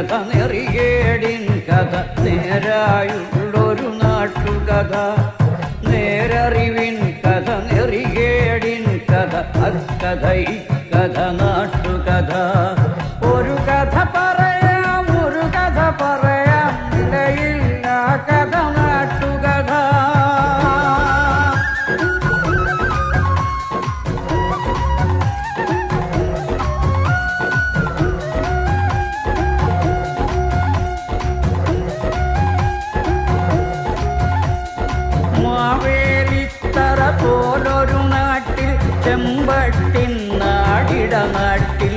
കഥ നെറികേടിൻ കഥ നേരായുള്ളൊരു നാട്ടുകഥ നേരറിവിൻ കഥ നെറികേടിൻ കഥ അക്കഥ ഇക്കഥ നാട്ടുകഥ ഒരു കഥ പറയാം ഒരു കഥ പറയാം നിലയില്ല കഥ നാട്ടുകഥ മാവേലിത്തറ പോലൊരു നാട്ടിൽ ചെമ്പട്ടിൻ നാടിട നാട്ടിൽ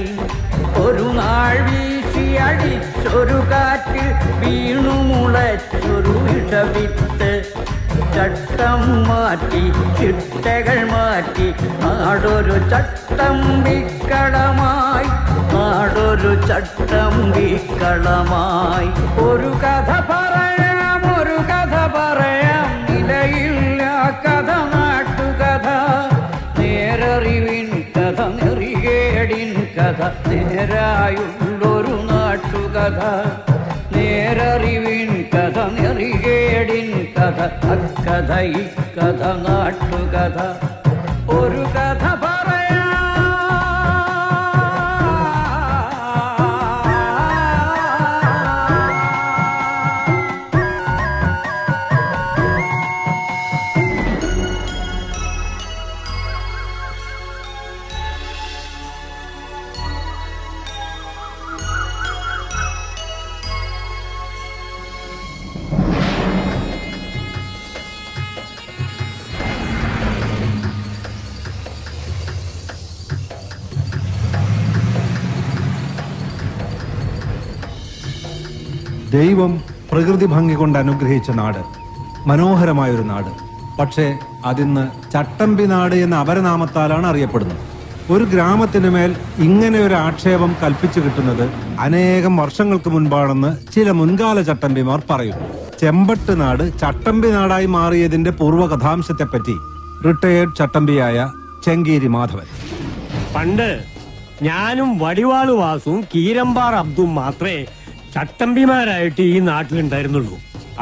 ഒരു നാൾ വീശി അടിച്ചൊരു കാറ്റിൽ വീണു മുളച്ചൊരു വിഷവിത്ത് ചട്ടം മാറ്റി ചിട്ടകൾ മാറ്റി നാടൊരു ചട്ടമ്പിക്കളമായി നാടൊരു ചട്ടമ്പിക്കളമായി ഒരു കഥ പറയാം ഒരു കഥ പറയാം നിലയില്ല കഥ നാട്ടുകഥ നേരറിവിൻ കഥ നെറികേടിൻ കഥ നേരായുള്ളൊരു നാട്ടുകഥ നേരറിവിൻ കഥ നെറികേടിൻ കഥ അക്കഥ ഇക്കഥ നാട്ടുകഥ ഒരു കഥ പറയാം ദൈവം പ്രകൃതി ഭംഗി കൊണ്ട് അനുഗ്രഹിച്ച നാട്, മനോഹരമായൊരു നാട്. പക്ഷേ അതിന്ന് ചട്ടമ്പി നാട് എന്ന അപരനാമത്താലാണ് അറിയപ്പെടുന്നത്. ഒരു ഗ്രാമത്തിനു മേൽ ഇങ്ങനെ ഒരു ആക്ഷേപം കൽപ്പിച്ചു കിട്ടുന്നത് അനേകം വർഷങ്ങൾക്ക് മുൻപാണെന്ന് ചില മുൻകാല ചട്ടമ്പിമാർ പറയുന്നു. ചെമ്പട്ട് നാട് ചട്ടമ്പി നാടായി മാറിയതിന്റെ പൂർവ്വകഥാംശത്തെപ്പറ്റി റിട്ടയേർഡ് ചട്ടമ്പിയായ ചെങ്കീരി മാധവൻ: പണ്ട് ഞാനും വടിവാളു വാസുവും കീരമ്പാർ അബ്ദും മാത്രമേ ചട്ടമ്പിമാരായിട്ട് ഈ നാട്ടിലുണ്ടായിരുന്നുള്ളൂ.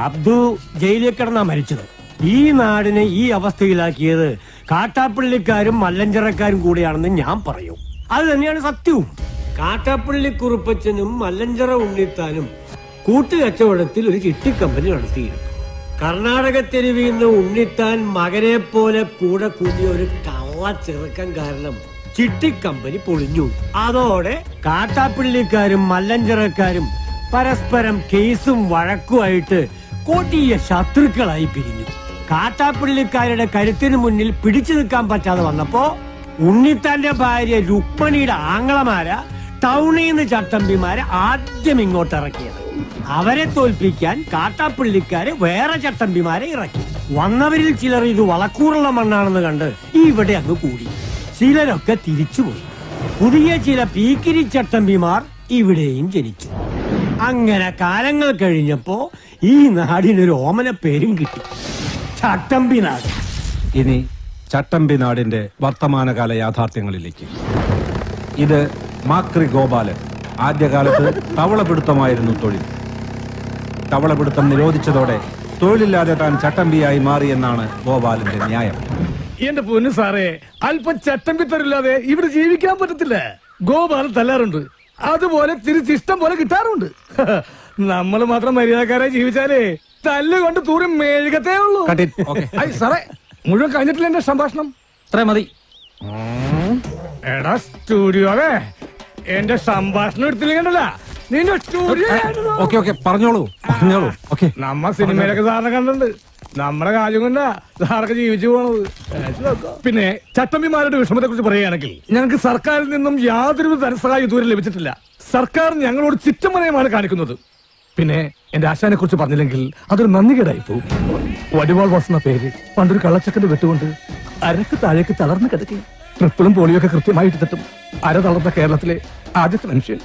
അബ്ദു ജയിലിൽ കിടന്നാ മരിച്ചത്. ഈ നാടിനെ ഈ അവസ്ഥയിലാക്കിയത് കാട്ടാപ്പള്ളിക്കാരും മല്ലഞ്ചറക്കാരും കൂടിയാണെന്ന് ഞാൻ പറയും. അത് തന്നെയാണ് സത്യവും. കാട്ടാപ്പള്ളി കുറുപ്പച്ചനും മല്ലഞ്ചറ ഉണ്ണിത്താനും കൂട്ടുകച്ചവടത്തിൽ ഒരു ചിട്ടിക്കമ്പനി നടത്തിയിരുന്നു. കർണാടക തെരുവിൽ നിന്ന് ഉണ്ണിത്താൻ മകനെ പോലെ കൂടെ കൂടിയ ഒരു കള്ള ചെറുക്കം കാരണം ചിട്ടിക്കമ്പനി പൊളിഞ്ഞു. അതോടെ കാട്ടാപ്പള്ളിക്കാരും മല്ലഞ്ചറക്കാരും പരസ്പരം കേസും വഴക്കുമായിട്ട് കൊടിയ ശത്രുക്കളായി പിരിഞ്ഞു. കാട്ടാപ്പള്ളിക്കാരുടെ കരുത്തിന് മുന്നിൽ പിടിച്ചു നിൽക്കാൻ പറ്റാതെ വന്നപ്പോ ഉണ്ണിത്താന്റെ ഭാര്യ രുക്മണിയുടെ ആങ്ങളമാരാ ടൗണിൽ നിന്ന് ചട്ടമ്പിമാരെ ആദ്യം ഇങ്ങോട്ട് ഇറക്കിയത്. അവരെ തോൽപ്പിക്കാൻ കാട്ടാപ്പള്ളിക്കാര് വേറെ ചട്ടമ്പിമാരെ ഇറക്കി. വന്നവരിൽ ചിലർ ഇത് വളക്കൂറുള്ള മണ്ണാണെന്ന് കണ്ട് ഇവിടെ അങ്ങ് കൂടി. ചിലരൊക്കെ തിരിച്ചുപോയി. പുതിയ ചില പീക്കിരി ചട്ടമ്പിമാർ ഇവിടെയും ജനിച്ചു. അങ്ങനെ കാലങ്ങൾ കഴിഞ്ഞപ്പോ ഈ നാടിനൊരു ഓമന പേരും കിട്ടി, ചട്ടമ്പി നാട്. ഇനി ചട്ടമ്പി നാടിന്റെ വർത്തമാനകാല യാഥാർത്ഥ്യങ്ങളിലേക്ക്. ഇത് മാക്രി ഗോപാലൻ. ആദ്യകാലത്ത് തവളപിടുത്തമായിരുന്നു തൊഴിൽ. തവളപിടുത്തം നിരോധിച്ചതോടെ തൊഴിലില്ലാതെ താൻ ചട്ടമ്പിയായി മാറിയെന്നാണ് ഗോപാലന്റെ ന്യായം. എന്റെ പൊന്നു സാറേ, അല്പം ചട്ടമ്പി തരില്ലാതെ ഇവിടെ ജീവിക്കാൻ പറ്റത്തില്ല. ഗോപാലൻ തല്ലാറുണ്ട്, അതുപോലെ തിരിച്ചിഷ്ടം പോലെ കിട്ടാറുണ്ട്. നമ്മൾ മാത്രം മര്യാദക്കാരായി ജീവിച്ചാലേ തല്ലുകൊണ്ട് തൂറി മേഴുകത്തേ ഉള്ളൂ. സാറേ, മുഴുവൻ കഴിഞ്ഞിട്ടില്ല എന്റെ സംഭാഷണം. അത്ര മതി. എടാ സ്റ്റുഡിയോവേ, എന്റെ സംഭാഷണം എടുത്തില്ലെങ്കിലല്ല നിന്റെ സ്റ്റുഡിയോ. പറഞ്ഞോളൂ. നമ്മ സിനിമയിലൊക്കെ സാറിനെ കണ്ടിട്ടുണ്ട്. നമ്മുടെ കാര്യം കൊണ്ടാ സാറൊക്കെ ജീവിച്ചു പോണത്. പിന്നെ ചട്ടമ്പിമാരുടെ വിഷമത്തെ കുറിച്ച് പറയുകയാണെങ്കിൽ ഞങ്ങൾക്ക് സർക്കാരിൽ നിന്നും യാതൊരു ധനസഹായം ഇതുവരെ ലഭിച്ചിട്ടില്ല. സർക്കാർ ഞങ്ങളോട് ചിറ്റമനയമാണ് കാണിക്കുന്നത്. പിന്നെ എന്റെ ആശാനെ കുറിച്ച് പറഞ്ഞില്ലെങ്കിൽ അതൊരു നന്ദികേടായി പോകും. വടിവാൾ വാസുന്ന പേര് പണ്ടൊരു കള്ളച്ചക്കന്റെ വെട്ടുകൊണ്ട് അരക്ക് താഴേക്ക് തളർന്ന് കിടക്കി. ട്രിപ്പിളും പോളിയൊക്കെ കൃത്യമായിട്ട് തട്ടും. അര തളർന്ന കേരളത്തിലെ ആദ്യത്തെ മനുഷ്യൻ.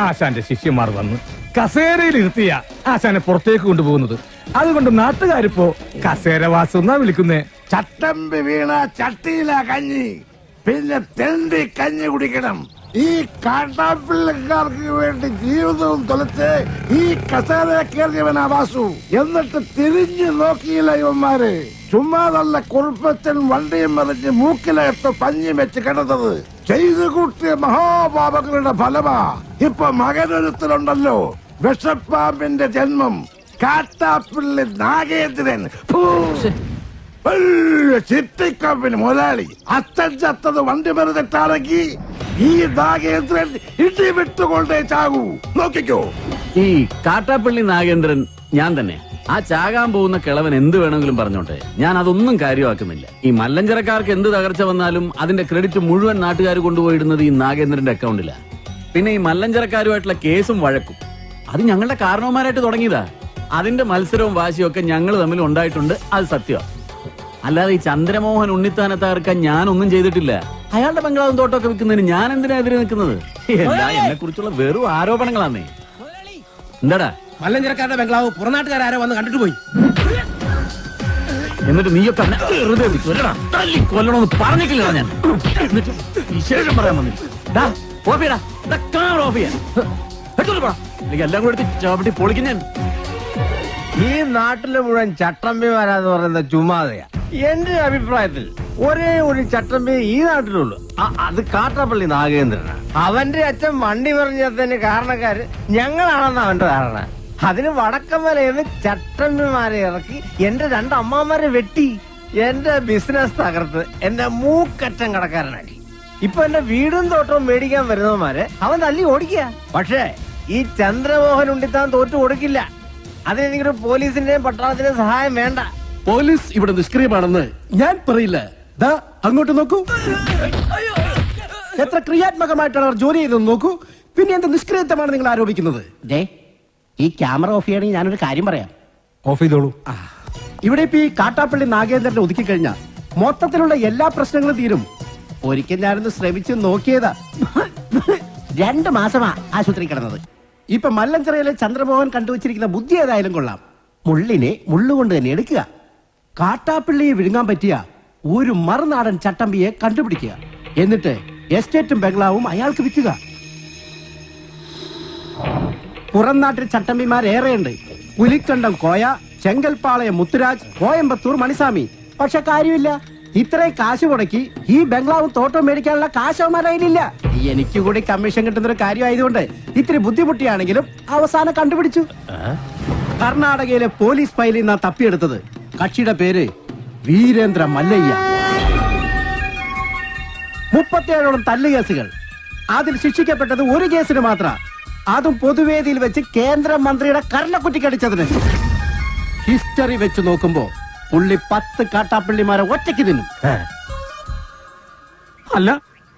ആശാന്റെ ശിഷ്യന്മാർ വന്ന് കസേരയിൽ ഇരുത്തിയ ആശാനെ പുറത്തേക്ക് കൊണ്ടുപോകുന്നത്. അതുകൊണ്ട് നാട്ടുകാരിപ്പോ കസേരവാസം എന്നാ വിളിക്കുന്നേ. ചട്ടമ്പി വീണ ചട്ടിയില കഞ്ഞി, പിന്നെ തെണ്ടി കഞ്ഞി കുടിക്കണം. ഈ കാട്ടാപ്പിള്ളക്കാർക്ക് വേണ്ടി ജീവിതവും തൊലച്ച് ഈ കസേര കയറിയവനാ വാസു. എന്നിട്ട് തിരിഞ്ഞു നോക്കിയില്ല ഇവന്മാര്. ചുമ്മാ നല്ല കുറുപ്പച്ചൻ വണ്ടിയും മറിഞ്ഞ് മൂക്കിലകത്ത് പഞ്ഞി വെച്ച് കിടന്നത് ചെയ്തു കൂട്ടിയ മഹാപാപങ്ങളുടെ ഫലമാ. ഇപ്പൊ മകനൊരുത്തരുണ്ടല്ലോ, വിഷപ്പാമ്പിന്റെ ജന്മം, കാട്ടാപ്പിള്ളി നാഗേന്ദ്രൻ. ചിട്ടിക്കമ്പിന് മുതലാളി. അച്ഛൻ ചത്തത് വണ്ടി മരുന്നിട്ടാണെങ്കിൽ ഈ നാഗേന്ദ്രൻ ഇടി വിട്ടുകൊണ്ടേ ചാകൂ. നോക്കിക്കോ. ഈ കാട്ടാപ്പള്ളി നാഗേന്ദ്രൻ ഞാൻ തന്നെ. ആ ചാകാൻ പോകുന്ന കിളവൻ എന്ത് വേണമെങ്കിലും പറഞ്ഞോട്ടെ, ഞാൻ അതൊന്നും കാര്യമാക്കുന്നില്ല. ഈ മല്ലഞ്ചരക്കാർക്ക് എന്ത് തകർച്ച വന്നാലും അതിന്റെ ക്രെഡിറ്റ് മുഴുവൻ നാട്ടുകാർ കൊണ്ടുപോയിടുന്നത് ഈ നാഗേന്ദ്രന്റെ അക്കൗണ്ടിലാണ്. പിന്നെ ഈ മല്ലഞ്ചരക്കാരുമായിട്ടുള്ള കേസും വഴക്കും അത് ഞങ്ങളുടെ കാരണവന്മാരായിട്ട് തുടങ്ങിയതാ. അതിന്റെ മത്സരവും വാശിയും ഒക്കെ ഞങ്ങൾ തമ്മിൽ ഉണ്ടായിട്ടുണ്ട്, അത് സത്യമാണ്. അല്ലാതെ ഈ ചന്ദ്രമോഹൻ ഉണ്ണിത്താനെ തകർക്കാൻ ഞാനൊന്നും ചെയ്തിട്ടില്ല. അയാളുടെ ബംഗ്ലാവും തോട്ടമൊക്കെ വിൽക്കുന്നതിന് ഞാൻ എന്തിനാ എതിരെ നിൽക്കുന്നത്? എന്നെ കുറിച്ചുള്ള വെറും ആരോപണങ്ങളാന്നേ. എന്താടാ മല്ലഞ്ചരക്കാരുടെ ബംഗ്ലാവ് പുറനാട്ടുകാരോ വന്ന് കണ്ടിട്ട് പോയി. എന്നിട്ട് നീയൊക്കെ വെറുതെ കൊല്ലണമെന്ന് പറഞ്ഞിട്ടില്ല ഞാൻ. എന്നിട്ട് വിശേഷം പറയാൻ വന്നില്ല. എല്ലാം കൂടെ എടുത്ത് ചവിട്ടി പൊളിക്കും ഞാൻ. ഈ നാട്ടില് മുഴുവൻ ചട്ടമ്പിമാരാന്ന് പറയുന്ന ചുമ്മാതെയാ. എന്റെ അഭിപ്രായത്തിൽ ഒരേ ഒരു ചട്ടമ്പി ഈ നാട്ടിലുള്ളൂ, അത് കാട്ടാപ്പള്ളി നാഗേന്ദ്രനാണ്. അവന്റെ അച്ഛൻ വണ്ടി പറഞ്ഞതിന് കാരണക്കാര് ഞങ്ങളാണെന്ന് അവന്റെ ധാരണ. അതിന് വടക്കമലയെന്ന് ചട്ടമ്പിമാരെ ഇറക്കി എന്റെ 2 അമ്മമാരെ വെട്ടി എന്റെ ബിസിനസ് തകർത്ത് എന്നെ മൂക്കറ്റം കടക്കാരനാക്കി. ഇപ്പൊ എന്റെ വീടും തോട്ടവും മേടിക്കാൻ വരുന്നവന്മാരെ അവൻ തല്ലി ഓടിക്കുക. പക്ഷേ ഈ ചന്ദ്രമോഹൻ ഉണ്ണിത്താൻ തോറ്റു കൊടുക്കില്ല. അതിനെനിക്കൊരു പോലീസിന്റെയും പട്ടാളത്തിന്റെയും സഹായം വേണ്ട. പോലീസ് ഇവിടെ നിഷ്ക്രിയമാണെന്ന് ഞാൻ പറയില്ല. ദാ അങ്ങോട്ട് നോക്കൂ, എത്ര ക്രിയാത്മകമായിട്ടാണ് അവർ ജോലി ചെയ്തെന്ന് നോക്കൂ. പിന്നെ എന്ത് നിഷ്ക്രിയത്വമാണ് നിങ്ങൾ ആരോപിക്കുന്നത്? ഈ ക്യാമറ ഓഫ് ചെയ്യണമെങ്കിൽ ഞാനൊരു കാര്യം പറയാം. ഓഫ് ചെയ്തോളൂ. ഇവിടെ ഇപ്പൊ ഈ കാട്ടാപ്പള്ളി നാഗേന്ദ്രനെ ഒതുക്കി കഴിഞ്ഞാൽ മൊത്തത്തിലുള്ള എല്ലാ പ്രശ്നങ്ങളും തീരും. ഒരിക്കൽ ഞാനൊന്ന് ശ്രമിച്ചു നോക്കിയതാ. 2 മാസമാ ആശുപത്രി കിടന്നത്. ഇപ്പൊ മല്ലഞ്ചിറയിലെ ചന്ദ്രമോഹൻ കണ്ടുവച്ചിരിക്കുന്ന ബുദ്ധി ഏതായാലും കൊള്ളാം. മുള്ളിനെ മുള്ളുകൊണ്ട് തന്നെ എടുക്കുക. കാട്ടാപ്പിള്ളിയെ വിഴുങ്ങാൻ പറ്റിയ ഒരു മറുനാടൻ ചട്ടമ്പിയെ കണ്ടുപിടിക്കുക. എന്നിട്ട് എസ്റ്റേറ്റും ബംഗ്ലാവും അയാൾക്ക് വിൽക്കുക. പുറം നാട്ടിൽ ചട്ടമ്പിമാരേറെയുണ്ട്. പുലിക്കണ്ടം കോയ, ചെങ്കൽപ്പാളയം മുത്തുരാജ്, കോയമ്പത്തൂർ മണിസ്വാമി. പക്ഷെ കാര്യമില്ല, ഇത്രയും കാശ് മുടക്കി ഈ ബംഗ്ലാവും തോട്ടം മേടിക്കാനുള്ള കാശ് അവന്മാരില്ല. എനിക്ക് കൂടി കമ്മീഷൻ കിട്ടുന്ന ഒരു കാര്യമായതുകൊണ്ട് ഇത്തിരി ബുദ്ധിമുട്ടിയാണെങ്കിലും അവസാനം കണ്ടുപിടിച്ചു. കർണാടകയിലെ പോലീസ് ഫയലിൽ നിന്നാ തപ്പിയെടുത്തത്. കക്ഷിയുടെ പേര് വീരേന്ദ്ര മല്ലയ്യ. 37ഓളം തല്ലുകേസുകൾ. അതിൽ ശിക്ഷിക്കപ്പെട്ടത് ഒരു കേസിന് മാത്രം, അതും പൊതുവേദിയിൽ വെച്ച് കേന്ദ്രമന്ത്രിയുടെ കർണക്കുറ്റിക്കടിച്ചതിന്. ഹിസ്റ്ററി വെച്ച് നോക്കുമ്പോ പുള്ളി 10 കാട്ടാപ്പള്ളിമാരെ ഒറ്റയ്ക്ക് തിന്നും. അല്ല,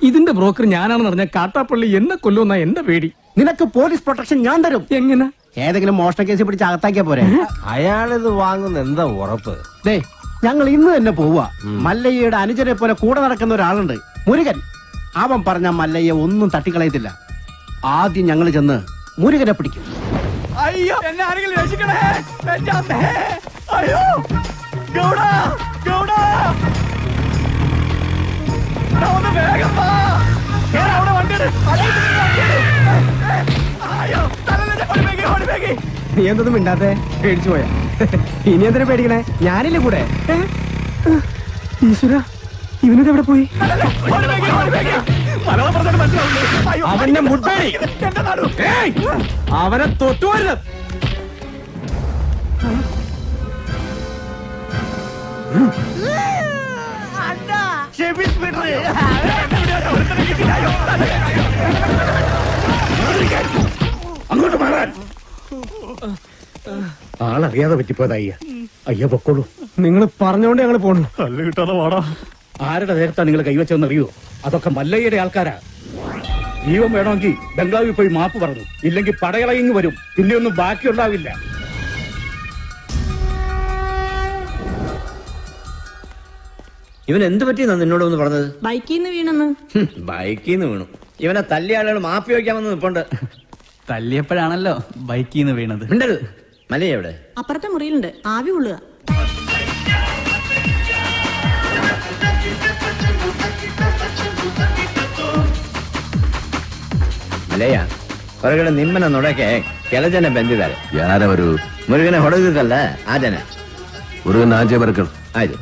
ഇതിന്റെ ബ്രോക്കർ ഞാനാണെന്ന് പറഞ്ഞ കാട്ടാപ്പള്ളി എന്നെ കൊല്ലുന്ന എന്റെ പേടി. നിനക്ക് പോലീസ് പ്രൊട്ടക്ഷൻ ഞാൻ തരും. എങ്ങനെ? ഏതെങ്കിലും മോഷണ കേസ് പിടിച്ച് അകത്താക്കിയാ പോരെ. അയാളിത് വാങ്ങുന്ന എന്താ ഉറപ്പ്? ദേ, ഞങ്ങൾ ഇന്ന് തന്നെ പോവുക. മല്ലയ്യയുടെ അനുജനെ പോലെ കൂടെ നടക്കുന്ന ഒരാളുണ്ട്, മുരുകൻ. അവൻ പറഞ്ഞ മല്ലയ്യ ഒന്നും തട്ടിക്കളയത്തില്ല. ആദ്യം ഞങ്ങൾ ചെന്ന് മുരുകനെ പിടിക്കും. അയ്യോ, എന്നെ ആരെങ്കിലും രക്ഷിക്കണേ. എന്റെ അമ്മേ. അയ്യോ, ഗൗഡ, ഗൗഡ, ഒന്ന് വേഗം വാ. അവിടെ വണ്ടിയുടെ അയ്യോ, ഓടിപ്പേക്കി. നീ എന്തൊന്നും മിണ്ടാത്തെ? പേടിച്ചു പോയാ? ഇനി എന്തിനാ പേടിക്കണേ? ഞാനില്ലേ കൂടെ. ഈശ്വര, ഇവനോട് എവിടെ പോയി? അവന്റെ മുട്ടേടി അവനെ തൊട്ടുവരുത്. അങ്ങോട്ട് മാറാൻ. ആളറിയാതെ പറ്റിപ്പോയത് അയ്യ. അയ്യ പൊക്കോളൂ. നിങ്ങൾ പറഞ്ഞോണ്ട് ഞങ്ങൾ പോണു. കല്ല് കിട്ടാതെ വാടാ. ആരുടെ നേരത്താണ് നിങ്ങൾ കൈവച്ചതെന്ന് അറിയോ? അതൊക്കെ മല്ലയ്യയുടെ ആൾക്കാരാ. ജീവൻ വേണമെങ്കിൽ ബംഗ്ലാവിൽ പോയി മാപ്പ് പറഞ്ഞു, ഇല്ലെങ്കിൽ പടകളയിങ് വരും. പിന്നെ ഒന്നും ബാക്കിയുണ്ടാവില്ല. ഇവൻ എന്ത് പറ്റിയെന്നാ നിന്നോട് ഒന്ന് പറഞ്ഞത്? ബൈക്കിൽ നിന്ന് വീണെന്ന്. ബൈക്കിൽ നിന്ന് വീണു. ഇവനെ തല്ലിയ ആളുകൾ മാപ്പി വയ്ക്കാമെന്ന് നിപ്പുണ്ട്. തല്ലിയപ്പോഴാണല്ലോ ബൈക്കിൽ നിന്ന് വീണത്. മിണ്ടരുത്. മലയ എവിടെ? അപ്പുറത്തെ മുറിയിലുണ്ട്, ആവി കൊള്ളുക. ಮಲೆಯ ಹೊರಗಡೆ ನಿಮ್ಮನ್ನ ನೋಡಕ್ಕೆ ಕೆಲ ಜನ ಬಂದಿದ್ದಾರೆ. ಯಾರವರು? ಮುರುಗನೆ ಹೊಡೆದಿದ್ದಲ್ಲ ಆ ಜನ. ಮುರುಗನ್ ಆಚೆ ಬರ್ಕಳು. ಆಯ್ತು.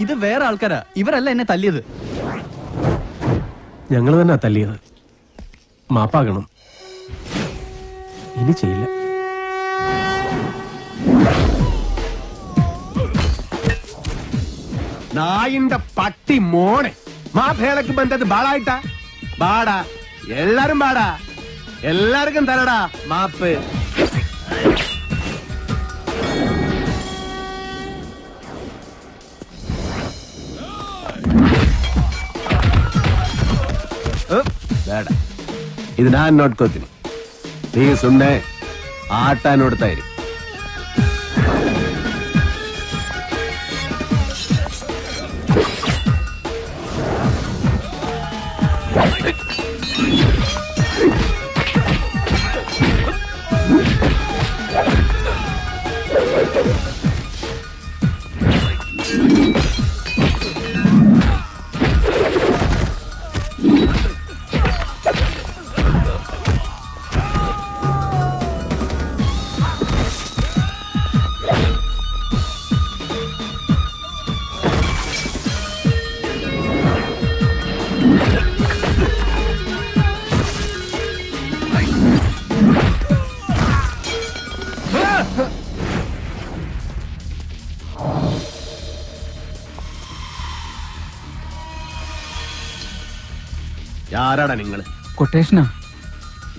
ഇത് വേറെ ആൾക്കാരാ, ഇവരല്ല എന്നെ തല്ലിയത്. ഞങ്ങൾ തന്നെ തല്ലിയത്. മാപ്പാകണം, ഇനി ചെയ്യില്ല. നായിന്റെ പട്ടി മോനെ മാപ്പേളക്ക് ബന്ധത് ബാളായിട്ടാ ബാടാ. എല്ലാരും ബാടാ, എല്ലാവർക്കും തരടാ മാപ്പ്. ಬೇಡ, ಇದು ನಾನ್ ನೋಡ್ಕೋತೀನಿ. ನೀ ಸುಮ್ಮನೆ ಆಟ ನೋಡ್ತಾ ಇರಿ. யாராடா நீங்கள്? കൊട്ടേഷനാ.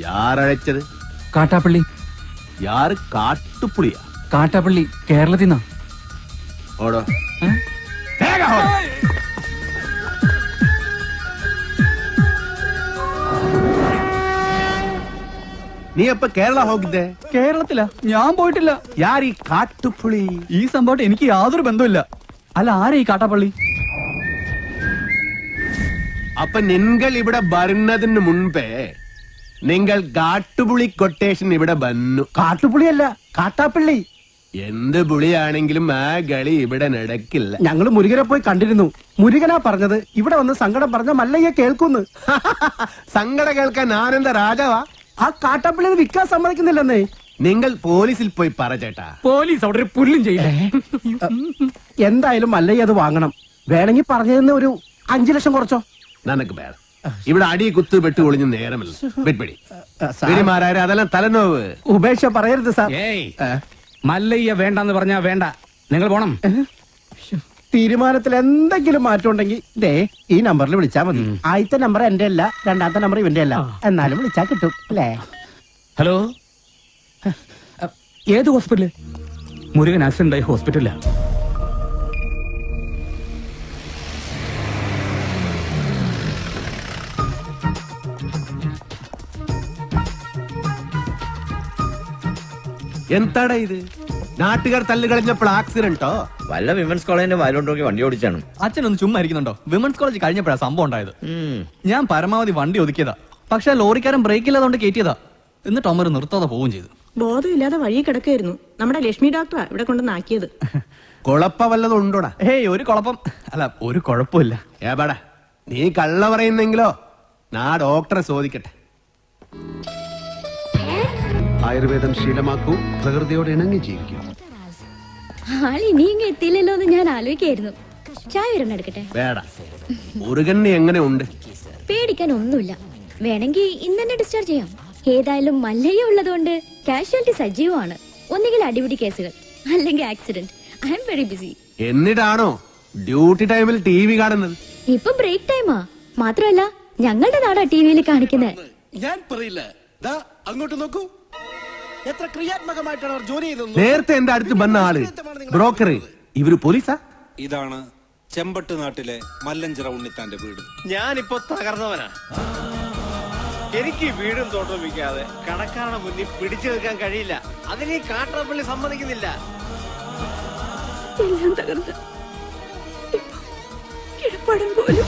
யாரழைச்சது? കാട്ടാപ്പള്ളി. யாரு? കാട്ടുപുളിയാ? കാട്ടാപ്പള്ളി കേരളത്തിൽ നിന്നാ. ഓടോ. നീ എപ്പ കേരള ಹೋಗಿದ್ದೆ? കേരളത്തിലാ? ഞാൻ പോയിട്ടില്ല. യാരീ കാട്ടുപുളി? ഈ സംഭവം എനിക്ക് യാതൊരു ബന്ധമില്ല. അല്ല, ആരാ ഈ കാട്ടാപ്പള്ളി? അപ്പൊ നിങ്ങൾ ഇവിടെ വരുന്നതിന് മുൻപേ നിങ്ങൾ കാട്ടുപുളി കൊട്ടേഷൻ ഇവിടെ വന്നു. കാട്ടുപുളിയല്ല, കാട്ടാപ്പള്ളി. എന്ത് പുളിയാണെങ്കിലും ആ കളി ഇവിടെ നടക്കില്ല. ഞങ്ങള് മുരുകനെ പോയി കണ്ടിരുന്നു. മുരുകനാ പറഞ്ഞത് ഇവിടെ വന്ന് സങ്കടം പറഞ്ഞ മല്ലയ്യ കേൾക്കുന്നു. സങ്കടം കേൾക്കാൻ ആനന്ദ രാജാവാ? ആ കാട്ടാപ്പള്ളി വിൽക്കാൻ സമ്മതിക്കുന്നില്ലെന്നേ. നിങ്ങൾ പോലീസിൽ പോയി പറ ചേട്ടാ. പോലീസ് അവിടെ ഒരു പുല്ലും ചെയ്യില്ല. എന്തായാലും മല്ലയ്യ അത് വാങ്ങണം. വേണമെങ്കിൽ പറഞ്ഞതെന്ന് ഒരു 5 ലക്ഷം കുറച്ചോ. നനക്ക് വേണം. ഇവിടെ അടി കുത്ത് വെട്ട് ഒളിഞ്ഞ് നേരമില്ല. വെട്പിടി വെടിമാരായ അതെല്ലാം തലനോവ്. ഉപേക്ഷ പറയരുത് സാർ. മല്ലയ്യ വേണ്ടെന്ന് പറഞ്ഞാ വേണ്ട. നിങ്ങൾ പോണം. തീരുമാനത്തിൽ എന്തെങ്കിലും മാറ്റം ഉണ്ടെങ്കിൽ ദേ ഈ നമ്പറിൽ വിളിച്ചാൽ മതി. ആദ്യത്തെ നമ്പർ എന്റെ അല്ല, രണ്ടാമത്തെ നമ്പർ ഇവന്റെ അല്ല. എന്നാലും വിളിച്ചാൽ കിട്ടും അല്ലേ? ഹലോ, ഏത് ഹോസ്പിറ്റല്? മുരുകൻ ആക്സിഡന്റ് ആയി ഹോസ്പിറ്റലിലാ. എന്താടാ ഇത്? നാട്ടുകാർ തല്ല് കളഞ്ഞപ്പോൾ ആക്സിഡന്റോ? വല്ല വിമൻസ് കോളേജിന്റെ വായിലോട്ടോക്കി വണ്ടി ഓടിച്ചാണ്. അച്ഛനൊന്ന് ചുമ്മാ ഇരിക്കുന്നുണ്ടോ? വിമൻസ് കോളേജ് കഴിഞ്ഞപ്പോഴാണ് സംഭവം ഉണ്ടായത്. ഞാൻ പരമാവധി വണ്ടി ഒതുക്കിയതാ. പക്ഷെ ലോറിക്കാരൻ ബ്രേക്ക് ഇല്ലാതെ കയറ്റിയതാ. എന്നിട്ട് അമ്മ നിർത്താതെ പോവുകയും ചെയ്തു. ബോധമില്ലാതെ വഴി കിടക്കായിരുന്നു. നമ്മുടെ ലക്ഷ്മി ഡോക്ടറാ ഇവിടെ കൊണ്ടുവന്നാക്കിയത്. കുഴപ്പം വല്ലതും ഉണ്ടോടാ? ഹേയ്, ഒരു കുഴപ്പം അല്ല, ഒരു കുഴപ്പമില്ല. ഏപാടാ നീ കള്ള പറയുന്നെങ്കിലോ നാ ഡോക്ടറെ ചോദിക്കട്ടെ. ആയുർവേദം ശീലമാക്കൂ, പ്രകൃതിയോട് ഇണങ്ങി ജീവിക്കൂ. ആളിനി ഇങ്ങ് എത്തിയില്ലല്ലോ എന്ന് ഞാൻ ആലോചിക്കായിരുന്നു. ചായ വരണം എടുക്കട്ടെ? വേട, മുരുകന് എങ്ങനെ ഉണ്ട്? പേടിക്കാൻ ഒന്നുമില്ല. വേണമെങ്കിൽ ഇന്ന് തന്നെ ഡിസ്ചാർജ് ചെയ്യാം. ഏതായാലും മല്ലയ്യ ഉള്ളതുകൊണ്ട് കാഷ്വാലിറ്റി സജീവമാണ്. ഒന്നുകിൽ അടിപിടി കേസുകൾ, അല്ലെങ്കിൽ accident. I am very busy. എന്നിട്ടാണോ ഡ്യൂട്ടി ടൈമിൽ TV കാണുന്നത്? ഇപ്പൊ ബ്രേക്ക് ടൈമാ. മാത്രമല്ല ഞങ്ങളുടെ നാടാ ടിവിയിൽ കാണിക്കുന്നത്. ഞാൻ പറയില്ല. അങ്ങോട്ട് നോക്കൂ, എത്ര ക്രിയാത്മകമായിട്ടാണ് അവർ ജോലി ചെയ്തത്. നേരത്തെ എന്റെ അടുത്ത് വന്ന ആള് ബ്രോക്കർ, ഇവര് പോലീസാ? ഇതാണ് ചെമ്പട്ട് നാട്ടിലെ മല്ലഞ്ചിറ ഉണ്ണിത്താന്റെ വീട്. ഞാനിപ്പോ തകർന്നവനാ. എനിക്ക് വീടും തോട്ടവും വിൽക്കാതെ കടക്കാരുടെ മുന്നിൽ പിടിച്ചു നിൽക്കാൻ കഴിയില്ല. അതിന് ഈ കാട്ടാപ്പള്ളി സമ്മതിക്കുന്നില്ല. എല്ലാം തകർന്ന് ഇപ്പൊ കിടപ്പാടം പോലും.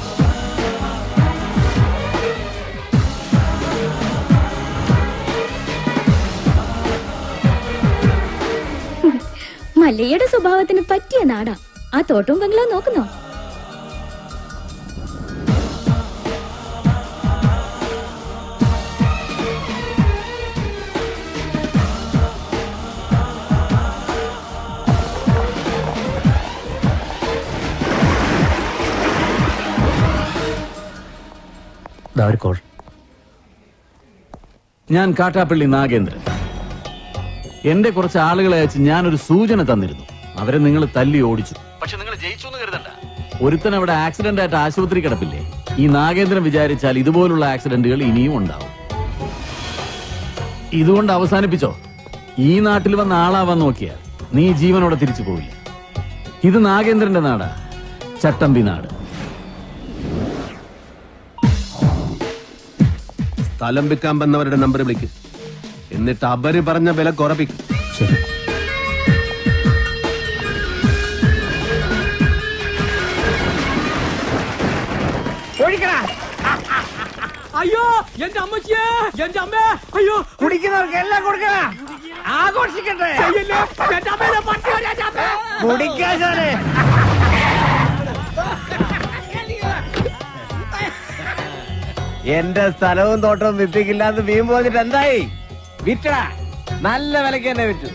മല്ലയ്യയുടെ സ്വഭാവത്തിന് പറ്റിയ നാടാ. ആ തോട്ടവും ബംഗ്ലാവ് നോക്കുന്നോ? ഞാൻ കാട്ടാപ്പള്ളി നാഗേന്ദ്രൻ. എന്റെ കുറച്ച് ആളുകളെ അയച്ച് ഞാനൊരു സൂചന തന്നിരുന്നു. അവരെ നിങ്ങൾ തല്ലി ഓടിച്ചു. പക്ഷെ നിങ്ങൾ ജയിച്ചു എന്ന് കരുതണ്ട. ഒരുത്തൻ അവിടെ ആക്സിഡന്റ് ആയിട്ട് ആശുപത്രി കിടപ്പില്ലേ? ഈ നാഗേന്ദ്രൻ വിചാരിച്ചാൽ ഇതുപോലുള്ള ആക്സിഡന്റുകൾ ഇനിയും ഉണ്ടാവും. ഇതുകൊണ്ട് അവസാനിപ്പിച്ചോ. ഈ നാട്ടിൽ വന്ന ആളാവാൻ നോക്കിയാൽ നീ ജീവനോടെ തിരിച്ചു പോവില്ല. ഇത് നാഗേന്ദ്രന്റെ നാടാ, ചട്ടമ്പി നാട്. സ്ഥലം വിൽക്കാൻ വന്നവരുടെ നമ്പർ വിളിക്കും, എന്നിട്ട് അവര് പറഞ്ഞ വില കുറപ്പിക്കും. ശരി. അയ്യോ എന്റെ അമ്മച്ചിയെ, എന്റെ അമ്മ, അയ്യോ കുടിക്കുന്നവർക്ക് എല്ലാം കൊടുക്കണ, ആഘോഷിക്കട്ടെ. കുടിക്കാശാനെ എന്റെ സ്ഥലവും തോട്ടവും വിപ്പിക്കില്ലാന്ന് വീമ്പ് പറഞ്ഞിട്ട് എന്തായി? വിറ്റടാ, നല്ല വിലക്ക് തന്നെ വിറ്റു.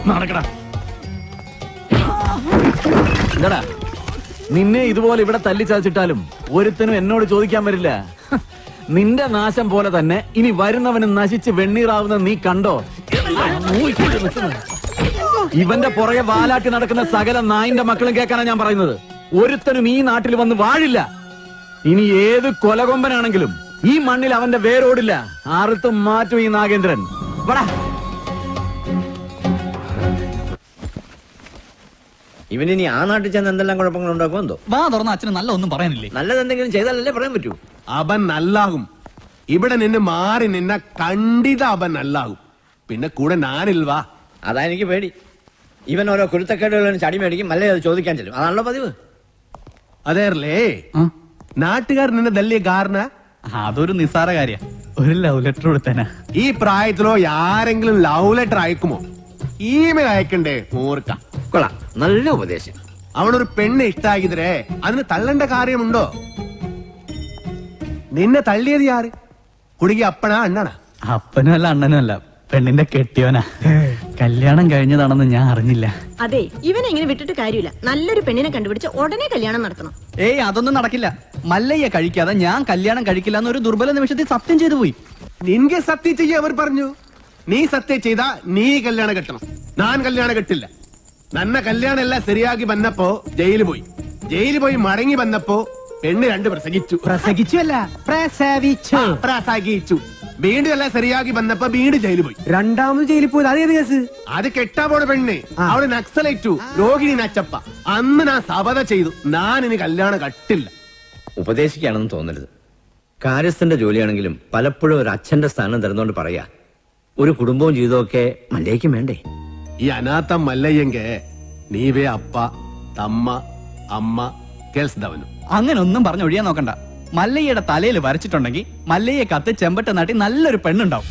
നടക്കടാ. എന്താടാ, നിന്നെ ഇതുപോലെ ഇവിടെ തല്ലിച്ചതച്ചിട്ടാലും ഒരുത്തനും എന്നോട് ചോദിക്കാൻ വരില്ല. നിന്റെ നാശം പോലെ തന്നെ ഇനി വരുന്നവന് നശിച്ച് വെണ്ണീറാവുന്ന നീ കണ്ടോ? ഇവന്റെ പുറകെ വാലാട്ടി നടക്കുന്ന സകല നായിന്റെ മക്കളും കേൾക്കാനാണ് ഞാൻ പറയുന്നത്. ഒരുത്തനും ഈ നാട്ടിൽ വന്ന് വാഴില്ല. ഇനി ഏത് കൊലകൊമ്പനാണെങ്കിലും ഈ മണ്ണിൽ അവന്റെ വേരോടില്ല. ആർത്തും മാറ്റും ഈ നാഗേന്ദ്രൻ. വടാ. ഇവനിനി ആ നാട്ടിൽ ചെന്ന് എന്തെല്ലാം കുഴപ്പങ്ങൾ ഉണ്ടാക്കും എന്തോ. വാ തുറന്ന അച്ഛന് നല്ല ഒന്നും പറയാനില്ലേ? നല്ലത് എന്തെങ്കിലും ചെയ്താലല്ലേ പറയാൻ പറ്റൂ. അവൻ നല്ലാകും. ഇവിടെ നിന്ന് മാറി നിന്ന കണ്ടിത അവൻ നല്ലാകും. പിന്നെ കൂടെ ഞാനിൽവാ. അതാ എനിക്ക് പേടി. ഇവൻ ഓരോ കുരുത്തക്കേടുകളും ചടി മേടിക്കും, മല്ലേ അത് ചോദിക്കാൻ ചെല്ലും. അതാണല്ലോ പതിവ്. അതേർലേ നാട്ടുകാർ നിന്നെ തല്ലിയ കാരണ അതൊരു നിസ്സാര കാര്യ. ഒരു ലവ് ലെറ്റർ കൊടുത്തേനാ. ഈ പ്രായത്തിലോ ആരെങ്കിലും ലവ് ലെറ്റർ അയക്കുമോ? ഇമെയിൽ അയക്കണ്ടേ? ഓർക്ക. കൊള്ളാം, നല്ല ഉപദേശം. അവനൊരു പെണ്ണ് ഇഷ്ടാക്കിതരേ, അതിന് തള്ളേണ്ട കാര്യമുണ്ടോ? നിന്നെ തള്ളിയത് ആര്? കുടുങ്ങി അപ്പനാ അണ്ണനാ? അപ്പനും അല്ല അണ്ണനും അല്ല, പെണ്ണിന്റെ കെട്ടിയോനാ. കല്യാണം കഴിഞ്ഞതാണെന്ന് ഞാൻ അറിഞ്ഞില്ല. അതെ, ഇവനെ ഇങ്ങനെ വിട്ടിട്ട് കാര്യമില്ല. നല്ലൊരു പെണ്ണിനെ കണ്ടുപിടിച്ച് ഉടനെ കല്യാണം നടത്തണം. ഏയ് അതൊന്നും നടക്കില്ല. മല്ലയ്യ കഴിക്കാതെ ഞാൻ കല്യാണം കഴിക്കില്ല എന്നൊരു ദുർബല നിമിഷത്തിൽ സത്യം ചെയ്തു പോയി. നിൻಗೆ സത്യം ചെയ്യ അവർ പറഞ്ഞു. നീ സത്യം ചെയ്താ നീ കല്യാണം കെട്ടണം. ഞാൻ കല്യാണം കെട്ടില്ല. നന്ന കല്യാണം എല്ലാം ശരിയാക്കി വന്നപ്പോ ജയിലിൽ പോയി മടങ്ങി വന്നപ്പോ പെണ്ണ് 2 പ്രസംഗിച്ചു. പ്രസംഗിച്ചല്ല, പ്രസംഗിച്ചു. വീണ്ടും എല്ലാം ശരിയാക്കി വന്നപ്പോ വീണ്ടും ജയിലിൽ പോയി. രണ്ടാമത് ജയിലിൽ പോയത് അതേത് കേസ്? അത് കെട്ടാ പോണ പെണ്ണ്. അവള് നക്സലേറ്റു, രോഹിണി നച്ചപ്പ. അന്ന് ഞാൻ ശപഥം ചെയ്തു, ഞാൻ ഇനി കല്യാണം കട്ടില്ല. ഉപദേശിക്കുകയാണെന്ന് തോന്നരുത്. കാര്യസ്ഥന്റെ ജോലിയാണെങ്കിലും പലപ്പോഴും ഒരു അച്ഛന്റെ സ്ഥാനം തരുന്നോണ്ട് പറയാ, ഒരു കുടുംബവും ജീവിതമൊക്കെ മല്ലയ്ക്കും വേണ്ടേ? ഈ അനാഥം മല്ലയ്യെങ്കെ നീവേ അപ്പ തമ്മ അമ്മ കേൾസ്തവനും. അങ്ങനെ ഒന്നും പറഞ്ഞ് ഒഴിയാൻ നോക്കണ്ട. മല്ലയ്യയുടെ തലയിൽ വരച്ചിട്ടുണ്ടെങ്കിൽ മല്ലയ്യെ കത്ത് ചെമ്പട്ട നാട്ടി നല്ലൊരു പെണ്ണുണ്ടാവും.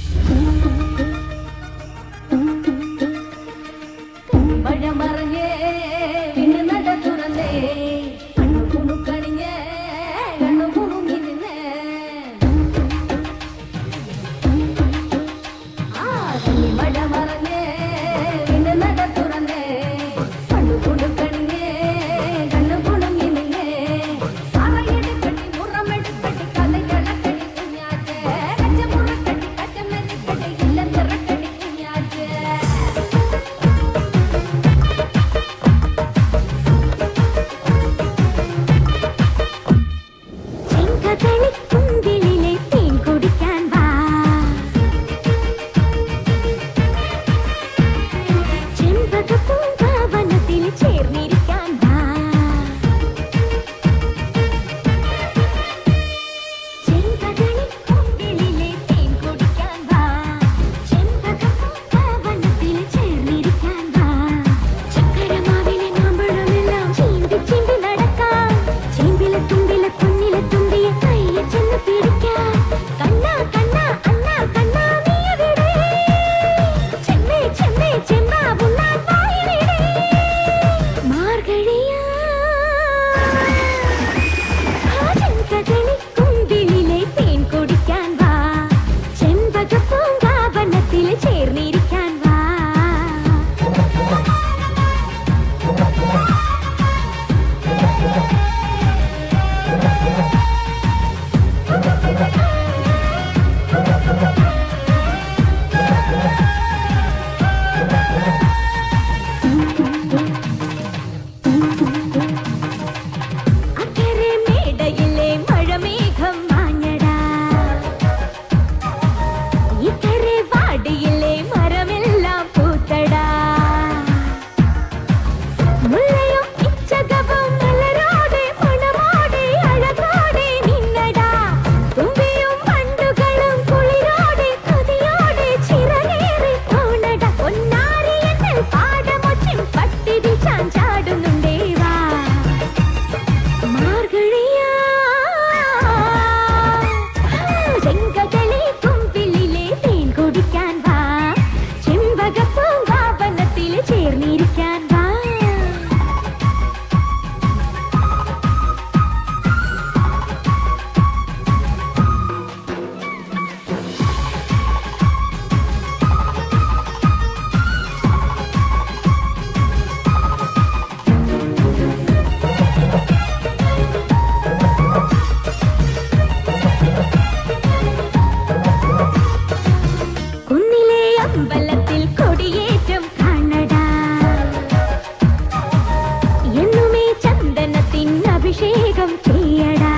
അഭിഷേകം ചെയ്യടാ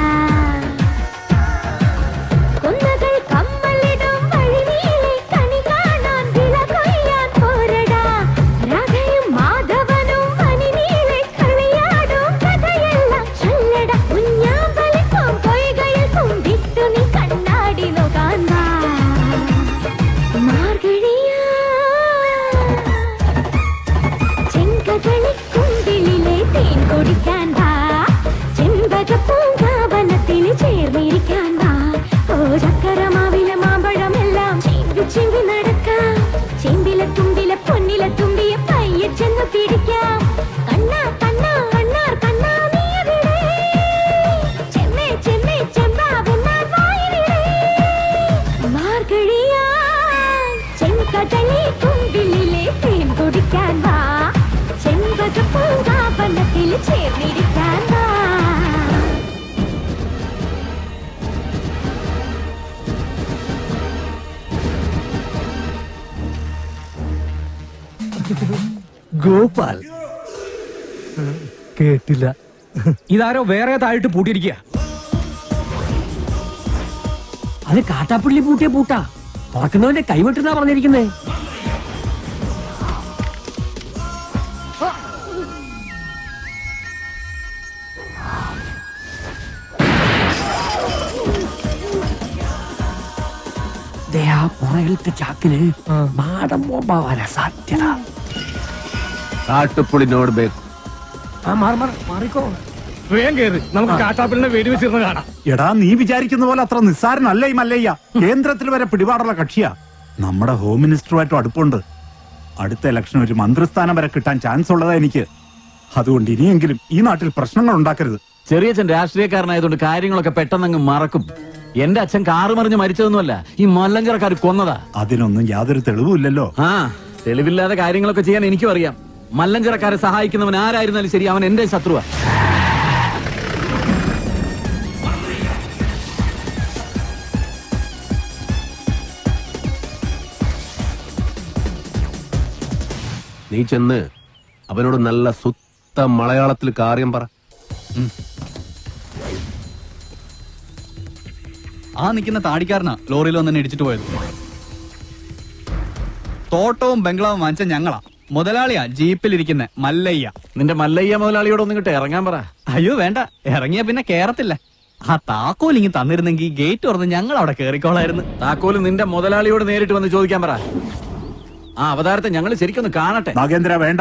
കുന്നകൾ കമ്മലിടും വഴിനീളെ കണി കാണാൻ വിള കൊയ്യാൻ പോരടാ രാധയും മാധവനും വനിനീളെ കളിയാടും കഥയെല്ലാം ചൊല്ലടാ കുഞ്ഞാമ്പലിക്കും പൊയ്കയിൽ കുമ്പിട്ടു നീ കണ്ണാടി നോക്കാൻ വാ മാർഗഴിയാ ചെങ്കതളിക്കുണ്ടിലെ തേൻ കുടിക്കാൻ വാ ചെമ്പകപ്പൂങ്കാവനത്തിൽ ചേർന്നിരിക്കാൻ വാ ഓ ചക്കരമാവിലെ മാമ്പഴമെല്ലാം ചിമ്പി ചിമ്പി നടക്കാം ചെമ്പിലെ തുമ്പിലെ പൊന്നിലെ തുമ്പിയെ പയ്യെ ചെന്ന് പിടിക്കാം കണ്ണാ കണ്ണാ കണ്ണാർ കണ്ണാ നീ എവിടെ ചെമ്മേ ചെമ്മേ ചെമ്പാവെന്നാൽ വായിവിടെ മാർഗഴിയാ ചെങ്കതളിക്കുണ്ടിലെ തേൻ കുടിക്കാൻ വാ ചെമ്പകപ്പൂങ്കാവനത്തിൽ ചേർന്നിരിക്കാൻ വാ ഗോപാൽ കേട്ടില്ല. ഇതാരോ വേറെ താഴിട്ട് പൂട്ടിയിരിക്കുക. അത് കാട്ടാപ്പള്ളി പൂട്ടിയ പൂട്ടാ. തുറക്കുന്നവന്റെ കൈവിട്ടെന്നാ പറഞ്ഞിരിക്കുന്നേ. ആ പുറകിലത്തെ ചാക്കിന് നാടൻ ബോംബാവാനാ സാധ്യത. കാട്ടുപുളിനോട് ബേക്ക് മാറിക്കോ. വേഗം കേറ്, നമുക്ക് കാട്ടാപ്പിളിനെ വെടിവെച്ചിരുന്ന് കാണാം. എടാ, നീ വിചാരിക്കുന്ന പോലെ അത്ര നിസ്സാരനല്ല ഈ മല്ലയ്യ. കേന്ദ്രത്തിൽ വരെ പിടിപാടുള്ള കക്ഷിയാ. നമ്മുടെ ഹോം മിനിസ്റ്ററുമായിട്ടും അടുപ്പുണ്ട്. അടുത്ത ഇലക്ഷൻ ഒരു മന്ത്രിസ്ഥാനം വരെ കിട്ടാൻ ചാൻസ് ഉള്ളതാ എനിക്ക്. അതുകൊണ്ട് ഇനിയെങ്കിലും ഈ നാട്ടിൽ പ്രശ്നങ്ങൾ ഉണ്ടാക്കരുത്. ചെറിയച്ഛൻ രാഷ്ട്രീയക്കാരനായതുകൊണ്ട് കാര്യങ്ങളൊക്കെ പെട്ടെന്നങ്ങ് മറക്കും. എന്റെ അച്ഛൻ കാറ് മറിഞ്ഞ് മരിച്ചതൊന്നുമല്ല, ഈ മല്ലഞ്ചരക്കാർ കൊന്നതാ. അതിനൊന്നും യാതൊരു തെളിവുമില്ലല്ലോ. ആ, തെളിവില്ലാതെ കാര്യങ്ങളൊക്കെ ചെയ്യാൻ എനിക്കും അറിയാം. മല്ലഞ്ചരക്കാരെ സഹായിക്കുന്നവൻ ആരായിരുന്നാലും ശരി, അവൻ എന്റെ ശത്രുവാ. നീ ചെന്ന് അവനോട് നല്ല സുത്ത മലയാളത്തിൽ കാര്യം പറ. ആ നിൽക്കുന്ന താടിക്കാരനാ ലോറിയിൽ വന്നെ ഇടിച്ചിട്ട് പോയത്. തോട്ടവും ബംഗ്ലാവും വാങ്ങിച്ച ഞങ്ങളാ. മുതലാളിയാ ജീപ്പിലിരിക്കുന്ന മല്ലയ്യ. നിന്റെ മല്ലയ്യ മുതലാളിയോട് ഒന്നും കിട്ടെ ഇറങ്ങാൻ പറ. അയ്യോ വേണ്ട, ഇറങ്ങിയ പിന്നെ കേറത്തില്ല. ആ താക്കോൽ ഇങ്ങ് തന്നിരുന്നെങ്കിൽ ഗേറ്റ് തുറന്ന് ഞങ്ങൾ അവിടെ കേറിക്കോളായിരുന്നു. താക്കോല് നിന്റെ മുതലാളിയോട് നേരിട്ട് വന്ന് ചോദിക്കാൻ പറ. ആ അവതാരത്തെ ഞങ്ങൾ ശരിക്കൊന്ന് കാണട്ടെ. നാഗേന്ദ്ര വേണ്ട.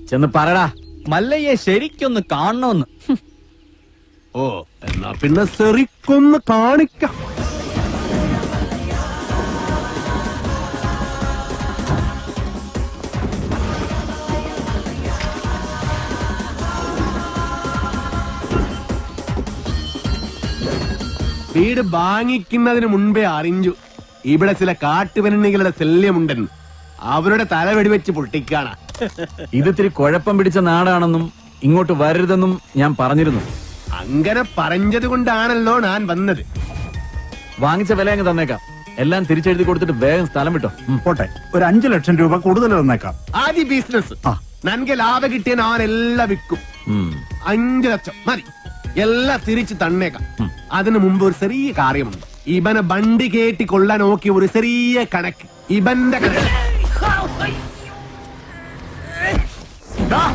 ചെന്ന് പറടാ. മല്ലയ്യെ ശരിക്കൊന്ന് കാണണമെന്ന്. ഓ, എന്നാ പിന്നെ ശരിക്കൊന്ന് കാണിക്കാം. വീട് വാങ്ങിക്കുന്നതിന് മുൻപേ അറിഞ്ഞു ഇവിടെ ചില കാട്ടുപെണ്ണികളുടെ ശല്യമുണ്ടെന്ന്. അവരുടെ തല വെടിവെച്ച് പൊട്ടിക്കാണ. ഇതിത്തിരി കുഴപ്പം പിടിച്ച നാടാണെന്നും ഇങ്ങോട്ട് വരരുതെന്നും ഞാൻ പറഞ്ഞിരുന്നു. അങ്ങനെ പറഞ്ഞത് കൊണ്ടാണല്ലോ ഞാൻ വന്നത്. വാങ്ങിച്ച വില അങ്ങ് തന്നേക്കാം. എല്ലാം തിരിച്ചെഴുതി കൊടുത്തിട്ട് വേഗം സ്ഥലം വിട്ടോ. പോട്ടെ, ഒരു 5 ലക്ഷം രൂപ കൂടുതൽ തന്നേക്കാം. ആദ്യ ബിസിനസ് നൻകെ ലാഭം കിട്ടിയ ഞാൻ എല്ലാം വിൽക്കും. 5 ലക്ഷം മതി, എല്ലാം തിരിച്ച് തന്നേക്കാം. അതിനു മുമ്പ് ഒരു ചെറിയ കാര്യമുണ്ട്. ഇവനെ വണ്ടി കേട്ടി കൊള്ളാൻ നോക്കിയ ഒരു ചെറിയ കണക്ക്. ഇവന്റെ കണക്ക്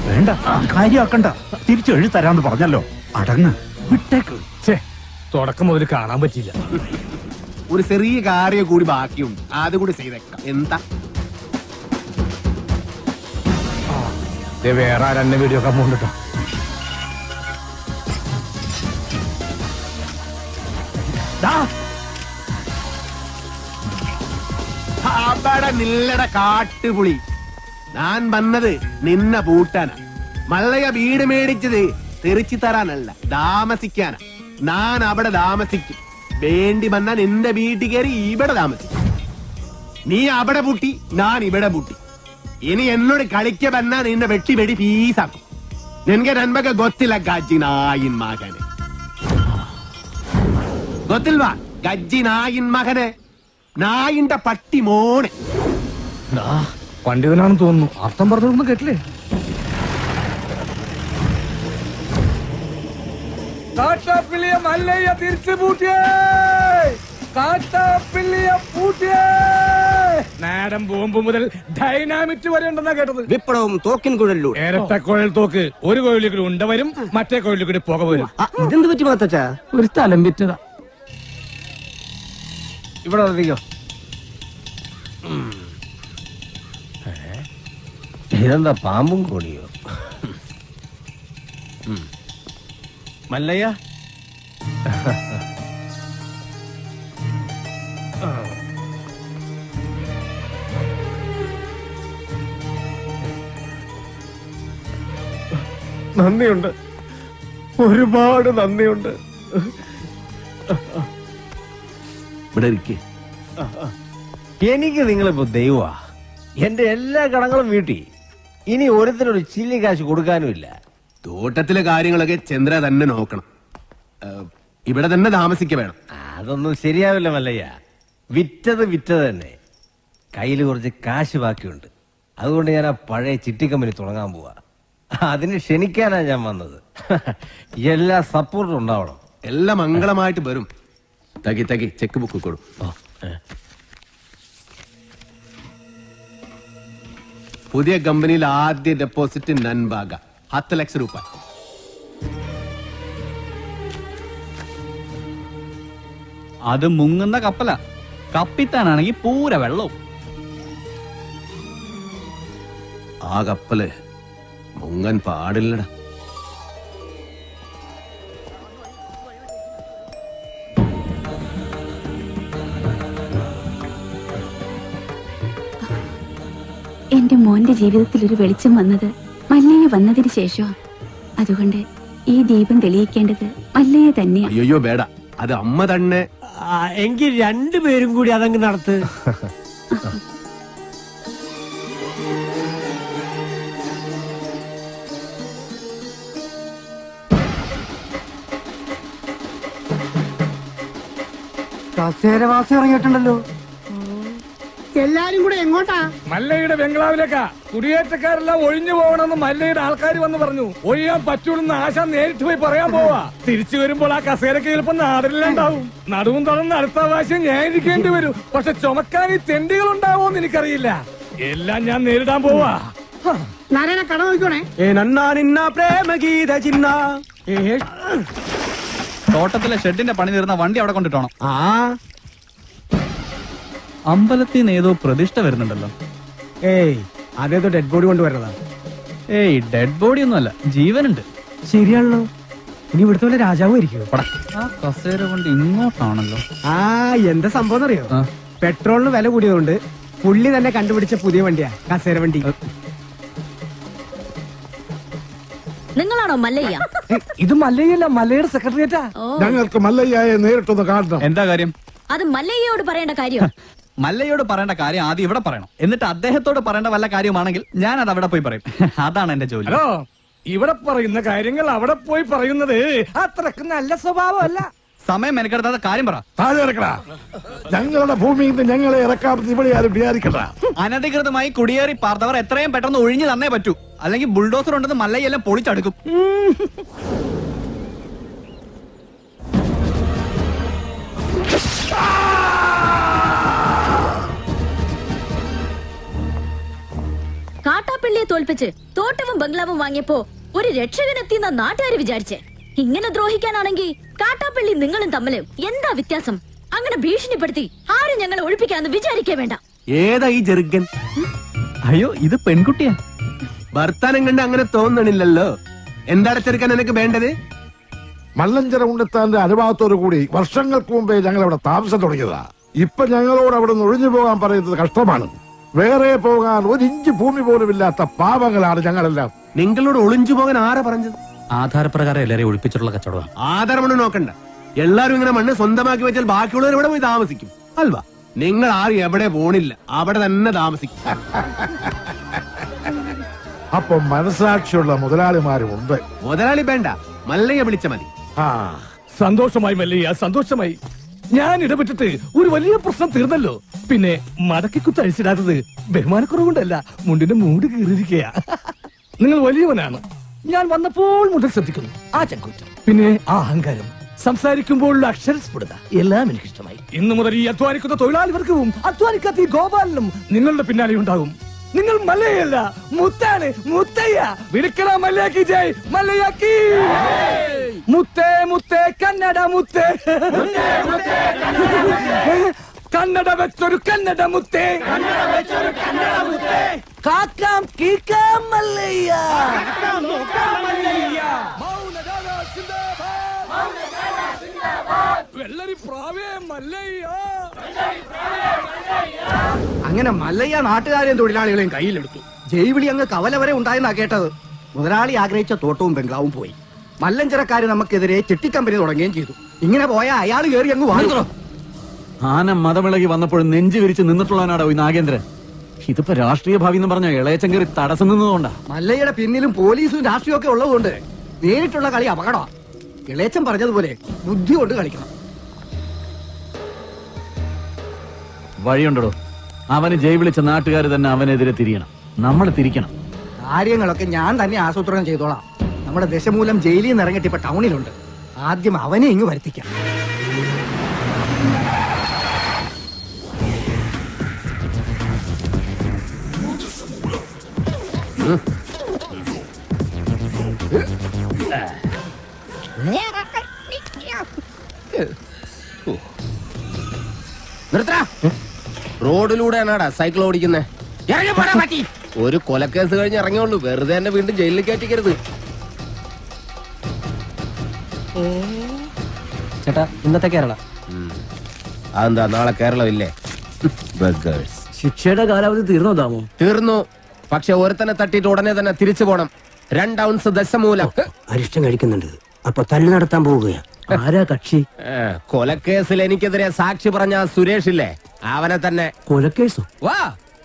വേണ്ട, കാര്യമാക്കണ്ട. തിരിച്ചു എഴുതി തരാന്ന് പറഞ്ഞല്ലോ. അടങ്ങ്, വിട്ടേക്ക്. തുടക്കം മുതൽ കാണാൻ പറ്റില്ല. ഒരു ചെറിയ കാര്യം കൂടി ബാക്കിയുണ്ട്, അതുകൂടി ചെയ്തേക്കാം. എന്താ വേറെ ആരെന്നെ വീഡിയോ ഒക്കെ പോകണ്ടോ? അവിടെ നില്ലട കാട്ടുപുളി. ഞാൻ വന്നത് നിന്നെ പൂട്ടാനാ. മല്ലയ വീട് മേടിച്ചത് തെറിച്ചു തരാനല്ല, താമസിക്കാനാ. ഞാൻ അവിടെ താമസിക്കും. വേണ്ടി വന്നാൽ നിന്റെ വീട്ടിൽ കയറി ഇവിടെ താമസിക്കും. നീ അവിടെ പൂട്ടി, ഞാൻ ഇവിടെ പൂട്ടി. ഇനി എന്നോട് കളിക്ക വന്നാ നിന്നെ വെട്ടി വെടി പീസാക്കും. നിനക്ക് നന്മക്ക് ಗೊತ್ತಿಲ್ಲ ಗಜ್ಜಿ ನಾಯಿನ್ ಮಗನೆ. ಗೊತ್ತಿಲ್ವಾ ಗಜ್ಜಿ ನಾಯಿನ್ ಮಗനെ? നായിന്റെ പട്ടി മോനെ. പണ്ഡിതനാണെന്ന് തോന്നുന്നു. അർത്ഥം പറഞ്ഞൊന്നും കേട്ടില്ലേ? കാട്ടാപ്പിള്ളിയെ മല്ലയ്യ തിരിച്ചു പൂട്ടിയേ, കാട്ടാപ്പിള്ളിയെ പൂട്ടിയേ. നാടൻ ബോംബ് മുതൽ ഡൈനാമിറ്റ് വരെ ഉണ്ടെന്നാ കേട്ടത്. വിപ്ലവം തോക്കിൻ കുഴലിലൂടെ. ഇരട്ട കുഴൽ തോക്ക്. ഒരു കുഴലിൽ കൂടി ഉണ്ട വരും, മറ്റേ കുഴലിൽ കൂടി പുക വരും. ഇതെന്ത് പറ്റി മാത്തച്ചാ? ഒരു സ്ഥലം വിറ്റതാ. ഇവിടെ നിർത്തിക്കോ. ഇതെന്താ പാമ്പും കോണിയോ? മല്ലയ്യ, നന്ദിയുണ്ട്, ഒരുപാട് നന്ദിയുണ്ട്. ഇവിടെ ഇരിക്കേ. എനിക്ക് നിങ്ങളിപ്പോ ദൈവമാ. എന്റെ എല്ലാ കടങ്ങളും വീട്ടി. ഇനി ഒരുത്തിനൊരു ചില്ലി കാശ് കൊടുക്കാനുമില്ല. തോട്ടത്തിലെ കാര്യങ്ങളൊക്കെ ചന്ദ്ര തന്നെ നോക്കണം. ഇവിടെ തന്നെ താമസിക്ക വേണം. അതൊന്നും ശരിയാവില്ല മല്ലയ്യ. വിറ്റത് തന്നെ. കയ്യിൽ കുറച്ച് കാശ് ബാക്കിയുണ്ട്. അതുകൊണ്ട് ഞാൻ ആ പഴയ ചിട്ടി കമ്പനി തുടങ്ങാൻ പോവാ. അതിന് ക്ഷണിക്കാനാ ഞാൻ വന്നത്. എല്ലാ സപ്പോർട്ടും ഉണ്ടാവണം. എല്ലാം മംഗളമായിട്ട് വരും. തകി ചെക്ക് ബുക്ക് കൊടു. പുതിയ കമ്പനിയിൽ ആദ്യ ഡെപ്പോസിറ്റ് നൻബാഗ 10 ലക്ഷം രൂപ. അത് മുങ്ങുന്ന കപ്പല. കപ്പിത്താനാണെങ്കിൽ പൂര വെള്ളവും. ആ കപ്പല് മുങ്ങൻ പാടില്ലടാ. എന്റെ മോന്റെ ജീവിതത്തിൽ ഒരു വെളിച്ചം വന്നത് മല്ലയ്യ വന്നതിന് ശേഷം. അതുകൊണ്ട് ഈ ദീപം തെളിയിക്കേണ്ടത് മല്ലയ്യ തന്നെയാണ്. അയ്യോ വേട, അത് അമ്മ തന്നെ. എങ്കിൽ രണ്ടുപേരും കൂടി അതങ്ങ് നടത്ത്. കസേരവാസം ഇറങ്ങിയിട്ടുണ്ടല്ലോ. എല്ലാരും കൂടെ എങ്ങോട്ടാ? മല്ലയുടെ ബംഗ്ലാവിലേക്കാ. കുടിയേറ്റക്കാരെല്ലാം ഒഴിഞ്ഞു പോകണമെന്ന് മല്ലയുടെ ആൾക്കാർ വന്ന് പറഞ്ഞു. ഒഴിയാൻ പറ്റൂലെന്ന് ആശ നേരിട്ട് പോയി പറയാൻ പോവാ. തിരിച്ചു വരുമ്പോൾ ആ കസേരക്ക് ചിലപ്പോ നാടിലുണ്ടാവും. നടുവും തുറന്ന് അടുത്ത പ്രാവശ്യം ഞാൻ ഇരിക്കേണ്ടി വരും. പക്ഷെ ചുമക്കാൻ ഈ തെണ്ടികൾ ഉണ്ടാവോന്ന് എനിക്കറിയില്ല. എല്ലാം ഞാൻ നേരിടാൻ പോവാ. നാരായണ കട നോക്കണേ. തോട്ടത്തിലെ ഷെഡിന്റെ പണി തീർന്ന വണ്ടി അവിടെ കൊണ്ടിട്ടോണം. അമ്പലത്തിൽ നിന്ന് ഏതോ പ്രതിഷ്ഠ വരുന്നുണ്ടല്ലോ. ഏയ്, അതേതോ ഡെഡ് ബോഡി കൊണ്ടുവരണതാ. ഏയ്, ഡെഡ് ബോഡി ഒന്നുമല്ല, ജീവനുണ്ട്. ശരിയാണല്ലോ. ഇനി ഇവിടുത്തെ പോലെ രാജാവും ഇരിക്കും. ആ കസേര കൊണ്ട് ഇങ്ങോട്ടാണല്ലോ. എന്താ സംഭവം അറിയോ? പെട്രോളിന് വില കൂടിയതുകൊണ്ട് പുള്ളി തന്നെ കണ്ടുപിടിച്ച പുതിയ വണ്ടിയാ കസേര വണ്ടി. നിങ്ങളാണോ മല്ലയ്യ? ഇത് മല്ലയ്യല്ല, മല്ലയുടെ സെക്രട്ടറിയേറ്റാ. ഞങ്ങൾക്ക് മല്ലയ്യയെ നേരിട്ടൊന്ന് കാണണം. എന്താ കാര്യം? അത് മല്ലയ്യയോട് പറയേണ്ട കാര്യം. മല്ലയോട് പറയേണ്ട കാര്യം ആദ്യം ഇവിടെ പറയണം. എന്നിട്ട് അദ്ദേഹത്തോട് പറയേണ്ട വല്ല കാര്യമാണെങ്കിൽ ഞാൻ അത് അവിടെ പോയി പറയും. അതാണ് എന്റെ ജോലി. ഹലോ, ഇവിടെ പറയുന്ന കാര്യങ്ങൾ അവിടെ പോയി പറയുന്നത് അത്രക്ക് നല്ല സ്വഭാവമല്ല. സമയം മെനക്കെടുത്താത്ത കാര്യം പറ. താഴെ ഇറക്കടാ. ഞങ്ങളുടെ ഭൂമിയിൽ നിന്ന് ഞങ്ങളെ ഇറക്കാമെന്ന് ഇവിടെ ആരും വിചാരിക്കണ്ട. അനധികൃതമായി കുടിയേറി പാർത്തവർ എത്രയും പെട്ടെന്ന് ഒഴിഞ്ഞു തന്നേ പറ്റൂ. അല്ലെങ്കിൽ ബുൾഡോസർ ഉണ്ടെന്ന് മല്ലയെല്ലാം പൊളിച്ചടുക്കും. കാട്ടാപ്പിള്ളിയെ തോൽപ്പിച്ച് തോട്ടവും ബംഗ്ലാവും വാങ്ങിയപ്പോ ഒരു രക്ഷകനെത്തിയെന്ന നാട്ടുകാര് വിചാരിച്ചേ. ഇങ്ങനെ ദ്രോഹിക്കാനാണെങ്കിൽ കാട്ടാപ്പിള്ളി നിങ്ങളും തമ്മില് എന്താ വ്യത്യാസം? അങ്ങനെ ഭീഷണിപ്പെടുത്തി ആരും ഞങ്ങളെ ഒഴിപ്പിക്കാന്ന് വിചാരിക്കേ വേണ്ട. ഏതാ ഈ ജെറുഗൻ? അയ്യോ, ഇത് പെൺകുട്ടിയാ. ഭർത്താനം കണ്ട് അങ്ങനെ തോന്നണില്ലല്ലോ. എന്താണ് ചെറുക്കാൻ എനിക്ക് വേണ്ടത്? മല്ലഞ്ചര ഉണ്ണിത്താന്റെ അനുഭവത്തോടു കൂടി വർഷങ്ങൾക്ക് മുമ്പേ ഞങ്ങൾ അവിടെ താമസം തുടങ്ങിയതാ. ഇപ്പൊ ഞങ്ങളോട് അവിടെ നിന്ന് ഒഴിഞ്ഞു പോകാൻ പറയുന്നത് കഷ്ടമാണ്. വേറെ പോകാൻ ഒരു ഇഞ്ച് ഭൂമി പോലും ഇല്ലാത്ത പാവങ്ങളാണ് ഞങ്ങളെല്ലാം. നിങ്ങളോട് ഒളിഞ്ചു പോകാൻ ആരാ പറഞ്ഞത്? ആധാരപ്രകാരം എല്ലാരെയും ഒഴിപ്പിച്ചിട്ടുള്ള കച്ചവടം. ആധാരമണ്ണ് നോക്കണ്ട. എല്ലാരും ഇങ്ങനെ മണ്ണ് സ്വന്തമാക്കി വെച്ചാൽ ബാക്കിയുള്ളവർ ഇവിടെ പോയി താമസിക്കും അൽവാ. നിങ്ങൾ ആരും എവിടെ പോണില്ല, അവിടെ തന്നെ താമസിക്കും. അപ്പൊ മനസാക്ഷിയുള്ള മുതലാളിമാരും ഉണ്ട്. മുതലാളി വേണ്ട, മല്ലയ്യ വിളിച്ച മതി. സന്തോഷമായി മല്ലയ്യ, സന്തോഷമായി. ഞാൻ ഇടപെട്ടിട്ട് ഒരു വലിയ പ്രശ്നം തീർന്നല്ലോ. പിന്നെ മടക്കി കുത്തഴിച്ചിടാത്തത് ബഹുമാനക്കുറവുകൊണ്ടല്ല, മുണ്ടിന്റെ മൂട് കീറിയിരിക്കയാ. നിങ്ങൾ വലിയവനാണ്. ഞാൻ വന്നപ്പോൾ മുതൽ ശ്രദ്ധിക്കുന്നു. ആ ചങ്കൂറ്റം, പിന്നെ ആ അഹങ്കാരം, സംസാരിക്കുമ്പോഴുള്ള അക്ഷരസ്ഫുടത എല്ലാം എനിക്ക് ഇഷ്ടമായി. ഇന്നു മുതൽ ഈ അധ്വാനിക്കുന്ന തൊഴിലാളി വർഗവും അധ്വാനിക്കാത്ത ഈ ഗോപാലനും നിങ്ങളുടെ പിന്നാലെ ഉണ്ടാകും. നിങ്ങൾ മല്ലയല്ല, മുത്താണ്, മുത്തയ്യ. വിളിക്കണ മല്ലയാക്കി ജയ്, മല്ലയാക്കി. മുത്തേ മുത്തേ കന്നഡ മുത്തേ, കന്നഡ വെച്ചൊരു കന്നഡ മുത്തേ, കാക്കാം കീക്കാം മല്ലയ്യ. വെള്ളരി പ്രാവേ മല്ലയ്യ. അങ്ങനെ മല്ലയ്യ നാട്ടുകാരെയും തൊഴിലാളികളെയും കയ്യിലെടുത്തു. ജൈവിളി അങ്ങ് കവല വരെ ഉണ്ടായെന്നാ കേട്ടത്. മുതലാളി ആഗ്രഹിച്ച തോട്ടവും ബംഗ്ലാവും പോയി. മല്ലഞ്ചരക്കാര് നമുക്കെതിരെ ചിട്ടിക്കമ്പനി തുടങ്ങുകയും ചെയ്തു. ഇങ്ങനെ പോയാൽ അയാൾ കയറി അങ്ങ് വാങ്ങുന്നു. ആന മതമിളകി വന്നപ്പോഴും നെഞ്ചു വിരിച്ച് നിന്നിട്ടുള്ളവനാടോ ഈ നാഗേന്ദ്രൻ. ഇതിപ്പോ രാഷ്ട്രീയ ഭാവി എന്ന് പറഞ്ഞ ഇളയച്ചൻ കയറി തടസ്സം നിന്നതുകൊണ്ടാ. മല്ലയ്യയുടെ പിന്നിലും പോലീസും രാഷ്ട്രീയവും ഒക്കെ ഉള്ളതുകൊണ്ട് നേരിട്ടുള്ള കളി അപകടമാണ്. ഇളയച്ചൻ പറഞ്ഞതുപോലെ ബുദ്ധി കൊണ്ട് കളിക്കണം. വഴിയുണ്ടോ? അവന് ജയ് വിളിച്ച നാട്ടുകാർ തന്നെ അവനെതിരെ തിരിയണം. നമ്മൾ തിരിക്കണം. കാര്യങ്ങളൊക്കെ ഞാൻ തന്നെ ആസൂത്രണം ചെയ്തോളാം. നമ്മുടെ ദശമൂലം ജയിലിൽ നിന്ന് ഇറങ്ങിയിട്ട് ഇപ്പൊ ടൗണിലുണ്ട്. ആദ്യം അവനെ ഇങ്ങ് വരുത്തിക്കാം. റോഡിലൂടെയാണാടാ സൈക്കിൾ ഓടിക്കുന്നേ. ഒരു കൊലക്കേസ് കഴിഞ്ഞ് ഇറങ്ങിയുള്ളൂ. വെറുതെ എന്നെ വീണ്ടും ജയിലിൽ കയറ്റിക്കരുത്. ചേട്ടാ, ഇന്നത്തെ കേരള അതെന്താ നാളെ കേരളം ഇല്ലേ? ശിക്ഷയുടെ കാലാവധി തീർന്നോ താമോ? തീർന്നു. പക്ഷെ ഒരുത്തനെ തട്ടിയിട്ട് ഉടനെ തന്നെ തിരിച്ചു പോണം. 2 ഔൺസ് ദശമൂലം. അരിഷ്ടം കഴിക്കുന്നുണ്ട്. അപ്പൊ തല്ലു നടത്താൻ പോവുകയാ. ആരാ കക്ഷി? കൊലക്കേസിൽ എനിക്കെതിരെ സാക്ഷി പറഞ്ഞ സുരേഷ് ഇല്ലേ, അവനെ തന്നെ. കൊലക്കേസോ? വാ,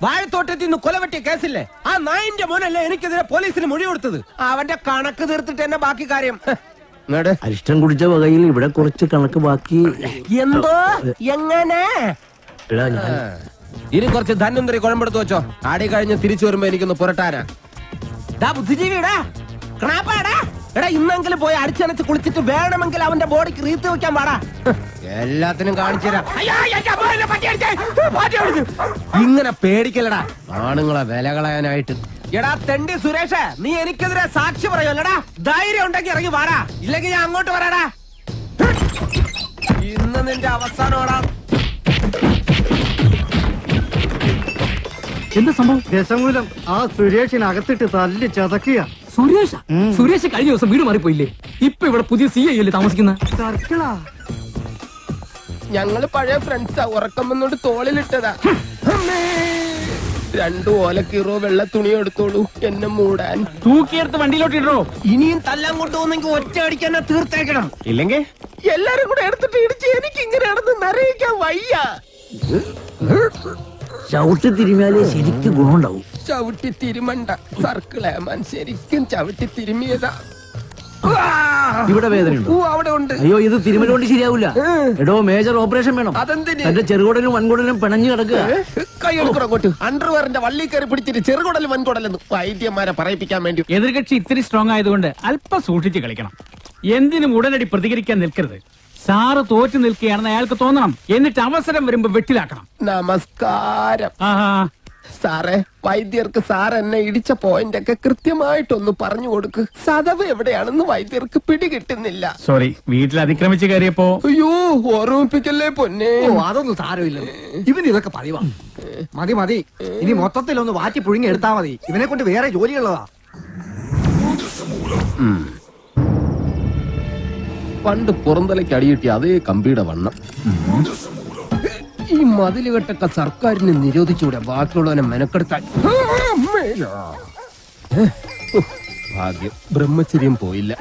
വാഴത്തോട്ടത്തിൽ നിന്ന് കൊലവെട്ടിയ കേസില്ലേ, ആ നായിന്റെ മോനല്ലേ എനിക്കെതിരെ പോലീസിന് മൊഴി കൊടുത്തത്. അവന്റെ കണക്ക് തീർത്തിട്ട് എന്നെ ബാക്കി കാര്യം. അരിഷ്ടം കുടിച്ച വകയിൽ ഇവിടെ കുറച്ച് കണക്ക് ബാക്കി. എന്തോ എങ്ങനെ? ഇനി കുറച്ച് ധന്വന്തരി കുഴമ്പെടുത്ത് വെച്ചോ. ആടി കഴിഞ്ഞ് തിരിച്ചു വരുമ്പോ എനിക്കൊന്ന് പുരട്ടാനാ. ബുദ്ധിജീവിടാ, എടാ ഇന്നെങ്കിലും പോയി അടിച്ചനച്ച് കുളിച്ചിട്ട് വേണമെങ്കിൽ അവന്റെ ബോഡിക്ക് റീത്ത് വെക്കാൻ പാടാ. എല്ലാത്തിനും കാണിച്ചു തരാം. ഇങ്ങനെ പേടിക്കലടാ ആണുങ്ങളെ വില കളയാനായിട്ട്. എടാ തെണ്ടി സുരേഷ്, നീ എനിക്കെതിരെ സാക്ഷി പറയുമല്ലടാ. ധൈര്യം ഉണ്ടെങ്കിൽ ഇറങ്ങി വാടാ, ഇല്ലെങ്കിൽ ഞാൻ അങ്ങോട്ട് വരാടാ. ഇന്ന് നിന്റെ അവസാനമാടാ. എന്താ സംഭവം? ദശമൂലം ആ സുരേഷിനകത്തിട്ട് തല്ലി ചതക്കുക. സുരേഷ് കഴിഞ്ഞ ദിവസം വീട് മാറിപ്പോയില്ലേ? ഇപ്പൊ ഇവിടെ പുതിയ CI അല്ലേ താമസിക്കുന്ന? ഞങ്ങള് പഴയ ഫ്രണ്ട്സാ. ഉറക്കം വന്നോണ്ട് തോളിലിട്ടതാ. 2 ഓലക്കീറോ വെള്ള തുണിയോ എടുത്തോളൂ എന്നെ മൂടാൻ. തൂക്കിയെടുത്ത് വണ്ടിയിലോട്ട് ഇടോ. ഇനിയും തല്ലാൻ കൊണ്ടുപോകുന്നെങ്കിൽ ഒറ്റ അടിക്കാൻ തീർത്തേക്കണം. ഇല്ലെങ്കിൽ എല്ലാരും കൂടെ എടുത്തിട്ട് ഇടിച്ച് എനിക്ക് ഇങ്ങനെയാണെന്ന് നിറയിക്കാൻ വയ്യ. ചവിട്ടി തിരുമിയാലേ ശരിക്കും ഗുണമുണ്ടാവും. ചവിട്ടി തിരുമണ്ട സർക്കിളേമാൻ, ശരിക്കും ചവിട്ടി തിരുമിയതാ. ഇവിടെ വേദനയുണ്ടോ? അവിടെ ഉണ്ട്. അയ്യോ, ഇത് തിരുമല കൊണ്ട് ശരിയാവൂല. എടോ, മേജർ ഓപ്പറേഷൻ വേണം. അതെന്തിന്? എന്റെ ചെറുകുടലും വൻകുടലും പിണഞ്ഞു കിടക്കുക. കൈയെടുക്കോട്ട് അണ്ടർവെയറിന്റെ വള്ളി കയറി പിടിച്ചിട്ട് ചെറുകുടലും വൻകുടലെന്ന് വൈദ്യന്മാരെ പറയിപ്പിക്കാൻ വേണ്ടി. എതിർകക്ഷി ഇത്തിരി സ്ട്രോങ് ആയതുകൊണ്ട് അല്പം സൂക്ഷിച്ച് കളിക്കണം. എന്തിനും ഉടനടി പ്രതികരിക്കാൻ നിൽക്കരുത്. സാറ് തോറ്റു നിൽക്കുകയാണെന്ന് അയാൾക്ക് തോന്നണം. എന്നിട്ട് അവസരം വരുമ്പോ വെട്ടിലാക്കണം. നമസ്കാരം സാറേ. വൈദ്യർക്ക് സാർ എന്നെ ഇടിച്ച പോയിന്റ് ഒക്കെ കൃത്യമായിട്ടൊന്ന് പറഞ്ഞു കൊടുക്ക്. സദവ് എവിടെയാണെന്ന് വൈദ്യർക്ക് പിടികിട്ടുന്നില്ല. സോറി, വീട്ടിൽ അതിക്രമിച്ച് കയറിയപ്പോ. അയ്യോ, ഓർമ്മിപ്പിക്കല്ലേ പൊന്നെ. അതൊന്നും സാരമില്ല. ഇവന് ഇതൊക്കെ പതിവാ. മതി മതി, ഇനി മൊത്തത്തിലൊന്ന് വാറ്റി പുഴുങ്ങി എടുത്താ മതി. ഇവനെ കൊണ്ട് വേറെ ജോലിയുള്ളതാ. പണ്ട് പുറന്തലയ്ക്ക് അടിയിട്ടി അതേ കമ്പിയുടെ വണ്ണം. ഈ മതിലുകെട്ടൊക്കെ സർക്കാരിന് നിരോധിച്ചുകൂടെ ബാക്കിയുള്ളവനെ മെനക്കെടുത്താൻ? ഭാഗ്യം, ബ്രഹ്മചര്യം പോയില്ല.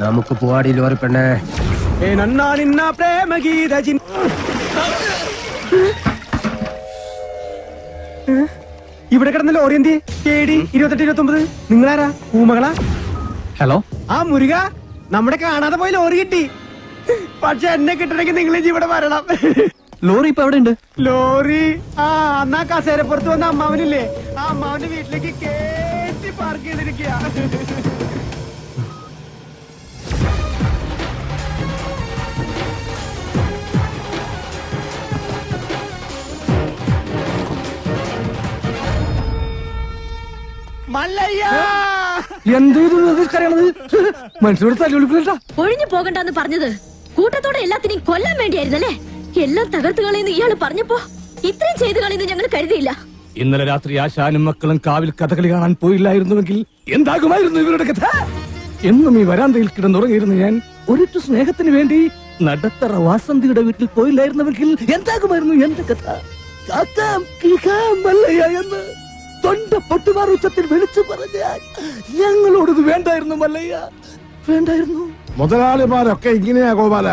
നമുക്ക് പോവാടി ലോറി പെണ്ണേ. ഇവിടെ കിടന്ന ലോറി എന്തി? 2829. നിങ്ങളാരാ? ഊമകളാ? ഹലോ. ആ മുരുക, നമ്മുടെ കാണാതെ പോയി ലോറി കിട്ടി. പക്ഷെ എന്നെ കിട്ടണമെങ്കിൽ നിങ്ങൾ ഇവിടെ വരണം. ലോറി ഇപ്പൊ എവിടെ ഉണ്ട്? ലോറി അന്നാ കസേരപ്പുറത്ത് വന്ന അമ്മാവനില്ലേ, ആ അമ്മാവന്റെ വീട്ടിലേക്ക് കേട്ടി പാർക്ക് ചെയ്തിരിക്കുക. മനസ്സിലൂടെ തല്ലുവിളിപ്പില്ല. ഒഴിഞ്ഞു പോകണ്ടെന്ന് പറഞ്ഞത് കൂട്ടത്തോടെ എല്ലാത്തിനെയും കൊല്ലാൻ വേണ്ടിയായിരുന്നല്ലേ? എല്ലാം തകർത്തു കളയുന്നു ഇയാള് പറഞ്ഞപ്പോ ഇത്രയും ചെയ്തു കളയുന്നു ഞങ്ങൾ കരുതിയില്ല. ഇന്നലെ രാത്രി ആശാനും മക്കളും കാവിൽ കഥകളി കാണാൻ പോയില്ലായിരുന്നുവെങ്കിൽ എന്താകുമായിരുന്നു ഇവരുടെ കഥ? എന്നും ഈ വരാന്തയിൽ കിടന്നുറങ്ങിയിരുന്നു ഞാൻ. ഒരിറ്റു സ്നേഹത്തിന് വേണ്ടി നടത്തറ വാസന്തിയുടെ വീട്ടിൽ പോയില്ലായിരുന്നുവെങ്കിൽ എന്താകുമായിരുന്നു എന്റെ കഥ? കാക്കാം കിളിക്കാം മല്ലയ്യ എന്ന് തൊണ്ട പൊട്ടുമാർ ഉച്ചത്തിൽ വിളിച്ചു പറഞ്ഞാൽ ഞങ്ങളോടത് വേണ്ടായിരുന്നു മല്ലയ്യ, വേണ്ടായിരുന്നു. മുതലാളിമാരൊക്കെ ഇങ്ങനെയാ ഗോപാല.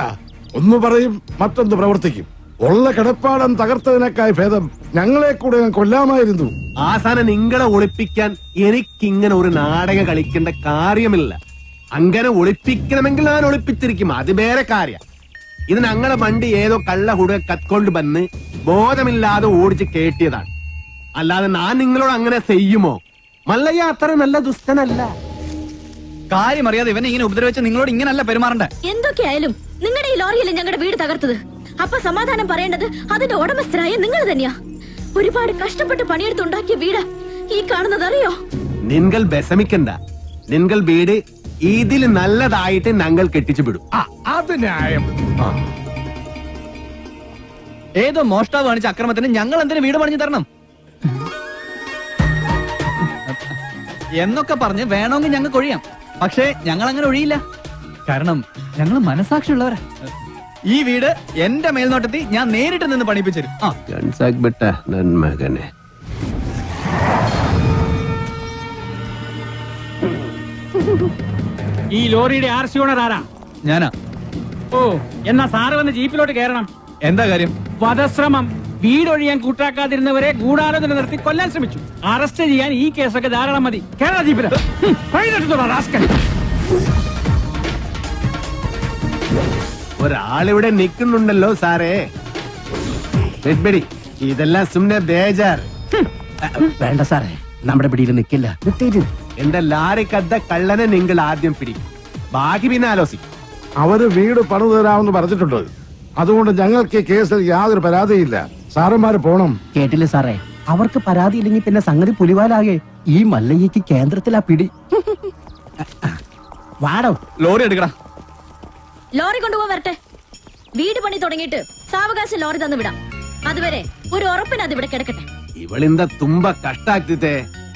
ഒന്ന് പറയും മറ്റൊന്ന് പ്രവർത്തിക്കും. ഉള്ള കിടപ്പാടം തകർത്തതിനേക്കായി ഭേദം ഞങ്ങളെ കൂടെ കൊല്ലാമായിരുന്നു. ആസാനം നിങ്ങളെ ഒളിപ്പിക്കാൻ എനിക്കിങ്ങനെ ഒരു നാടകം കളിക്കേണ്ട കാര്യമില്ല. അങ്ങനെ ഒളിപ്പിക്കണമെങ്കിൽ ഞാൻ ഒളിപ്പിച്ചിരിക്കും, അത് വേറെ കാര്യം. ഇത് ഞങ്ങളെ വണ്ടി ഏതോ കള്ള ഹുട കത്കൊണ്ട് വന്ന് ബോധമില്ലാതെ ഓടിച്ച് കേട്ടിയതാണ്. അല്ലാതെ ഞാൻ നിങ്ങളോട് അങ്ങനെ ചെയ്യുമോ? മല്ലയ്യ അത്ര നല്ല ദുഷ്ടനല്ല. കാര്യം അറിയാതെ ഇവനെ ഇങ്ങനെ ഉപദ്രവിച്ച് നിങ്ങളോട് ഇങ്ങനല്ല പെരുമാറണ്ടേ. എന്തൊക്കെയായാലും നിങ്ങളുടെ ഈ ലോറിയല്ലേ ഞങ്ങളുടെ വീട് തകർത്തത്. അപ്പൊ സമാധാനം പറയേണ്ടത് അതിന്റെ ഉടമസ്ഥരായ നിങ്ങൾ തന്നെയാ. ഒരുപാട് കഷ്ടപ്പെട്ട് പണിയെടുത്തുണ്ടാക്കിയ വീട് ഈ കാണുന്നത് അറിയോ? നിങ്ങൾ വിഷമിക്കണ്ട. നിങ്ങൾ വീട് ഇതിൽ നല്ലതായിട്ട് ഞങ്ങൾ കെട്ടിച്ചു വിടും. അത് ന്യായം. ഏതോ മോഷ്ടാവ് കാണിച്ച അക്രമത്തിന് ഞങ്ങൾ എന്തിനു വീട് പണിഞ്ഞു തരണം എന്നൊക്കെ പറഞ്ഞ് വേണമെങ്കിൽ ഞങ്ങൾക്ക് ഒഴിയാം. പക്ഷേ ഞങ്ങൾ അങ്ങനെ ഒഴിയില്ല. കാരണം ഞങ്ങൾ മനസാക്ഷിയുള്ളവരാ. ഈ വീട് എന്റെ മേൽനോട്ടത്തിൽ ഞാൻ നേരിട്ട് നിന്ന് പണിപ്പിച്ചരും. മകനെ ഈ ലോറിയുടെ RC ഓണർ ആരാ? ഞാനാ. ഓ, എന്നാ സാറ് വന്ന് ജീപ്പിലോട്ട് കയറണം. എന്താ കാര്യം? വധശ്രമം. വീടൊഴിയാൻ കൂട്ടാക്കാതിരുന്നവരെ ഗൂഢാലോചന നടത്തി കൊല്ലാൻ ശ്രമിച്ചു. അറസ്റ്റ് ചെയ്യാൻ ഈ കേസൊക്കെ ധാരാളം മതി. കേരള ജീപ്പില് ഒരാളിവിടെ നിൽക്കുന്നുണ്ടല്ലോ സാറേ. ഇതെല്ലാം സുമ്നെ ബേജാർ. വേണ്ട സാറേ, നമ്മുടെ പിടിയിൽ നിൽക്കില്ല. എന്റെ ലാറിക്കദ്ദ കള്ളനെ നിങ്ങൾ ആദ്യം പിടിക്കും, ബാക്കി പിന്നെ ആലോചിക്കും. അവര് വീട് പണിതു തരാമെന്ന് പറഞ്ഞിട്ടുണ്ട്. അതുകൊണ്ട് ഞങ്ങൾക്ക് ഈ കേസിൽ യാതൊരു പരാതിയില്ല. സാറന്മാര് പോണം. കേട്ടില്ലേ സാറേ, അവർക്ക് പരാതി ഇല്ലെങ്കിൽ പിന്നെ സംഗതി പുലിവാലാകെ. ഈ മല്ലയ്യക്ക് കേന്ദ്രത്തിലാ പിടി. വാടോ, ലോറി എടുക്കടാ. ലോറി കൊണ്ടുപോകാൻ വരട്ടെ. വീട് പണി തുടങ്ങിയിട്ട് സാവകാശം ലോറി തന്നു വിടാം. അതുവരെ ഒരു ഉറപ്പിന് അത് ഇവിടെ കിടക്കട്ടെ. ഇവളിന്ത തുമ്പ കഷ്ടാക്കിത്തെ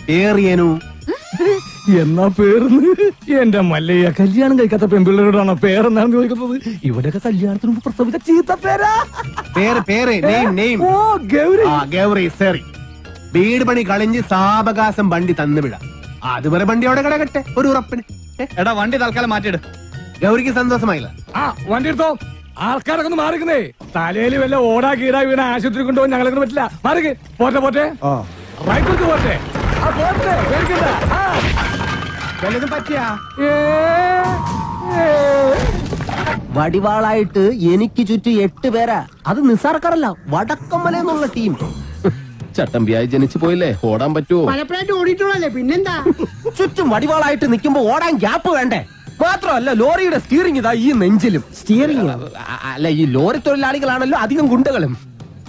പേറിയനു എന്നാ പേർന്ന് എന്റെ മല്ലയ്യ കല്യാണം കഴിക്കാത്ത പെൺപിള്ളേരോടാണ് പേരെന്നാണ് ചോദിക്കുന്നത്. ഇവിടെയൊക്കെ കല്യാണത്തിന് മുമ്പ് പ്രസവിച്ച ചീത്ത പേരാ. ഗൗരി. വീട് പണി കളിഞ്ഞ് സാവകാശം വണ്ടി തന്നുവിടാം. അതുവരെ വണ്ടി അവിടെ കിടക്കട്ടെ ഒരു ഉറപ്പിന്. എടാ വണ്ടി തൽക്കാലം മാറ്റിയിട്. ഗൗരിക്ക് സന്തോഷമായില്ല. വണ്ടി എടുത്തോ. ആൾക്കാരൊക്കെ ഒന്ന് മാറിക്കുന്നേ. തലയിൽ വല്ല ഓടാ കീടാ വീണ ആശുപത്രി കൊണ്ടുപോകാൻ ഞങ്ങളെ പറ്റില്ല. മാറിക്ക്. പോട്ടെ പോട്ടെ, റൈറ്റ് പോട്ടെ. വടിവാളായിട്ട് എനിക്ക് ചുറ്റും 8 പേരാ. അത് നിസ്സാർക്കാരല്ല, വടക്കമ്മലെന്നുള്ള ടീം. ചട്ടമ്പിയായി ജനിച്ചു പോയില്ലേ, ഓടാൻ പറ്റുമോ? പലപ്പോഴായിട്ട് ഓടിയിട്ടുള്ളല്ലേ, പിന്നെന്താ? ചുറ്റും വടിവാളായിട്ട് നിൽക്കുമ്പോ ഓടാൻ ഗ്യാപ്പ് വേണ്ടേ? മാത്രമല്ല ലോറിയുടെ സ്റ്റിയറിംഗ് ഇതാ ഈ നെഞ്ചിലും. സ്റ്റിയറിംഗ് അല്ല, ഈ ലോറി തൊഴിലാളികളാണല്ലോ അധികം ഗുണ്ടകളും.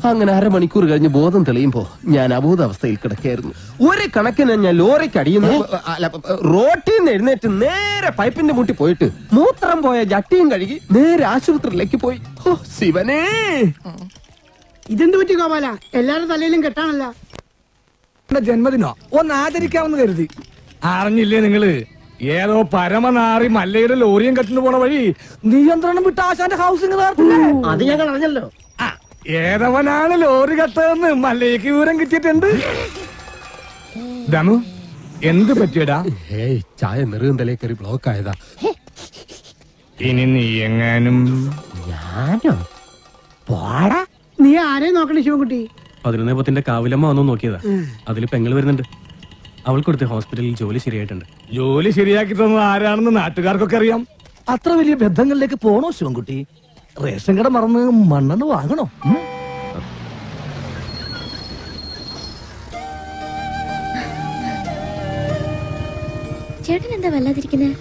അങ്ങനെ അരമണിക്കൂർ കഴിഞ്ഞ് ബോധം തെളിയുമ്പോ ഞാൻ അബോധാവസ്ഥയിൽ കിടക്കായിരുന്നു. ഒരു കണക്കിന് ഞാൻ ലോറിക്ക് അടിയുന്നു. റോട്ടിൽ നിന്ന് എഴുന്നേറ്റ് നേരെ പൈപ്പിന്റെ മുട്ടി പോയിട്ട് മൂത്രം പോയ ജട്ടിയും കഴുകി നേരെ ആശുപത്രിയിലേക്ക് പോയി. ശിവനേ, ഇതെന്ത് പറ്റി ഗോപാല? എല്ലാരും തലയിലും കെട്ടാണല്ല. ജന്മദിനോ ഒന്ന് ആചരിക്കാമെന്ന് കരുതി. അറിഞ്ഞില്ലേ നിങ്ങള്? ഏതോ പരമനാറി മല്ലയുടെ ലോറിയും കെട്ടിന് പോണ വഴി നിയന്ത്രണം വിട്ട ആശാന്റെ ഹൗസിംഗ് അത് ഞങ്ങൾ അറിഞ്ഞല്ലോ. ഏതവനാണ് ലോറി കെട്ടതെന്ന് മല്ലയ്ക്ക് വിവരം കിട്ടിയിട്ടുണ്ട്. ദമു, എന്ത് പറ്റിയടാ? ചായ നെറുകും തലേ കയറി ബ്ലോക്ക് ആയതാ. ഇനി നീ എങ്ങാനും ഞാനോ? പോടാ. നീ ആരെയും നോക്കണേ ശിവൻകുട്ടി? 11 കാവിലമ്മ വന്നു നോക്കിയതാ. അതിൽ പെങ്ങൾ വരുന്നുണ്ട്. അവൾക്കൊടുത്ത് ഹോസ്പിറ്റലിൽ ജോലി ശരിയായിട്ടുണ്ട്. ജോലി ശരിയാക്കി തന്നത് ആരാണെന്ന് നാട്ടുകാർക്കൊക്കെ അറിയാം. അത്ര വലിയ ബന്ധങ്ങളിലേക്ക് പോണോ ശിവൻകുട്ടി? റേഷൻ കട മറന്ന് മണ്ണെണ്ണ വാങ്ങണോ? ചേട്ടൻ എന്താ വല്ലാതിരിക്കുന്നത്?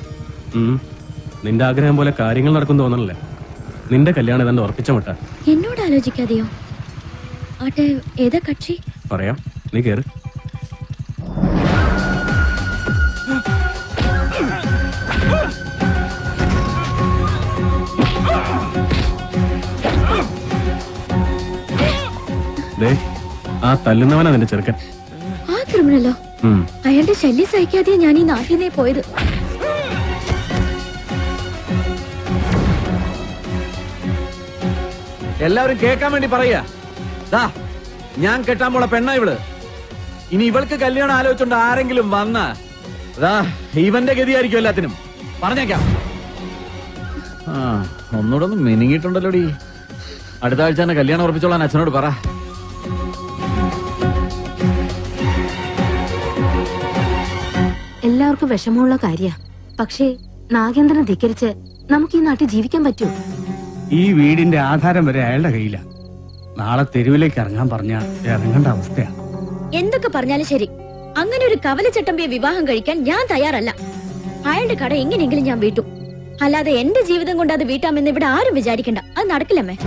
നിന്റെ ആഗ്രഹം പോലെ കാര്യങ്ങൾ നടക്കും തോന്നണല്ലേ? നിന്റെ കല്യാണം ഏതാണ്ട് ഉറപ്പിച്ച മട്ട. എന്നോട് ആലോചിക്കാതെയോ? ആട്ടെ, ഏതാ കക്ഷി? പറയാം, നീ കേറ്. ആ തല്ലുന്നവനാ നിന്റെ ചെറുക്കൻ. ആ ക്രിമിനലോ? അയാളുടെ ശല്യം സഹിക്കാതെ ഞാൻ ഈ നാട്ടിൽ നിന്നേ പോയത്. എല്ലാവരും കേൾക്കാൻ വേണ്ടി പറയാ, ഞാൻ കെട്ടാൻ പോള പെണ്ണ ഇവള്. ഇനി ഇവൾക്ക് കല്യാണം ആലോചിച്ചോണ്ട് ആരെങ്കിലും വന്ന ഇവന്റെ ഗതിയായിരിക്കും എല്ലാത്തിനും. പറഞ്ഞേക്കാം. ഒന്നുകൂടെ ഒന്ന് മിനിങ്ങിട്ടുണ്ടല്ലോടി. അടുത്ത ആഴ്ച തന്നെ കല്യാണം ഉറപ്പിച്ചോളാൻ അച്ഛനോട് പറ. എല്ലാവർക്കും വിഷമമുള്ള കാര്യ. പക്ഷേ നാഗേന്ദ്രനെ ധിക്കരിച്ച് നമുക്ക് ഈ നാട്ടിൽ ജീവിക്കാൻ പറ്റൂ? ഈ വീടിന്റെ ആധാരം വരെ അയാളുടെ കയ്യില. നാളെ തെരുവിലേക്ക് ഇറങ്ങാൻ പറഞ്ഞ ഇറങ്ങേണ്ട അവസ്ഥയാണ്. എന്തൊക്കെ പറഞ്ഞാലും ശരി, അങ്ങനെ ഒരു കവല ചട്ടമ്പിയെ വിവാഹം കഴിക്കാൻ ഞാൻ തയ്യാറല്ല. അയാളുടെ കട എങ്ങനെയെങ്കിലും ഞാൻ വീട്ടും. അല്ലാതെ എന്റെ ജീവിതം കൊണ്ട് അത് വീട്ടാമെന്ന് ഇവിടെ ആരും വിചാരിക്കണ്ട. അത് നടക്കില്ലമ്മേ.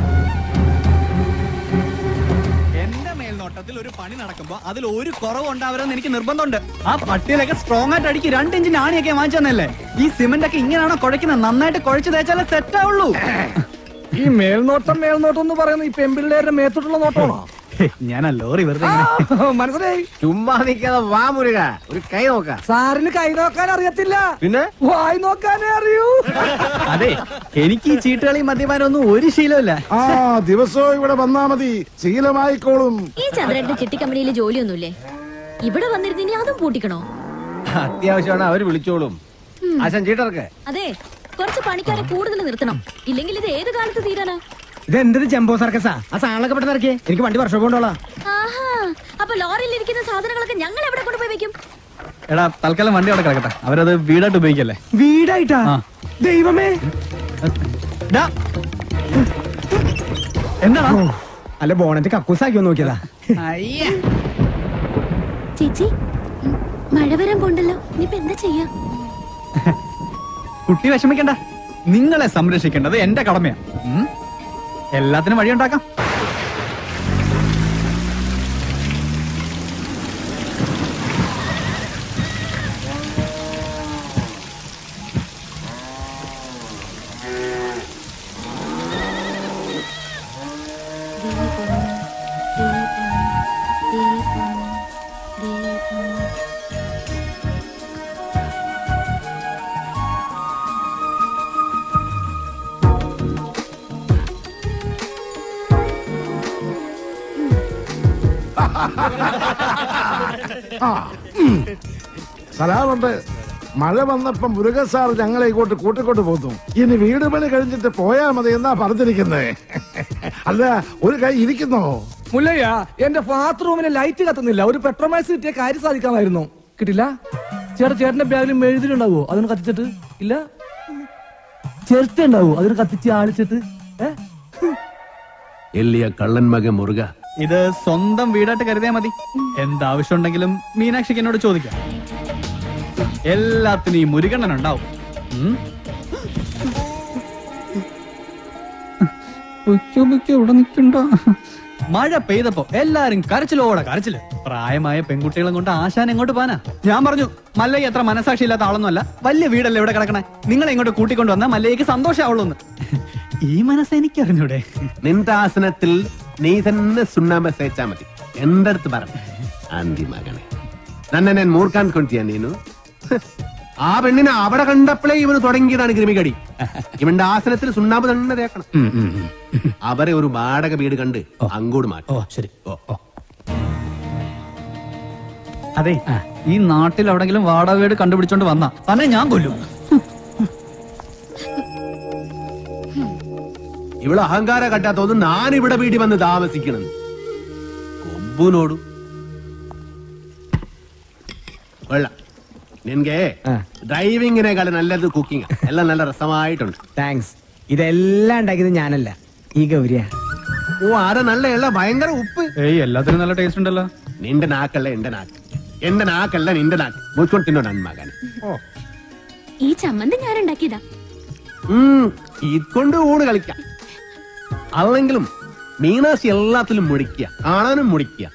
എന്റെ മേൽനോട്ടത്തിൽ ഒരു പണി നടക്കുമ്പോ അതിൽ ഒരു കുറവ് ഉണ്ടാവരുതെന്ന് എനിക്ക് നിർബന്ധമുണ്ട്. ആ പട്ടിയിലൊക്കെ സ്ട്രോങ് ആയിട്ട് അടിക്ക്. 2 ഇഞ്ചിന്റെ ആണിയൊക്കെ വാങ്ങിച്ചെന്നല്ലേ? ഈ സിമന്റ് ഒക്കെ ഇങ്ങനെയാണോ കുഴക്കുന്നത്? നന്നായിട്ട് കുഴച്ച് തേച്ചാലേ സെറ്റ് ആവുള്ളൂ. ഈ മേൽനോട്ടം എന്ന് പറയുന്നത് ഈ പെമ്പിള്ളേരുടെ മേത്തോട്ടുള്ള നോട്ടമാണോ? ഞാൻ ലോറി വെറുതെ മനസ്സിലായി. ചുമ്മാ നിൽക്കാതെ വാ മുരുക, ഒരു കൈ നോക്കാം. സാറിന് കൈ നോക്കാൻ അറിയത്തില്ല, പിന്നെ വായി നോക്കാനേ അറിയൂ. അതെ, എനിക്ക് ഈ ചീട്ടുകളി മദ്യപാനൊന്നും ഒരു ശീലമില്ല. ദിവസവും ഇവിടെ വന്നാ മതി, ശീലമായിക്കോളും. ഈ ചന്ദ്രന്റെ ചിട്ടി കമ്പനിയിൽ ജോലിയൊന്നുമില്ലേ? ഇവിടെ വന്നിരുന്നിനി അതും പൂട്ടിക്കണോ? അത്യാവശ്യമാണ്, അവര് വിളിച്ചോളും. ആശാൻ ചീട്ടർക്ക് അതെ, കുറച്ച് പണിക്കാരെ കൂടുതൽ നിർത്തണം. ഇല്ലെങ്കിൽ ഇത് ഏത് കാലത്ത് തീരാനാ? ഇത് എന്തൊരു ജംബോ സർക്കസാ? ആ സാധനങ്ങളൊക്കെ പെട്ടെന്ന് ഇറക്കിയേ, എനിക്ക് വണ്ടി വർഷം കൊണ്ടോളാം. ആഹാ, അപ്പൊ ലോറിയിൽ ഇരിക്കുന്ന സാധനങ്ങളൊക്കെ ഞങ്ങൾ എവിടെ കൊണ്ടുപോയി വെക്കും? എടാ, തൽക്കാലം വണ്ടി അവിടെ കിടക്കട്ടെ. അവരത് വീടായിട്ട് ഉപയോഗിക്കല്ലേ? വീടായിട്ടാ? ദൈവമേ, എന്താണോ? അല്ല, ബോണറ്റ് കക്കൂസാക്കി നോക്കിയതാ. ചേച്ചി, മഴ വരാൻ പോണ്ടല്ലോ. ഇനിയിപ്പോ എന്താ ചെയ്യാ? കുട്ടി വിഷമിക്കണ്ട, നിങ്ങളെ സംരക്ഷിക്കേണ്ടത് എന്റെ കടമയാ. എല്ലാത്തിനും വഴിയുണ്ടാക്കാം. സലാമുണ്ട്. മഴ വന്നപ്പം മുരുകൻ സാർ ഞങ്ങളെ ഇങ്ങോട്ട് കൂട്ടിക്കൊണ്ട് പോന്നു. ഇനി വീട് പണി കഴിഞ്ഞിട്ട് പോയാ മതി എന്നാ പറഞ്ഞിരിക്കുന്നത്. അല്ല, ഒരു കൈ ഇരിക്കുന്നോ? മുല്ലയ്യ, എന്റെ ബാത്റൂമിന് ലൈറ്റ് കത്തുന്നില്ല. ഒരു പെട്രോമാക്സ് കിട്ടിയ കാര്യം സാധിക്കാമായിരുന്നു. കിട്ടില്ല. ചേട്ടന്റെ ബാഗിൽ മെഴുതിലുണ്ടാവോ? അതിന് കത്തിച്ചിട്ട് ഇല്ല. ചേർത്ത ഉണ്ടാവോ? അതിന് കത്തിച്ച് ആളിച്ചിട്ട്. എല്ലിയ കള്ളൻ മകൻ മുറുക. ഇത് സ്വന്തം വീടായിട്ട് കരുതിയാ മതി. എന്താവശ്യം ഉണ്ടെങ്കിലും മീനാക്ഷിക്ക് എന്നോട് ചോദിക്കാം. എല്ലാത്തിനും ഈ മുരുകണ്ണൻ ഉണ്ടാവും. ഇവിടെ നിൽക്കണ്ട. മഴ പെയ്തപ്പോ എല്ലാരും കരച്ചിലോടെ കരച്ചില്. പ്രായമായ പെൺകുട്ടികളും കൊണ്ട് ആശാൻ എങ്ങോട്ട് പോനാ? ഞാൻ പറഞ്ഞു, മല്ലയ്യ എത്ര മനസാക്ഷി ഇല്ലാത്ത ആളൊന്നുമല്ല. വലിയ വീടല്ലേ ഇവിടെ കിടക്കണേ. നിങ്ങളെ ഇങ്ങോട്ട് കൂട്ടിക്കൊണ്ടു വന്നാൽ മല്ലയ്യക്ക് സന്തോഷമാവുള്ളൂ. ഈ മനസ്സ് എനിക്കറിഞ്ഞൂടെ? നിന്റെ ആസനത്തിൽ നീ തന്നെ സുണ്ണാമ്പ തേച്ചാ മതി. എന്റെ അടുത്ത് പറഞ്ഞു, ആന്തി മകനെ, നന്നെ ഞാൻ മൂർക്കാൻ കൊണ്ടിയാ നീനു. ആ പെണ്ണിനെ അവിടെ കണ്ടപ്പോഴേ ഇവന് തുടങ്ങിയതാണ് ക്രിമികടി. ഇവന്റെ ആസനത്തിൽ സുണ്ണാമ്പ് തന്നെ തേക്കണം. അവരെ ഒരു വാടക വീട് കണ്ട് അങ്ങോട്ട് മാറ്റും. ശരി. അതെ, ഈ നാട്ടിൽ എവിടെങ്കിലും വാടക വീട് കണ്ടുപിടിച്ചോണ്ട് വന്നാ തന്നെ ഞാൻ കൊല്ലും. ഇവിടെ അഹങ്കാര കട്ടാത്തോന്നും ഞാൻ ഇവിടെ വീട്ടിൽ വന്ന് താമസിക്കണം. കൊമ്പുനോടു വെള്ളം. നിനക്ക് ഡ്രൈവിങ്ങിനേക്കാളും നല്ലത് കുക്കിംഗ്. എല്ലാം നല്ല രസമായിട്ടുണ്ട്. താങ്ക്സ്. ഇതെല്ലാം ഉണ്ടാക്കിയത് ഞാനല്ല, ഈ ഗൗരിയ. ഓ, അത് നല്ല എല്ലാം ഭയങ്കര ഉപ്പ്. ഏയ്, എല്ലാത്തിനും നല്ല ടേസ്റ്റ് ഉണ്ടല്ലോ. നിന്റെ നാക്കല്ല എന്റെ നാക്ക്, എന്റെ നാക്കല്ല നിന്റെ നാക്ക്. മുച്ചോണ്ട് തിന്നോ നന്മകൻ. ഈ ചമ്മന്തി ഞാൻ ഉണ്ടാക്കിയതാ. ഇതുകൊണ്ട് ഊണ് കളിക്കാം. അല്ലെങ്കിലും മീനാശി എല്ലാത്തിലും മുടിക്കുക, കാണാനും മുടിക്കുക.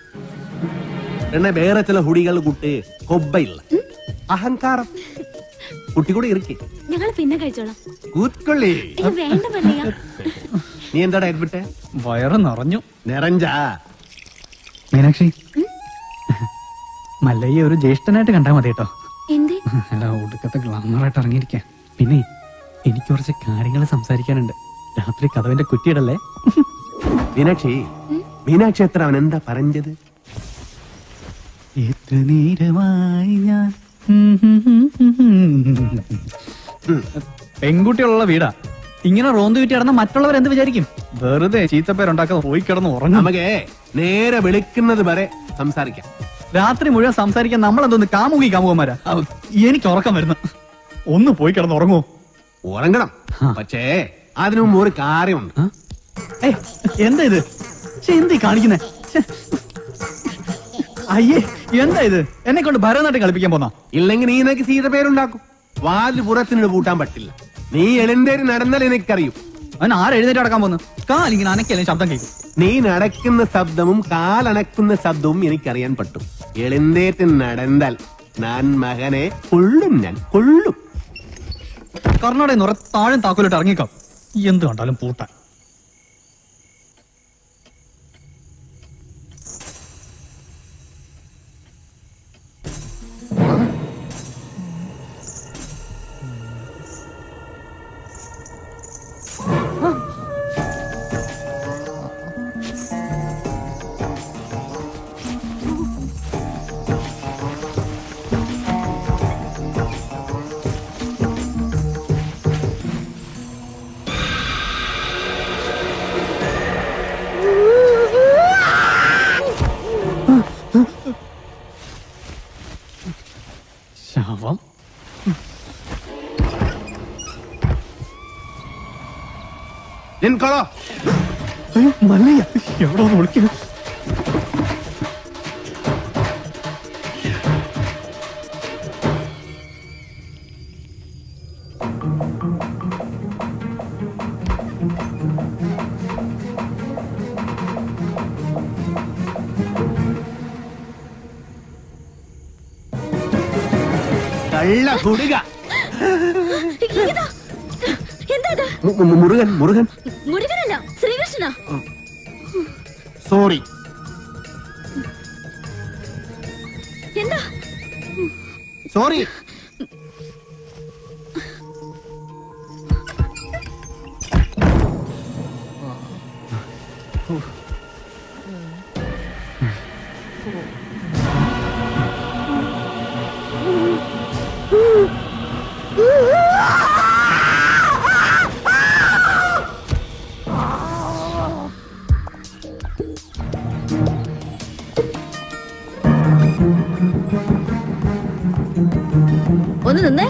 പിന്നെ വേറെ ചില ഹുടികൾ കുട്ടി കൊബ്ബയില്ല, അഹങ്കാരം കുട്ടി കൂടെ ഇരിക്കേ. ഞങ്ങൾ പിന്നെ കഴിച്ചോളാം. കൂത്തൊള്ളി വേണ്ട മല്ലയ്യ. നീ എന്താടാ എഡ്വിട്ടെ? വയറ് നിറഞ്ഞു. നിറഞ്ചാ മീനാക്ഷി, മല്ലയ്യ ഒരു ജ്യേഷ്ഠനായിട്ട് കണ്ടാ മതി കേട്ടോ. എന്തേ? അല്ല, ഒടുക്കത്തെ ഗ്ലാമറായിട്ട് ഇറങ്ങിയിരിക്കാൻ. പിന്നെ എനിക്ക് കുറച്ച് കാര്യങ്ങൾ സംസാരിക്കാനുണ്ട്. രാത്രി കഥവിന്റെ കുറ്റിയിടല്ലേ? മീനാക്ഷി, മീനാക്ഷി എത്ര അവൻ എന്താ പറഞ്ഞത്? എത്ര നേരമായി ഞാൻ പെൺകുട്ടികളുള്ള വീടാ. ഇങ്ങനെ റോന്ത് വിറ്റി കിടന്ന മറ്റുള്ളവർ എന്ത് വിചാരിക്കും? വെറുതെ ചീത്തപ്പേരുണ്ടാക്കാൻ പോയി കിടന്ന് ഉറങ്ങും. നമുക്ക് നേരെ വിളിക്കുന്നത് വരെ സംസാരിക്കാം. രാത്രി മുഴുവൻ സംസാരിക്കാൻ നമ്മളെന്തോന്ന് കാമുകന്മാരാ? എനിക്ക് ഉറക്കം വരുന്നു. ഒന്ന് പോയി കിടന്ന് ഉറങ്ങുമോ? ഉറങ്ങണം, പക്ഷേ അതിനു മുമ്പ് ഒരു കാര്യമുണ്ട്. എന്താ ഇത്? എന്ത് കാണിക്കുന്നേ? അയ്യേ, എന്താ ഇത്? എന്നെ കൊണ്ട് ഭരതനാട്യം കളിപ്പിക്കാൻ പോന്നാ? ഇല്ലെങ്കിൽ നീ നിനക്ക് സീത പേരുണ്ടാക്കും. വാല് പുറത്തിനോട് പൂട്ടാൻ പറ്റില്ല. നീ എഴുന്നേറ്റ് നടന്നാൽ എനിക്കറിയും. അവൻ ആരെഴുന്നേറ്റ് നടക്കാൻ പോന്നു? കാലിങ്ങനെ അനക്കല്ലേ ശബ്ദം കേൾക്കും. നീ നടക്കുന്ന ശബ്ദവും കാലണക്കുന്ന ശബ്ദവും എനിക്കറിയാൻ പറ്റും. എഴുന്നേറ്റ് നടന്നാൽ ഞാൻ മകനെ കൊള്ളും, ഞാൻ കൊള്ളും. കർണാടക നിറ താഴും താക്കോലിട്ട് ഇറങ്ങിക്കാം. എന്ത് കണ്ടാലും പൂട്ടാൻ. ശവം. മല്ലയ്യ എവിടെ ഒന്ന് വിളിക്കുന്നു? കള്ള കുടുക. എന്താ? മുരുകൻ, മുരുകൻ. മുരുകനല്ല, ശ്രീകൃഷ്ണനാ. സോറി. എന്താ? സോറി. ഒന്ന് നിന്നേ.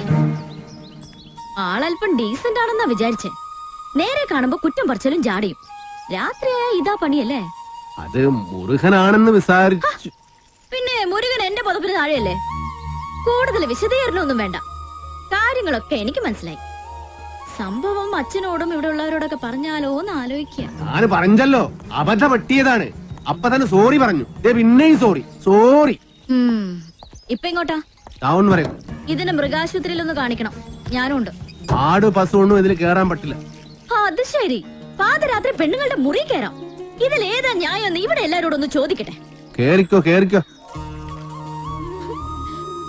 ആളല്പം ഡീസന്റ് ആണെന്നാ വിചാരിച്ചേ. നേരെ കാണുമ്പോ കുറ്റം പറിച്ചാലും ജാടിയും. രാത്രിയായ ഇതാ പണിയല്ലേ? അത് മുരുകനാണെന്ന് വിചാരിച്ചു. പിന്നെ മുരുകൻ എന്റെ പുതപ്പിന് താഴെയല്ലേ? കൂടുതൽ വിശദീകരണമൊന്നും വേണ്ട. കാര്യങ്ങളൊക്കെ എനിക്ക് മനസ്സിലായി. സംഭവം അച്ഛനോടും ഇവിടെ ഉള്ളവരോടൊക്കെ പറഞ്ഞാലോ എന്ന് ആലോചിക്കുക. ഞാൻ പറഞ്ഞല്ലോ, അബദ്ധ പറ്റിയതാണ്. അപ്പൊ തന്നെ സോറി പറഞ്ഞു. പിന്നെയും സോറി, സോറി. ഇപ്പൊ ഇങ്ങോട്ടാ? ടൗൺ വരെ. ഇതിന് മൃഗാശുപത്രിയിൽ ഒന്ന് കാണിക്കണം. ഞാനും ഉണ്ട്. ആട് പശുവൊന്നും ഇതിൽ കേറാൻ പറ്റില്ല. അത് ശരി. പാതിരാത്രി പെണ്ണുങ്ങളുടെ മുറി കയറാം. ഇതിൽ ഏതാ ന്യായം? ഇവിടെ എല്ലാരോടും ഒന്ന് ചോദിക്കട്ടെ. കേറിക്കോ, കേറിക്കോ.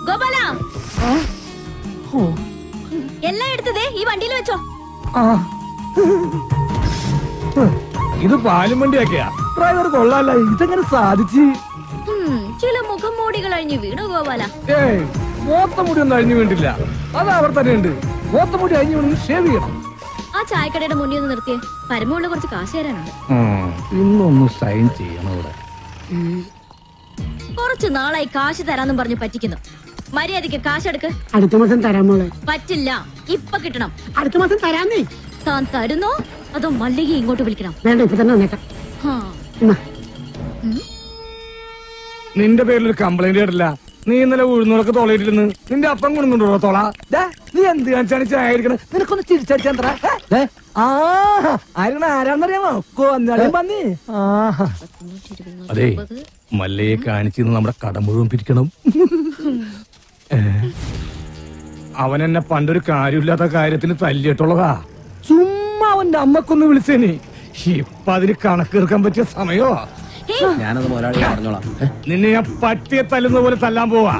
ഗോപാല, എല്ലാം എടുത്തതേ ഈ വണ്ടിയിൽ വെച്ചോ. ഇത് പാലും വണ്ടിയൊക്കെയാ. ഡ്രൈവർ കൊള്ളാല്ല. ഇതെങ്ങനെ സാധിച്ചു? ചില മുഖം മൂടികൾ അഴിഞ്ഞു വീണു ഗോപാല. മോത്തമുടി ഒന്നും അഴിഞ്ഞു വീണ്ടില്ല. അത് അവർ തന്നെ ഉണ്ട്. മോത്തമുടി അഴിഞ്ഞു വീണ് ഷേവ് ചെയ്യണം. ആ ചായക്കടയുടെ മുന്നിൽ ഒന്ന് നിർത്തിയേ. പരമുള്ള കുറച്ച് കാശ് തരാനുണ്ട്. ഇന്നൊന്ന് സൈൻ ചെയ്യണം ഇവിടെ. കുറച്ച് നാളായി കാശ് തരാന്നും പറഞ്ഞു പറ്റിക്കുന്നു. മര്യാദക്ക് കാശെടുക്ക്. അടുത്ത മാസം തരാൻ മോളെ. പറ്റില്ല, ഇപ്പൊ കിട്ടണം. അടുത്ത മാസം തരാന്നേ. താൻ തരുന്നോ അതോ മല്ലിക ഇങ്ങോട്ട് വിളിക്കണം? വേണ്ട, ഇപ്പൊ തന്നെ വന്നേക്കാം. നിന്റെ പേരിൽ ഒരു കംപ്ലൈന്റ് കേട്ടില്ല. നീ ഇന്നലെ ഉഴുന്നോളൊക്കെ തോളയിട്ടിരുന്ന് നിന്റെ അപ്പം കൊണ്ടുണ്ടോ തോള? നീ എന്ത് കാണിച്ചാണ് ചായ കഴിക്കണത്? നിനക്കൊന്ന് ചിരിച്ചടിച്ചാ ആരാന്നറിയാമോ? കൊന്നാളി പന്നി. അതെ, മല്ലയെ കാണിച്ചിരുന്ന് നമ്മുടെ കട മുഴുവൻ പിരിക്കണം. അവൻ എന്നെ പണ്ടൊരു കാര്യമില്ലാത്ത കാര്യത്തിന് തല്ലിയിട്ടുള്ളതാ. ചുമ്മാ അവന്റെ അമ്മക്കൊന്ന് വിളിച്ചേനി. ഇപ്പൊ അതിന് കണക്കെടുക്കാൻ പറ്റിയ സമയോ? ഞാനത് മുതലാളിയെ പറഞ്ഞോളാം. നിന്നെ ഞാൻ പട്ടിയെ തല്ലുന്ന പോലെ തല്ലാൻ പോവാ.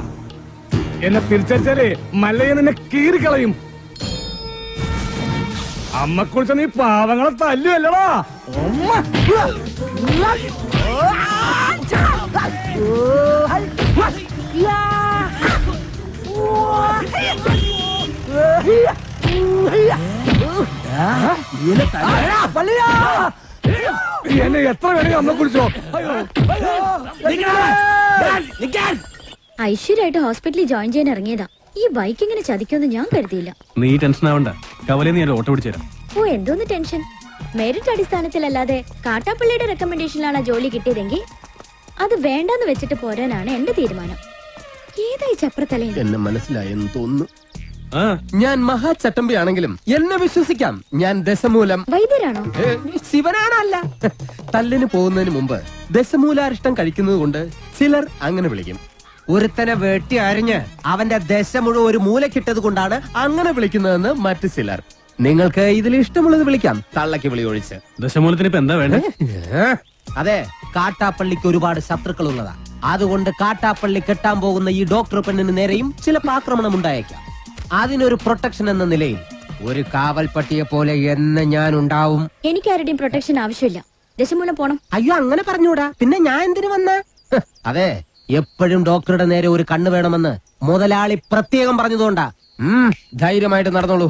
എന്നെ തിരിച്ചടിച്ചാലേ മല്ലയെ നിന്നെ കീറിക്കളയും. അമ്മക്കുറിച്ച നീ പാവങ്ങളെ തല്ലുവല്ലടാ. എന്നെ എത്ര വേണമെങ്കിൽ അമ്മ കുറിച്ചോ. ഐശ്വര്യമായിട്ട് ഹോസ്പിറ്റലിൽ ജോയിൻ ചെയ്യാൻ ഇറങ്ങിയതാ. ഈ ബൈക്ക് ഇങ്ങനെ ചതിക്കുമെന്ന് ഞാൻ കരുതിയില്ല. നീ ടെൻഷൻ ആവണ്ട, കവലയിൽ ഞാൻ ഓട്ടോ പിടിച്ചു തരാം. ഓ, എന്തോന്ന് ടെൻഷൻ. മെറിറ്റ് അടിസ്ഥാനത്തിലല്ലാതെ കാട്ടാപ്പള്ളിയുടെ റെക്കമെൻഡേഷനിലാണ് ജോലി കിട്ടിയതെങ്കിൽ അത് വേണ്ടെന്ന് വെച്ചിട്ട് പോരാനാണ് എന്റെ തീരുമാനം. ഏതായി ചപ്രത്തലേ? എന്നെ മനസ്സിലായെന്ന് തോന്നുന്നു. ഞാൻ മഹാചട്ടമ്പി ആണെങ്കിലും എന്നെ വിശ്വസിക്കാം. ഞാൻ ദശമൂലം വൈദ്യരാണോ? ശിവനാണല്ല. തല്ലിന് പോകുന്നതിന് മുമ്പ് ദശമൂലാരിഷ്ടം കഴിക്കുന്നത് കൊണ്ട് ചിലർ അങ്ങനെ വിളിക്കും. ഒരുത്തനെ വെട്ടി അരിഞ്ഞ് അവന്റെ ദശ മുഴുവൻ ഒരു മൂലക്കിട്ടത് കൊണ്ടാണ് അങ്ങനെ വിളിക്കുന്നതെന്ന് മറ്റു ചിലർ. നിങ്ങൾക്ക് ഇതിൽ ഇഷ്ടമുള്ളത് വിളിക്കാം, തള്ളക്ക് വിളി ഒഴിച്ച്. ദശമൂലത്തിന് ഇപ്പൊ എന്താ വേണ്ടേ? അതെ, കാട്ടാപ്പള്ളിക്ക് ഒരുപാട് ശത്രുക്കൾ ഉള്ളതാ. അതുകൊണ്ട് കാട്ടാപ്പള്ളി കെട്ടാൻ പോകുന്ന ഈ ഡോക്ടർ പെണ്ണിന് നേരെയും ചിലപ്പോൾ ആക്രമണം ഉണ്ടായേക്കാം. അതിനൊരു പ്രൊട്ടക്ഷൻ എന്ന നിലയിൽ ഒരു കാവൽപ്പട്ടിയെ പോലെ എന്ന് ഞാൻ ഉണ്ടാവും. എനിക്ക് ആരുടെയും പ്രൊട്ടക്ഷൻ ആവശ്യമില്ല. ദശമൂലം പോണം. അയ്യോ, അങ്ങനെ പറഞ്ഞൂടാ. പിന്നെ ഞാൻ എന്തിനു വന്ന? അതെ, എപ്പോഴും ഡോക്ടറുടെ നേരെ ഒരു കണ്ണ് വേണമെന്ന് മുതലാളി പ്രത്യേകം പറഞ്ഞതുകൊണ്ടാ. ധൈര്യമായിട്ട് നടന്നോളൂ.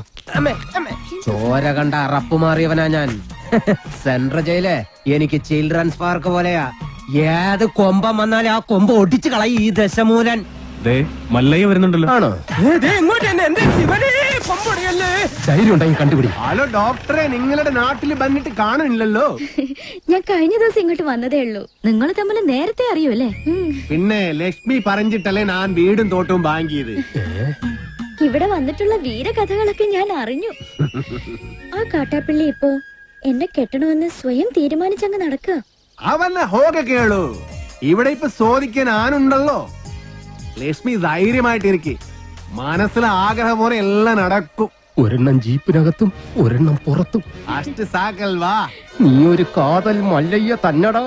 ചോര കണ്ട അറപ്പ് മാറിയവനാ ഞാൻ. സെൻട്രൽ ജയില് എനിക്ക് ചിൽഡ്രൻസ് പാർക്ക് പോലെയാ. ഏത് കൊമ്പം വന്നാലും ആ കൊമ്പ് ഒടിച്ചു കളയും ഈ ദശമൂലൻ. മല്ലയ്യ വരുന്നുണ്ടല്ലോ. ആണോ? ധൈര്യം ഉണ്ടെങ്കിൽ കണ്ടുപിടി. ഹലോ ഡോക്ടറെ, നിങ്ങളുടെ നാട്ടിൽ വന്നിട്ട് കാണുന്നില്ലല്ലോ. ഞാൻ കഴിഞ്ഞ ദിവസം ഇങ്ങോട്ട് വന്നതേ ഉള്ളൂ. നിങ്ങൾ തമ്മിൽ നേരത്തെ അറിയുമല്ലേ? പിന്നെ ലക്ഷ്മി പറഞ്ഞിട്ടല്ലേ ഞാൻ വീടും തോട്ടവും വാങ്ങിയത്. ഇവിടെ വന്നിട്ടുള്ള വീരകഥകളൊക്കെ ഞാൻ അറിഞ്ഞു. ആ കാട്ടാപ്പള്ളി ഇപ്പോ എന്നെ കെട്ടണമെന്ന് സ്വയം തീരുമാനിച്ചങ്ങ് നടക്കുക. അവന്നെ ഹോക കേളു. ഇവിടെ ഇപ്പൊ ചോദിക്കാൻ ആനുണ്ടല്ലോ. ലക്ഷ്മി ധൈര്യമായിട്ടിരിക്കെ. മനസ്സിലെ ആഗ്രഹം പോലെ എല്ലാം നടക്കും. ഒരെണ്ണം ജീപ്പിനകത്തും ഒരെണ്ണം പുറത്തും. അഷ്ട സാക്കൽ വാ. നീ ഒരു കാതൽ മല്ലയ്യ തന്നടാ.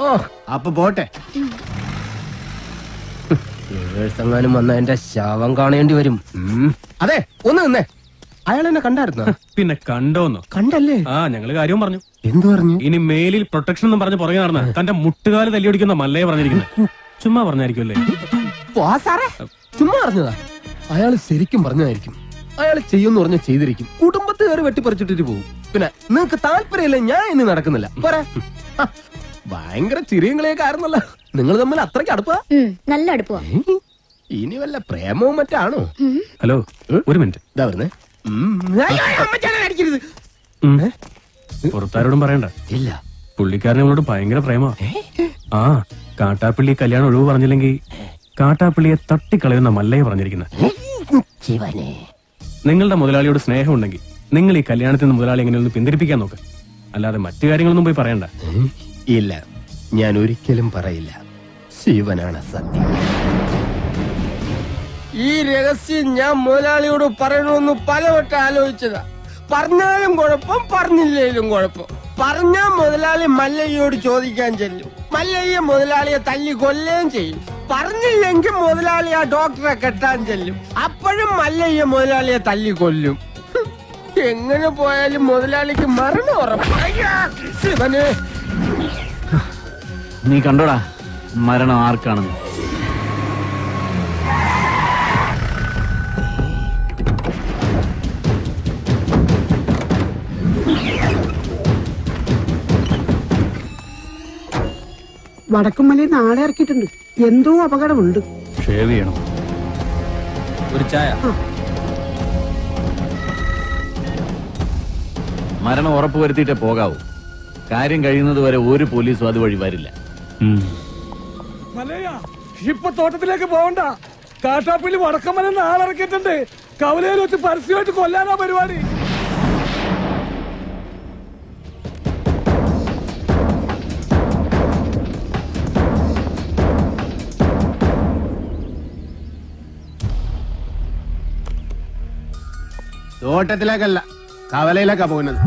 അപ്പൊ പോട്ടെ. എങ്ങാനും വന്ന എന്റെ ശവം കാണേണ്ടി വരും. അതെ, ഒന്ന് നിന്നേ. അയാൾ എന്നെ കണ്ടായിരുന്നോ? പിന്നെ കണ്ടോന്നോ? കണ്ടല്ലേ? ഞങ്ങള് കാര്യവും പറഞ്ഞു. എന്തു പറഞ്ഞു? ഇനി മേലിൽ പ്രൊട്ടക്ഷൻ എന്ന് പറഞ്ഞ് പുറകെ നടന്ന തന്റെ മുട്ടുകാല് തല്ലിയൊടിക്കുന്ന മല്ലയെ പറഞ്ഞിരിക്കുന്നത്. ചുമ്മാ പറഞ്ഞായിരിക്കുമല്ലേ? ചുമ്മാ പറഞ്ഞതാ. അയാൾ ശരിക്കും പറഞ്ഞതായിരിക്കും. അയാൾ ചെയ്യുമെന്ന് പറഞ്ഞ ചെയ്തിരിക്കും. കുടുംബത്തുകാർ വെട്ടിപ്പറിച്ചിട്ടിട്ട് പോകും. പിന്നെ നിങ്ങക്ക് താല്പര്യമില്ല, ഞാൻ ഇനി നടക്കുന്നില്ല. പോരാ. ഭയങ്കര ചിരിയങ്ങളെയൊക്കെ ആയിരുന്നല്ലോ. നിങ്ങൾ തമ്മിൽ അത്രയ്ക്ക് അടുപ്പാ? നല്ല അടുപ്പാ. ഇനി വല്ല പ്രേമവും മറ്റാണോ? ഹലോ, ഒരു മിനിറ്റ്. ഇതാ വരുന്നേ. പുറത്താരോടും പറയണ്ട. ഇല്ല, പുള്ളിക്കാരനെ നമ്മളോട് ഭയങ്കര പ്രേമ. ആ കാട്ടാപ്പള്ളി കല്യാണം ഒഴിവ് പറഞ്ഞില്ലെങ്കിൽ കാട്ടാപ്പള്ളിയെ തട്ടിക്കളയുന്ന മല്ലയെ പറഞ്ഞിരിക്കുന്നത്. നിങ്ങളുടെ മുതലാളിയോട് സ്നേഹം ഉണ്ടെങ്കിൽ നിങ്ങൾ ഈ കല്യാണത്തിൽ നിന്ന് മുതലാളി എങ്ങനെയൊന്ന് പിന്തിരിപ്പിക്കാൻ നോക്ക്. അല്ലാതെ മറ്റു കാര്യങ്ങളൊന്നും പോയി പറയണ്ട. ഇല്ല, ഞാൻ ഒരിക്കലും പറയില്ല. ശിവനാണ് സത്യം. ഈ രഹസ്യം ഞാൻ മുതലാളിയോട് പറയണമെന്ന് പലവട്ടം ആലോചിച്ചതാ. പറഞ്ഞാലും കുഴപ്പം, പറഞ്ഞില്ലേലും കുഴപ്പം. പറഞ്ഞാ മുതലാളി മല്ലയ്യോട് ചോദിക്കാൻ ചെല്ലും. മല്ലയ്യ മുതലാളിയെ തല്ലി കൊല്ലുകയും ചെയ്യും. പറഞ്ഞില്ലെങ്കിൽ മുതലാളി ആ ഡോക്ടറെ കെട്ടാൻ ചെല്ലും. അപ്പോഴും മല്ലയ്യ മുതലാളിയെ തല്ലി കൊല്ലും. എങ്ങനെ പോയാലും മുതലാളിക്ക് മരണം ഉറപ്പാണ്. നീ കണ്ടോടാ മരണം ആർക്കാണെന്ന്? വടക്കുമലയിൽ നാളെ ഇറക്കിയിട്ടുണ്ട്. എന്തോ അപകടമുണ്ട്. ഷേവ് ചെയ്യണം. ഒരു ചായ. മരണം ഉറപ്പുവരുത്തിയിട്ടേ പോകാവൂ. കാര്യം കഴിയുന്നത് വരെ ഒരു പോലീസും അതുവഴി വരില്ല. മല്ലയ്യ, ഇപ്പൊ തോട്ടത്തിലേക്ക് പോകണ്ട. കാട്ടാപ്പള്ളി വടക്കമ്മലെന്ന് ആളിറക്കിയിട്ടുണ്ട്. കവലയിൽ വെച്ച് പരസ്യമായിട്ട് കൊല്ലാനാ പരിപാടി. തോട്ടത്തിലേക്കല്ല, കവലയിലേക്കാ പോകുന്നത്.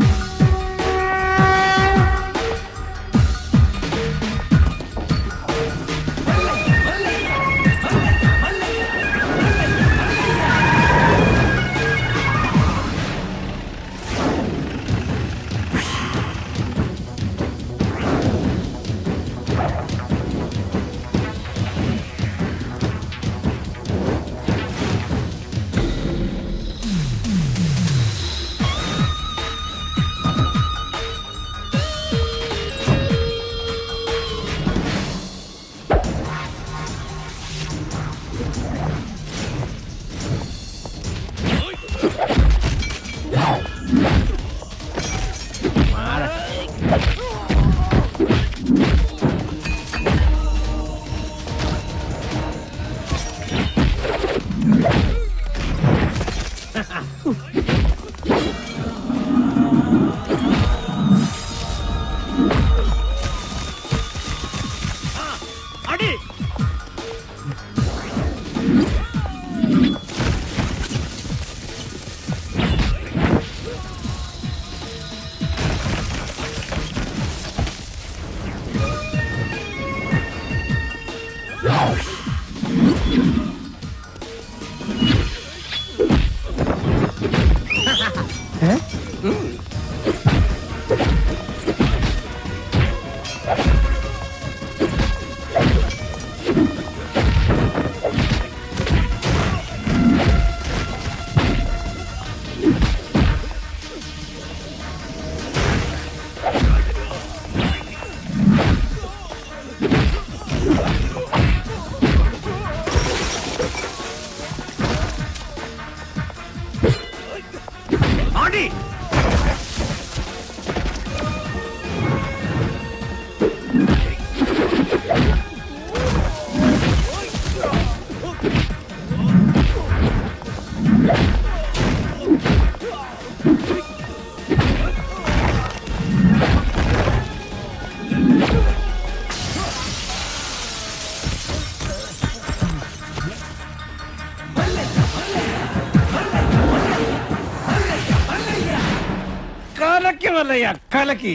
കലക്കി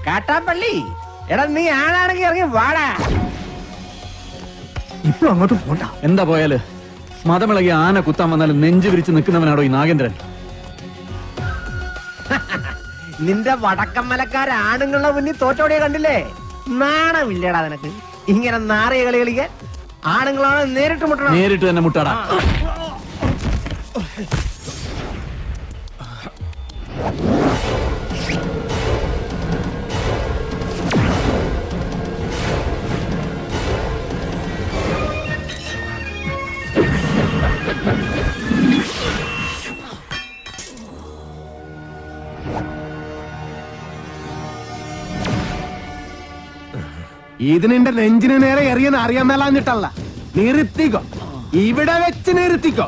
കാട്ടാപ്പള്ളി, എടാ നീ ആണാണെങ്കിൽ ഇറങ്ങി വാടാ. ഇപ്പൊ അങ്ങോട്ട് പോണ്ട. എന്താ പോയാല്? മതമിളകി ആന കുത്താൻ വന്നാലും നെഞ്ചു വിരിച്ച് നിൽക്കുന്നവനാണോ ഈ നാഗേന്ദ്രൻ? നിന്റെ വടക്കമ്മലക്കാര ആണുങ്ങളുടെ മുന്നിൽ തോറ്റോടിയെ കണ്ടില്ലേ? നാണമില്ലടാ നിനക്ക് ഇങ്ങനെ നാറിയ കളി കളിക്കാൻ? ആണുങ്ങളാണ് നേരിട്ട് മുട്ടണം. നേരിട്ട് തന്നെ മുട്ടാടാ. ഇത് നിന്റെ നെഞ്ചിന് നേരെ എറിയെന്ന് അറിയാൻ മേലാഞ്ഞിട്ടല്ല. നിർത്തിക്കോ, ഇവിടെ വെച്ച് നിർത്തിക്കോ.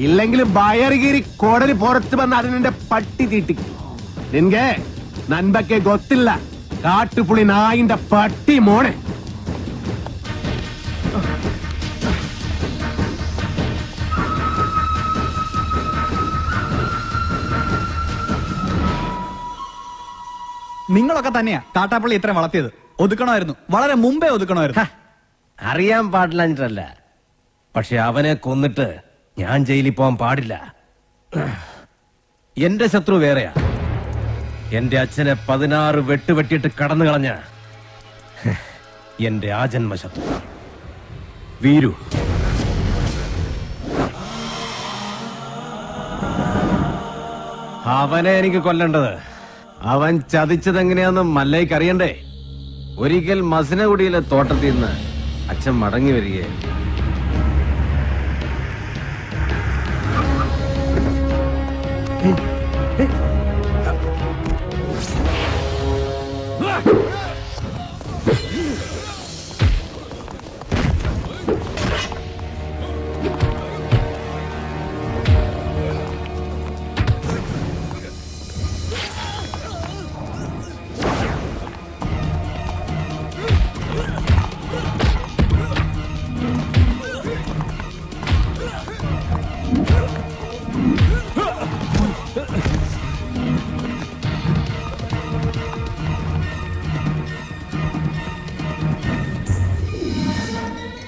ഇല്ലെങ്കിൽ ബയറുകീറി കോടലി പുറത്ത് വന്ന് അത് നിന്റെ പട്ടി തീട്ടിക്കും. നിൻകെ നൻപക്കെ ഗൊത്തില്ല, കാട്ടുപുളി നായിന്റെ പട്ടി മോനെ. നിങ്ങളൊക്കെ തന്നെയാ കാട്ടാപ്പള്ളി ഇത്ര വളർത്തിയത്. ഒതുക്കണമായിരുന്നു, വളരെ മുമ്പേ ഒതുക്കണമായിരുന്നു. അറിയാൻ പാടില്ല, പക്ഷെ അവനെ കൊന്നിട്ട് ഞാൻ ജയിലിൽ പോകാൻ പാടില്ല. എന്റെ ശത്രു വേറെയാ. എന്റെ അച്ഛനെ 16 വെട്ടുവെട്ടിയിട്ട് കടന്നു കളഞ്ഞ എന്റെ ആജന്മ ശത്രു വീരു. അവനെ എനിക്ക് കൊല്ലേണ്ടത്. അവൻ ചതിച്ചതെങ്ങനെയാന്ന് മല്ലയ്ക്ക് അറിയണ്ടേ? ഒരിക്കൽ മസിനഗുഡിയിലെ തോട്ടത്തിൽ നിന്ന് അച്ഛൻ മടങ്ങി വരികയായിരുന്നു.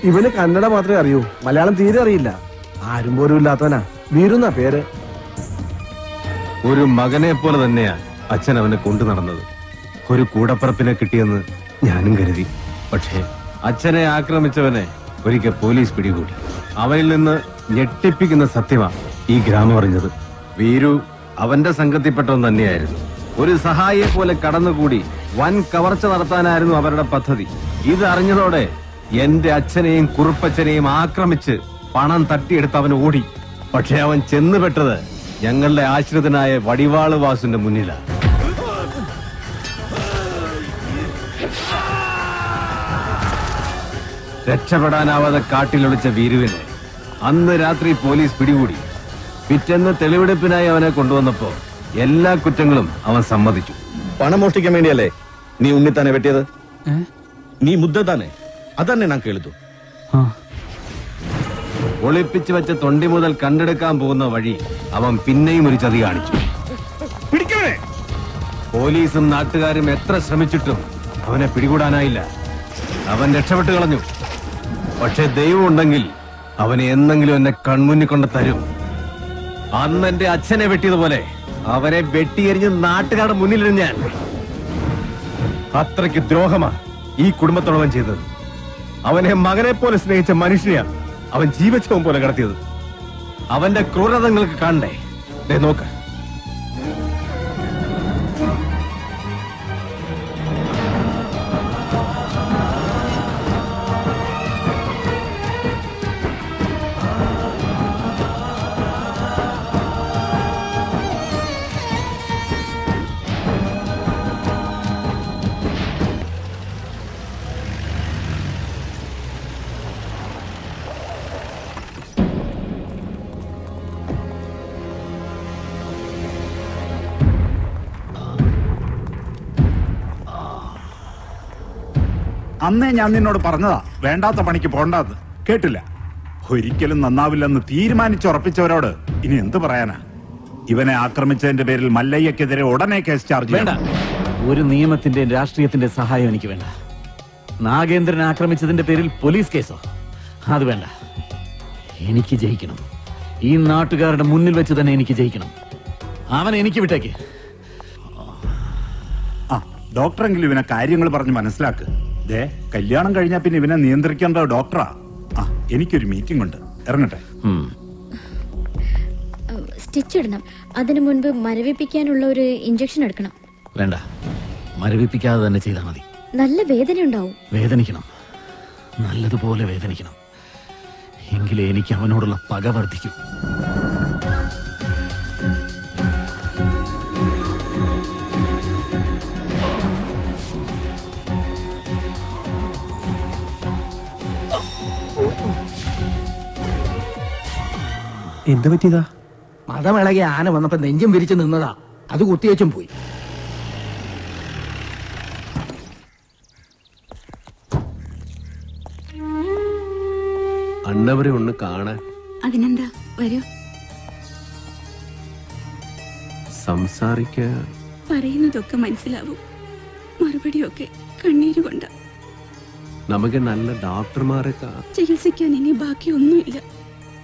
ഇവന് കന്നഡ മാത്രമേ അറിയൂ, മലയാളം തീരെ അറിയില്ല. ആരും പോലും ഇല്ലാത്തവനാ. വീരുന്ന പേര്. ഒരു മകനെ പോലെ തന്നെയാ അച്ഛൻ അവനെ കൊണ്ടു നടന്നത്. ഒരു കൂടപ്പറപ്പിനെ കിട്ടിയെന്ന് ഞാനും കരുതി. പക്ഷേ അച്ഛനെ ആക്രമിച്ചവനെ ഒരിക്കൽ പോലീസ് പിടികൂടി. അവനിൽ നിന്ന് ഞെട്ടിപ്പിക്കുന്ന സത്യമാ ഈ ഗ്രാമം അറിഞ്ഞത്. വീരു അവന്റെ സംഘത്തിൽപ്പെട്ടവൻ തന്നെയായിരുന്നു. ഒരു സഹായിയെ പോലെ കടന്നുകൂടി വൻ കവർച്ച നടത്താനായിരുന്നു അവരുടെ പദ്ധതി. ഇതറിഞ്ഞതോടെ എന്റെ അച്ഛനെയും കുറുപ്പച്ഛനെയും ആക്രമിച്ച് പണം തട്ടിയെടുത്ത് അവൻ ഓടി. പക്ഷെ അവൻ ചെന്നുപെട്ടത് ഞങ്ങളുടെ ആശ്രിതനായ വടിവാള് വാസുന്റെ മുന്നിലാണ്. രക്ഷപ്പെടാനാവാതെ കാട്ടിലൊളിച്ച വീരുവിനെ അന്ന് രാത്രി പോലീസ് പിടികൂടി. പിറ്റേന്ന് തെളിവെടുപ്പിനായി അവനെ കൊണ്ടുവന്നപ്പോ എല്ലാ കുറ്റങ്ങളും അവൻ സമ്മതിച്ചു. പണം മോഷ്ടിക്കാൻ വേണ്ടിയല്ലേ നീ ഉണ്ണിത്താനെ വെട്ടിയത്? നീ മുദ്ദ താനെ അതന്നെ ഞാൻ കേൾത്തു. ഒളിപ്പിച്ചു വെച്ച തൊണ്ടി മുതൽ കണ്ടെടുക്കാൻ പോകുന്ന വഴി അവൻ പിന്നെയും ഒരു ചതി കാണിച്ചു. പോലീസും നാട്ടുകാരും എത്ര ശ്രമിച്ചിട്ടും അവനെ പിടികൂടാനായില്ല. അവൻ രക്ഷപ്പെട്ടു കളഞ്ഞു. പക്ഷെ ദൈവം ഉണ്ടെങ്കിൽ അവനെ എന്നെങ്കിലും എന്നെ കൺമുന്നിൽ കൊണ്ട് തരും. അന്ന് എന്റെ അച്ഛനെ വെട്ടിയതുപോലെ അവനെ വെട്ടിയെറിഞ്ഞ് നാട്ടുകാരുടെ മുന്നിലിരുന്ന് ഞാൻ. അത്രയ്ക്ക് ദ്രോഹമാ ഈ കുടുംബത്തോടവൻ ചെയ്തത്. അവനെ മകനെ പോലെ സ്നേഹിച്ച മനുഷ്യനെയാണ് അവൻ ജീവച്ഛവം പോലെ കടത്തിയത്. അവന്റെ ക്രൂരതങ്ങൾക്ക് കാണണ്ടേ? നോക്ക, അന്നേ ഞാൻ നിന്നോട് പറഞ്ഞതാ വേണ്ടാത്ത പണിക്ക് പോണ്ടാന്ന്. കേട്ടില്ല. ഒരിക്കലും നന്നാവില്ലെന്ന് തീരുമാനിച്ചുറപ്പിച്ചവരോട് ഇനി എന്ത് പറയാനാ? ഇവനെ ആക്രമിച്ചതിന്റെ പേരിൽ മല്ലയ്യക്കെതിരെ ഉടനെ കേസ് ചാർജ് വേണ്ട. ഒരു നിയമത്തിന്റെ രാഷ്ട്രീയത്തിന്റെ സഹായം എനിക്ക് വേണ്ട. നാഗേന്ദ്രനെ ആക്രമിച്ചതിന്റെ പേരിൽ പോലീസ് കേസോ? അത് വേണ്ട. എനിക്ക് ജയിക്കണം. ഈ നാട്ടുകാരുടെ മുന്നിൽ വെച്ച് തന്നെ എനിക്ക് ജയിക്കണം. അവനെ എനിക്ക് വിട്ടേക്ക്. ആ ഡോക്ടറെങ്കിലും ഇവനെ കാര്യങ്ങൾ പറഞ്ഞ് മനസ്സിലാക്ക്. ദേ കല്യാണം കഴിഞ്ഞാൽ പിന്നെ ഇവനെ നിയന്ത്രിക്കേണ്ട ഡോക്ടറാ. ആ എനിക്കൊരു മീറ്റിംഗ് ഉണ്ട്, ഇറങ്ങട്ടെ. സ്റ്റിച്ച് ഇടണം. അതിനു മുൻപ് മരവിപ്പിക്കാനുള്ള ഒരു ഇഞ്ചക്ഷൻ എടുക്കണം. വേണ്ട, മരവിപ്പിക്കാതെ തന്നെ ചെയ്താൽ മതി. നല്ല വേദന ഉണ്ടാവും. വേദനിക്കണം, നല്ലതുപോലെ വേദനിക്കണം. എങ്കിലേ എനിക്ക് അവനോടുള്ള പക വർദ്ധിക്കൂ. എന്ത് പറ്റിയതാ? മതമിളകിയ ആന വന്നപ്പോ നെഞ്ചും വിരിച്ചു നിന്നതാ. അത് കുത്തിയേച്ചും പോയി. അണ്ണവരെ ഒന്ന് കാണാൻ. അതിനെന്താ, വരൂ. സംസാരിക്കാൻ പറയുന്നതൊക്കെ മനസ്സിലാവും, മറുപടിയൊക്കെ കണ്ണീര് കൊണ്ട. നമുക്ക് നല്ല ഡോക്ടർമാരെ ചികിത്സിക്കാൻ ഇനി ബാക്കിയൊന്നുമില്ല.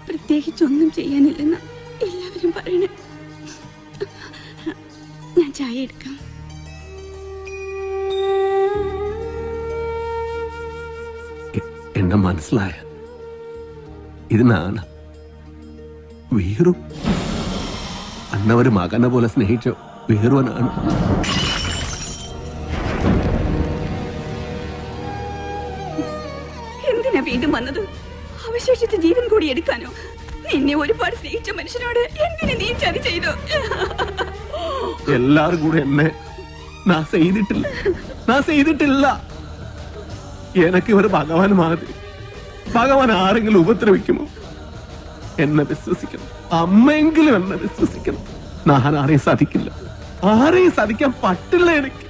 പ്രത്യേകിച്ചൊന്നും ചെയ്യാനില്ലെന്ന് എല്ലാവരും പറയണേ. ഞാൻ ചായ എടുക്കാം. എന്നെ മനസ്സിലായ ഇത് നാണ് വീറു. അന്നവര് മകനെ പോലെ സ്നേഹിച്ച വീറുവനാണ്. എന്തിനാ വീണ്ടും വന്നത്? അവശേഷിച്ച ജീവൻ കൂടി എടുക്കാനോ? നിന്നെ ഒരുപാട് സ്നേഹിച്ച മനുഷ്യനോട് എന്തിനു നീ ചതി ചെയ്തു? എല്ലാരും കൂടെ എന്നെ നാ ചെയ്തിട്ടില്ല. എനക്ക് ഒരു ഭഗവാൻ മാതിരി. ഭഗവാൻ ആരെങ്കിലും ഉപദ്രവിക്കുമോ? എന്നെ വിശ്വസിക്കണം. അമ്മയെങ്കിലും എന്നെ വിശ്വസിക്കണം. ഞാൻ ആരെയും സാധിക്കില്ല. ആരെയും സാധിക്കാൻ പറ്റില്ല എനിക്ക്.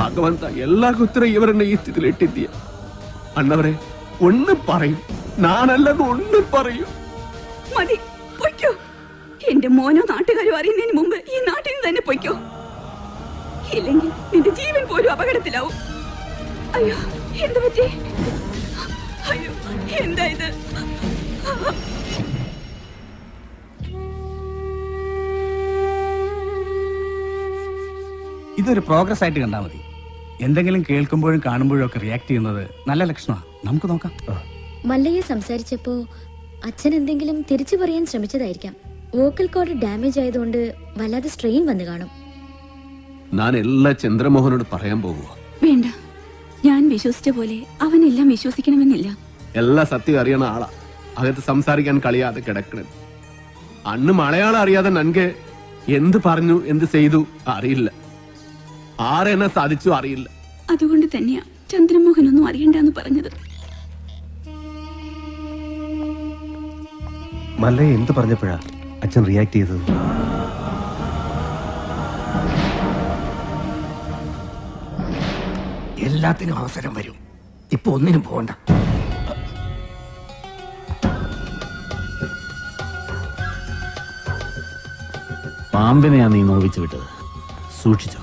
ഭഗവന്ത എല്ലാ കുത്തരം ഇവരെന്നെ ഈ സ്ഥിതിയിൽ ഇട്ടിത്തിയ. അണ്ണവരെ ഒന്ന് പറയും, ഞാനല്ലെന്ന് ഒന്ന് പറയൂ. മതി, പൊയ്ക്കോ. എന്റെ മോനോ നാട്ടുകാരോ അറിയുന്നതിന് മുമ്പ് ഈ നാട്ടിൽ നിന്ന് തന്നെ പൊയ്ക്കോ. ഇല്ലെങ്കിൽ നിന്റെ ജീവൻ പോലും അപകടത്തിലാവും. അയ്യോ, എന്ത് പറ്റി? അയ്യോ എന്താ ഇത്? ഇതൊരു പ്രോഗ്രസ് ആയിട്ട് കണ്ടാൽ മതി. എന്തെങ്കിലും കേൾക്കുമ്പോഴും കാണുമ്പോഴും ഒക്കെ റിയാക്ട് ചെയ്യുന്നത് നല്ല ലക്ഷണമാണ്. നമുക്ക് നോക്കാം. മല്ലയെ സംസാരിച്ചപ്പോ അച്ഛൻ എന്തെങ്കിലും തിരിച്ചു പറയാൻ ശ്രമിച്ചതായിരിക്കാം. വോക്കൽ കോഡ് ഡാമേജ് ആയതുകൊണ്ട് വല്ലാതെ സ്ട്രെയിൻ വന്നു കാണും. ഞാൻ എല്ലാ ചന്ദ്രമോഹനോട് പറയാൻ പോകുക. വേണ്ട, ഞാൻ വിശ്വസിച്ച പോലെ അവനെല്ലാം വിശ്വസിക്കണമെന്നില്ല. എല്ലാ സത്യം അറിയണ ആളാ. അകത്ത് സംസാരിക്കാൻ കളിയാതെ കിടക്കണം. അന്ന് മലയാളം അറിയാതെ നൻകെ എന്ത് പറഞ്ഞു എന്ത് ചെയ്തു അറിയില്ല. ആരെന്നെ സാധിച്ചു അറിയില്ല. അതുകൊണ്ട് തന്നെയാ ചന്ദ്രമോഹനൊന്നും അറിയണ്ടെന്ന് പറഞ്ഞത്. മല്ലയെ എന്ത് പറഞ്ഞപ്പോഴാ അച്ഛൻ റിയാക്ട് ചെയ്തത്? എല്ലാത്തിനും അവസരം വരും. ഇപ്പൊ ഒന്നിനും പോകണ്ട. പാമ്പിനെയാ നീ നോവിച്ചു വിട്ടത്. സൂക്ഷിച്ചോ.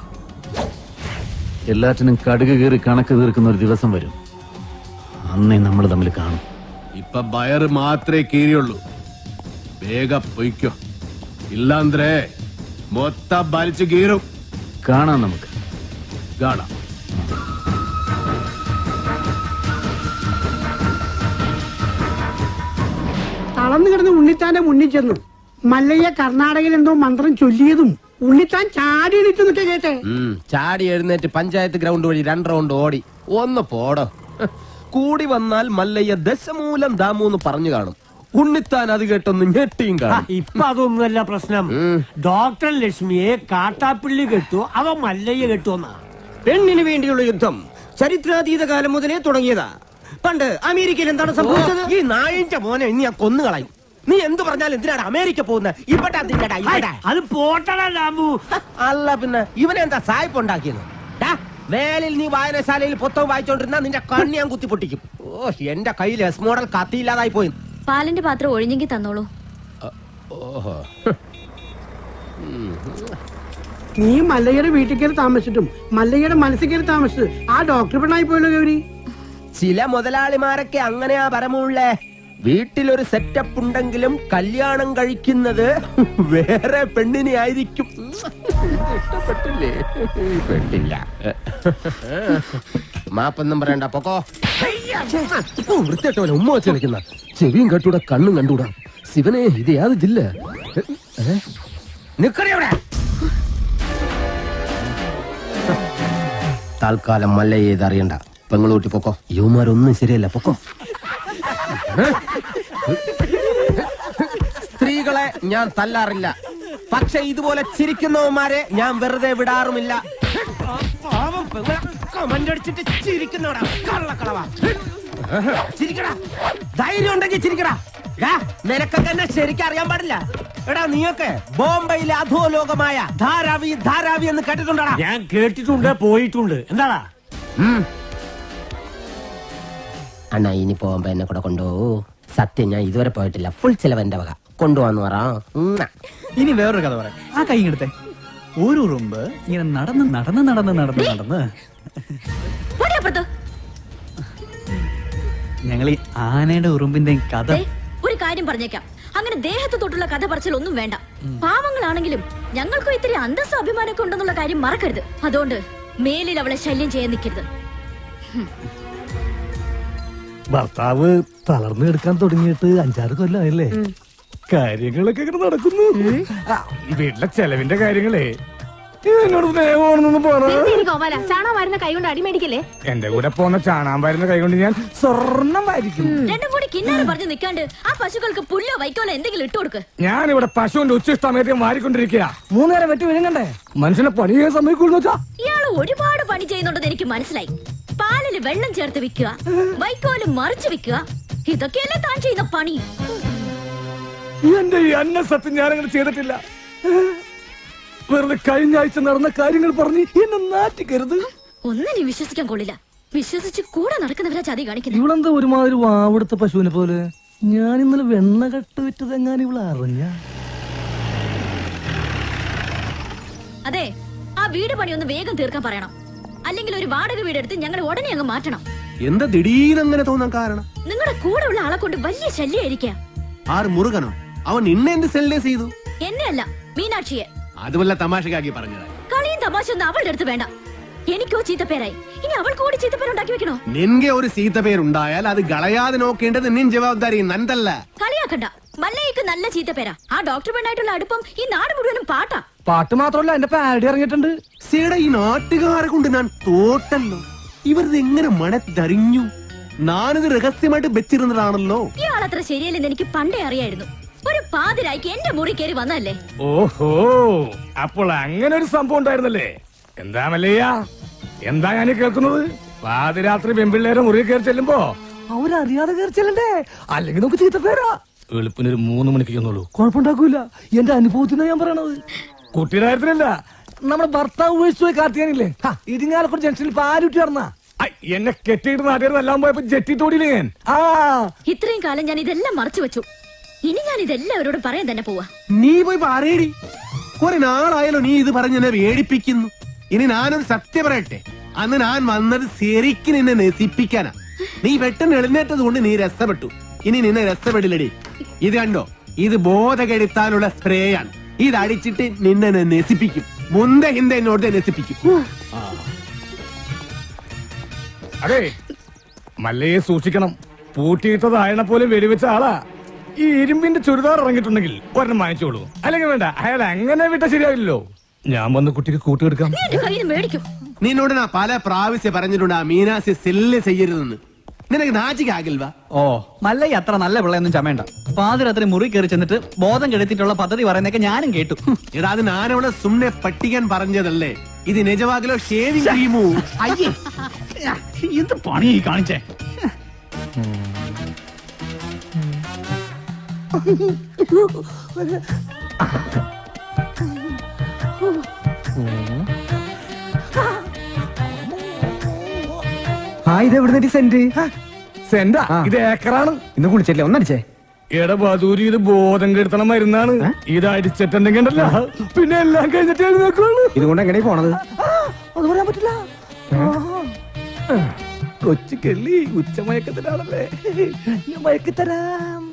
എല്ലാറ്റിനും കടുക് കീറി കണക്ക് തീർക്കുന്ന ഒരു ദിവസം വരും. അന്നേ നമ്മൾ തമ്മിൽ കാണും. ഇപ്പൊ ബയർ മാത്രമേ കീറിയുള്ളൂ. വേഗം പൊയ്ക്കോ, ഇല്ലാന്ത്രേ മൊത്തം വലിച്ചു കീറും. കാണാം, നമുക്ക് കാണാം. തളർന്നു കിടന്ന് ഉണ്ണിത്താന്റെ മുന്നിൽ ചെന്നു. മല്ലയ്യ കർണാടകയിൽ എന്തോ മന്ത്രം ചൊല്ലിയതും ഉണ്ണിത്താൻ ചാടി എണീറ്റ് നിൽക്കുക കേട്ടെ. ചാടി എഴുന്നേറ്റ് പഞ്ചായത്ത് ഗ്രൗണ്ട് വഴി 2 റൗണ്ട് ഓടി. ഒന്ന് പോടോ. കൂടി വന്നാൽ മല്ലയ്യ ദശമൂലം ദാമൂന്ന് പറഞ്ഞു കാണും. ഉണ്ണിത്താൻ അത് കേട്ടൊന്ന് ഞെട്ടിയും കാണും. ഇപ്പൊ അതൊന്നുമല്ല പ്രശ്നം. ഡോക്ടർ ലക്ഷ്മിയെ കാട്ടാപ്പിള്ളി കെട്ടു, അവ മല്ലയ്യ കെട്ടുവന്നാ. പെണ്ണിന് വേണ്ടിയുള്ള യുദ്ധം ചരിത്രാതീത കാലം മുതലേ തുടങ്ങിയതാ. പണ്ട് അമേരിക്കയിൽ എന്താണ് സംഭവിച്ചത്? ഈ നായിന്റെ മോനെ ഇനി ഞാൻ കൊന്നുകളയും. നീ എന്ത് പറഞ്ഞാലും എന്തിനാണ് അമേരിക്ക പോകുന്നത്? അത് പോട്ടടാ രാമു. അല്ല പിന്നെ ഇവനെന്താ സായിപ്പ് ഉണ്ടാക്കിയത്? വേലിൽ നീ വായനശാലയിൽ പുസ്തകം വായിച്ചോണ്ടിരുന്ന നിന്റെ കണ്ണി ഞാൻ കുത്തിപ്പൊട്ടിക്കും. ഓ, എന്റെ കയ്യിൽ എസ് മോഡൽ കത്തിയില്ലാതായി പോയി. പാലിന്റെ പാത്രം ഒഴിഞ്ഞെങ്കിൽ തന്നോളൂ. ഓഹോ, നീ മല്ലയ്യയുടെ വീട്ടിൽ കയറി താമസിച്ചിട്ടും മല്ലയ്യയുടെ മനസ്സിൽ കയറി താമസിച്ചത് ആ ഡോക്ടർ പെണ്ണായി പോയല്ലോ ഗൗരി. ചില മുതലാളിമാരൊക്കെ അങ്ങനെയാ പരമുള്ളേ. വീട്ടിലൊരു സെറ്റപ്പ് ഉണ്ടെങ്കിലും കല്യാണം കഴിക്കുന്നത് വേറെ പെണ്ണിനെ ആയിരിക്കും. ഇഷ്ടപ്പെട്ടില്ലേ? പെട്ടില്ല. മാപ്പൊന്നും പറയണ്ട, പൊക്കോ. വൃത്തിയായിട്ടവനെ ഉമ്മ വെച്ച് കളിക്കുന്ന. ചെവിയും കെട്ടൂടാ, കണ്ണും കണ്ടൂടാ. ശിവനെ, ഇത് യാത് ജില്ല? നിക്കടവിടെ. തൽക്കാലം മല്ലയെ ഇത് അറിയണ്ട. പെങ്ങളൂട്ടി പൊക്കോ. യുവമാരൊന്നും ശരിയല്ല, പൊക്കോ. സ്ത്രീകളെ ഞാൻ തല്ലാറില്ല, പക്ഷെ ഇതുപോലെ ചിരിക്കുന്നവന്മാരെ ഞാൻ വെറുതെ വിടാറുമില്ല. കമന്റടിച്ചിട്ട് ചിരിക്കുന്നവടാ കള്ളക്കളവാ. ചിരിക്കടാ, ധൈര്യം ഉണ്ടെങ്കിൽ ചിരിക്കടാ. നിനക്കൊക്കെ എന്നെ ശരിക്കും അറിയാൻ പാടില്ല. എടാ, നീയൊക്കെ ബോംബെയിലെ അധോലോകമായ ധാരാവി ധാരാവി എന്ന് കേട്ടിട്ടുണ്ടാ? ഞാൻ കേട്ടിട്ടുണ്ട്, പോയിട്ടുണ്ട്. എന്താടാ? അണ്ണാ, ഇനി പോകുമ്പോ എന്നെ കൂടെ കൊണ്ടുപോകൂ. സത്യം, ഞാൻ ഇതുവരെ പോയിട്ടില്ല. ഫുൾ ചെലവ് എന്റെ വക. കൊണ്ടുപോവാന്ന് പറ. ഇനി വേറൊരു കഥ പറയാം. ആ കൈ എടുത്തേ. ഒരു ഉറുമ്പ് ഇങ്ങനെ നടന്ന് നടന്ന് നടന്ന് നടന്ന് നടന്ന് ഞങ്ങൾ ഈ ആനയുടെ ഉറുമ്പിന്റെ കഥ. ഒരു കാര്യം പറഞ്ഞേക്കാം, അങ്ങനെ ദേഹത്ത് തൊട്ടുള്ള കഥ പറച്ചിലൊന്നും വേണ്ട. പാവങ്ങളാണെങ്കിലും ഞങ്ങൾക്കും ഇത്തിരി അന്തസ്സ അഭിമാനമൊക്കെ ഉണ്ടെന്നുള്ള കാര്യം മറക്കരുത്. അതുകൊണ്ട് മേലിൽ അവളെ ശല്യം ചെയ്യാൻ നിൽക്കരുത്. ഭർത്താവ് തളർന്നു എടുക്കാൻ തുടങ്ങിയിട്ട് 5-6 കൊല്ലമായില്ലേ? കാര്യങ്ങളൊക്കെ ഇങ്ങനെ നടക്കുന്നു. ഈ വീട്ടിലെ ചെലവിന്റെ കാര്യങ്ങളേ എന്നോട് സ്നേഹമാണെന്നൊന്നും ചാണകം വരുന്ന കൈ കൊണ്ട് അടിമേടിക്കല്ലേ. എന്റെ കൂടെ പോന്ന ചാണാൻ വരുന്ന കൈ കൊണ്ട് ഞാൻ സ്വർണം വാരിക്കും. രണ്ടും കൂടി കിന്നാരം പറഞ്ഞു നിൽക്കാണ്ട് ആ പശുക്കൾക്ക് പുല്ലോ വൈക്കോലോ എന്തെങ്കിലും ഇട്ടു കൊടുക്ക്. ഞാനിവിടെ പശുവിന്റെ ഉച്ചിഷ്ടമേദ്യം വാരിക്കൊണ്ടിരിക്കുക. 3 നേരം വെട്ടി വിഴുങ്ങണ്ടേ? മനുഷ്യനെ പണി ചെയ്യാൻ സമ്മതിക്കൂന്ന് വെച്ചാ? ഇയാള് ഒരുപാട് പണി ചെയ്യുന്നുണ്ടെന്ന് എനിക്ക് മനസ്സിലായി. പാലില് വെള്ളം ചേർത്ത് വിൽക്കുക, വൈക്കോല് മറിച്ച് വിൽക്കുക, ഇതൊക്കെയല്ലേ താൻ ചെയ്യുന്ന പണി. എന്റെ ഈ അന്ന സത്യം ഞാനങ്ങനെ ചെയ്തിട്ടില്ല. വെറുതെ കഴിഞ്ഞ ആഴ്ച നടന്ന കാര്യങ്ങൾ പറഞ്ഞ് എന്നെ നാറ്റിക്കരുത്. ഒന്നിനും വിശ്വസിക്കാൻ കൊള്ളില്ല. വിശ്വസിച്ച് കൂടെ നടക്കുന്നവരാ ചതി കാണിക്കുന്നത്. ഇവളെന്താ ഒരുമാതിരി വാവെടുത്ത പശുവിനെ പോലെ? ഞാൻ ഇന്നലെ വെണ്ണ കട്ട് വിറ്റതെങ്ങാനും ഇവള് അറിഞ്ഞ? അതെ, ആ വീട് പണി ഒന്ന് വേഗം തീർക്കാൻ പറയണം. അല്ലെങ്കിൽ ഒരു വാടക വീടെടുത്ത് ഞങ്ങൾ ഉടനെ അങ്ങ് മാറ്റണം. എന്താ ദിടീരങ്ങനെ തോന്നാൻ കാരണം? നിങ്ങളുടെ കൂടെ ഉള്ള ആളെ കൊണ്ട് വലിയ ശല്യായിരിക്കാം. ആറ് മുറുകനോ? അവൻ നിന്നെ എന്ത് സെല്ലേ ചെയ്തു? എന്നെയല്ല, മീനാക്ഷിയെ. അതുമല്ല തമാശക്കാക്കി പറഞ്ഞത്. കളിയും തമാശ ഒന്നും അവളുടെ അടുത്ത് വേണ്ട. എനിക്കോ ചീത്തപ്പേരായി, ഇനി അവൾ കൂടി ചീത്തപ്പേരുണ്ടാക്കി വെക്കണോ? നിൻಗೆ ഒരു ചീത്തപ്പേരുണ്ടായാൽ അത് കളയാതെ നോക്കേണ്ടത് നിൻ ജവാബ്ദാരി, നന്തല്ല. കളിയാക്കണ്ട. മല്ലയ്ക്ക് നല്ല ചീത്തപ്പേരാ. ആ ഡോക്ടർ പെണ്ണായിട്ടുള്ള അടുപ്പം ഈ നാട് മുഴുവനും പാട്ടാ. പാട്ട് മാത്രമല്ല, എന്റെ പാരഡി ഇറങ്ങിയിട്ടുണ്ട്. സീട ഈ നാട്ടുകാരെ കൊണ്ട് ഞാൻ തോട്ടല്ലോ. ഇവരിത് എങ്ങനെ മണത്തറിഞ്ഞു? ഞാനിത് രഹസ്യമായിട്ട് വെച്ചിരുന്നതാണല്ലോ. ഇയാളത്ര ശരിയല്ലെന്ന് എനിക്ക് പണ്ടേ അറിയായിരുന്നു. ഒരു പാതിരായിക്ക് എന്റെ മുറി കയറി വന്നല്ലേ. ഓഹോ, അപ്പോൾ അങ്ങനെ ഒരു സംഭവം ഉണ്ടായിരുന്നല്ലേ? എന്താ മല്ലയ്യ, എന്താ ഞാൻ കേൾക്കുന്നത്? പാതിരാത്രി പെൺപിള്ളേരെ മുറി കയറി ചെല്ലുമ്പോ അവരറിയാതെ കയറി ചെല്ലണ്ടേ? അല്ലെങ്കിൽ നമുക്ക് ചീത്തപ്പേരാ. വെളുപ്പിനൊരു 3 മണിക്ക് ചെന്നുള്ളൂ, കുഴപ്പമുണ്ടാക്കൂല. എന്റെ അനുഭവത്തിനാ ഞാൻ പറയണത്. കുട്ടിയുടെ കാര്യത്തിലല്ല, നമ്മുടെ ഭർത്താവ് ഉപേക്ഷിച്ചു കാർത്തിയാനില്ലേ, ഇരിങ്ങാലക്കുട ജംഗ്ഷനിൽ പാലുറ്റി നടന്ന എന്നെ കെട്ടിയിട്ട് നാട്ടിലെല്ലാം പോയപ്പോ ജെട്ടിത്തോടിയില്ലേ ഞാൻ. ഇത്രയും കാലം ഞാൻ ഇതെല്ലാം മറച്ചു വെച്ചു. ഇനി ഞാൻ ഇതെല്ലാവരോടും പറയാൻ തന്നെ പോവാ. നീ പോയി പറയടി. കുറെ നാളായാലോ നീ ഇത് പറഞ്ഞ് എന്നെ വേടിപ്പിക്കുന്നു. ഇനി ഞാനൊരു സത്യം പറയട്ടെ, അന്ന് ഞാൻ വന്നത് ശരിക്കും നിന്നെ നശിപ്പിക്കാനാ. നീ പെട്ടെന്ന് എഴുന്നേറ്റത് കൊണ്ട് നീ രസപ്പെട്ടു. ഇനി നിന്നെ രസപ്പെടില്ലടി. ഇത് കണ്ടോ, ഇത് ബോധകെടുത്താനുള്ള സ്പ്രേയാണ്. ഇത് അടിച്ചിട്ട് നിന്നെ നശിപ്പിക്കും. മുന്തെ ഹിന്ദ എന്നോട് നശിപ്പിക്കും. അതെ, മല്ലയെ സൂക്ഷിക്കണം. പൂട്ടിയിട്ടതായണ പോലെ വെടിവെച്ച ആളാ. ഈ ഇരുമ്പിന്റെ ചുരിദാർ ഇറങ്ങിയിട്ടുണ്ടെങ്കിൽ ഒരെണ്ണം വാങ്ങിച്ചോളൂ. അല്ലെങ്കിൽ വേണ്ട, അയാൾ അങ്ങനെ വിട്ട ശരിയാവില്ലല്ലോ. ഞാൻ വന്ന് കുട്ടിക്ക് കൂട്ടുകൊടുക്കാം. നിന്നോട് ഞാൻ പല പ്രാവശ്യം പറഞ്ഞിട്ടുണ്ട് ആ മീനാസി സെല്ല് ചെയ്യരുതെന്ന്. നിനക്ക് നാച്ചിക്കാകിൽവാ? ഓ, മല്ലയ്യ അത്ര നല്ല പിള്ളയൊന്നും ചമയണ്ട. പാതിരാത്രി മുറി കയറി ചെന്നിട്ട് ബോധം കെടുത്തിട്ടുള്ള പദ്ധതി പറയുന്നൊക്കെ ഞാനും കേട്ടു. എടാ, അത് ഞാനവിടെ സുമ്നെ പട്ടിക്കാൻ പറഞ്ഞതല്ലേ. ഇത് നിജവാകിലോ ഷേവിംഗ് ക്രീമോ? അയ്യേ, എന്ത് പണി കാണിച്ചേ. ഇത് എവിടെ സെന്റാ? ഇത് ഏക്കറാണ്. ഇന്ന് കുളിച്ചില്ലേ? ഒന്നടിച്ചേ. എടാ ബദൂരി, ഇത് ബോധം കെടുത്തണ മരുന്നാണ്. ഇത് അടിച്ചിട്ടുണ്ടെങ്കിൽ ഉണ്ടല്ലോ, പിന്നെ എല്ലാം കഴിഞ്ഞിട്ട് എഴുന്നേക്കുള്ളൂ. ഇതുകൊണ്ട് എങ്ങനെ പോണത്? അത് പറയാൻ പറ്റില്ല. കൊച്ചു കെള്ളി, ഉച്ചമയക്കത്തിലാണല്ലേ. ഞാൻ മയക്കിത്തരാം.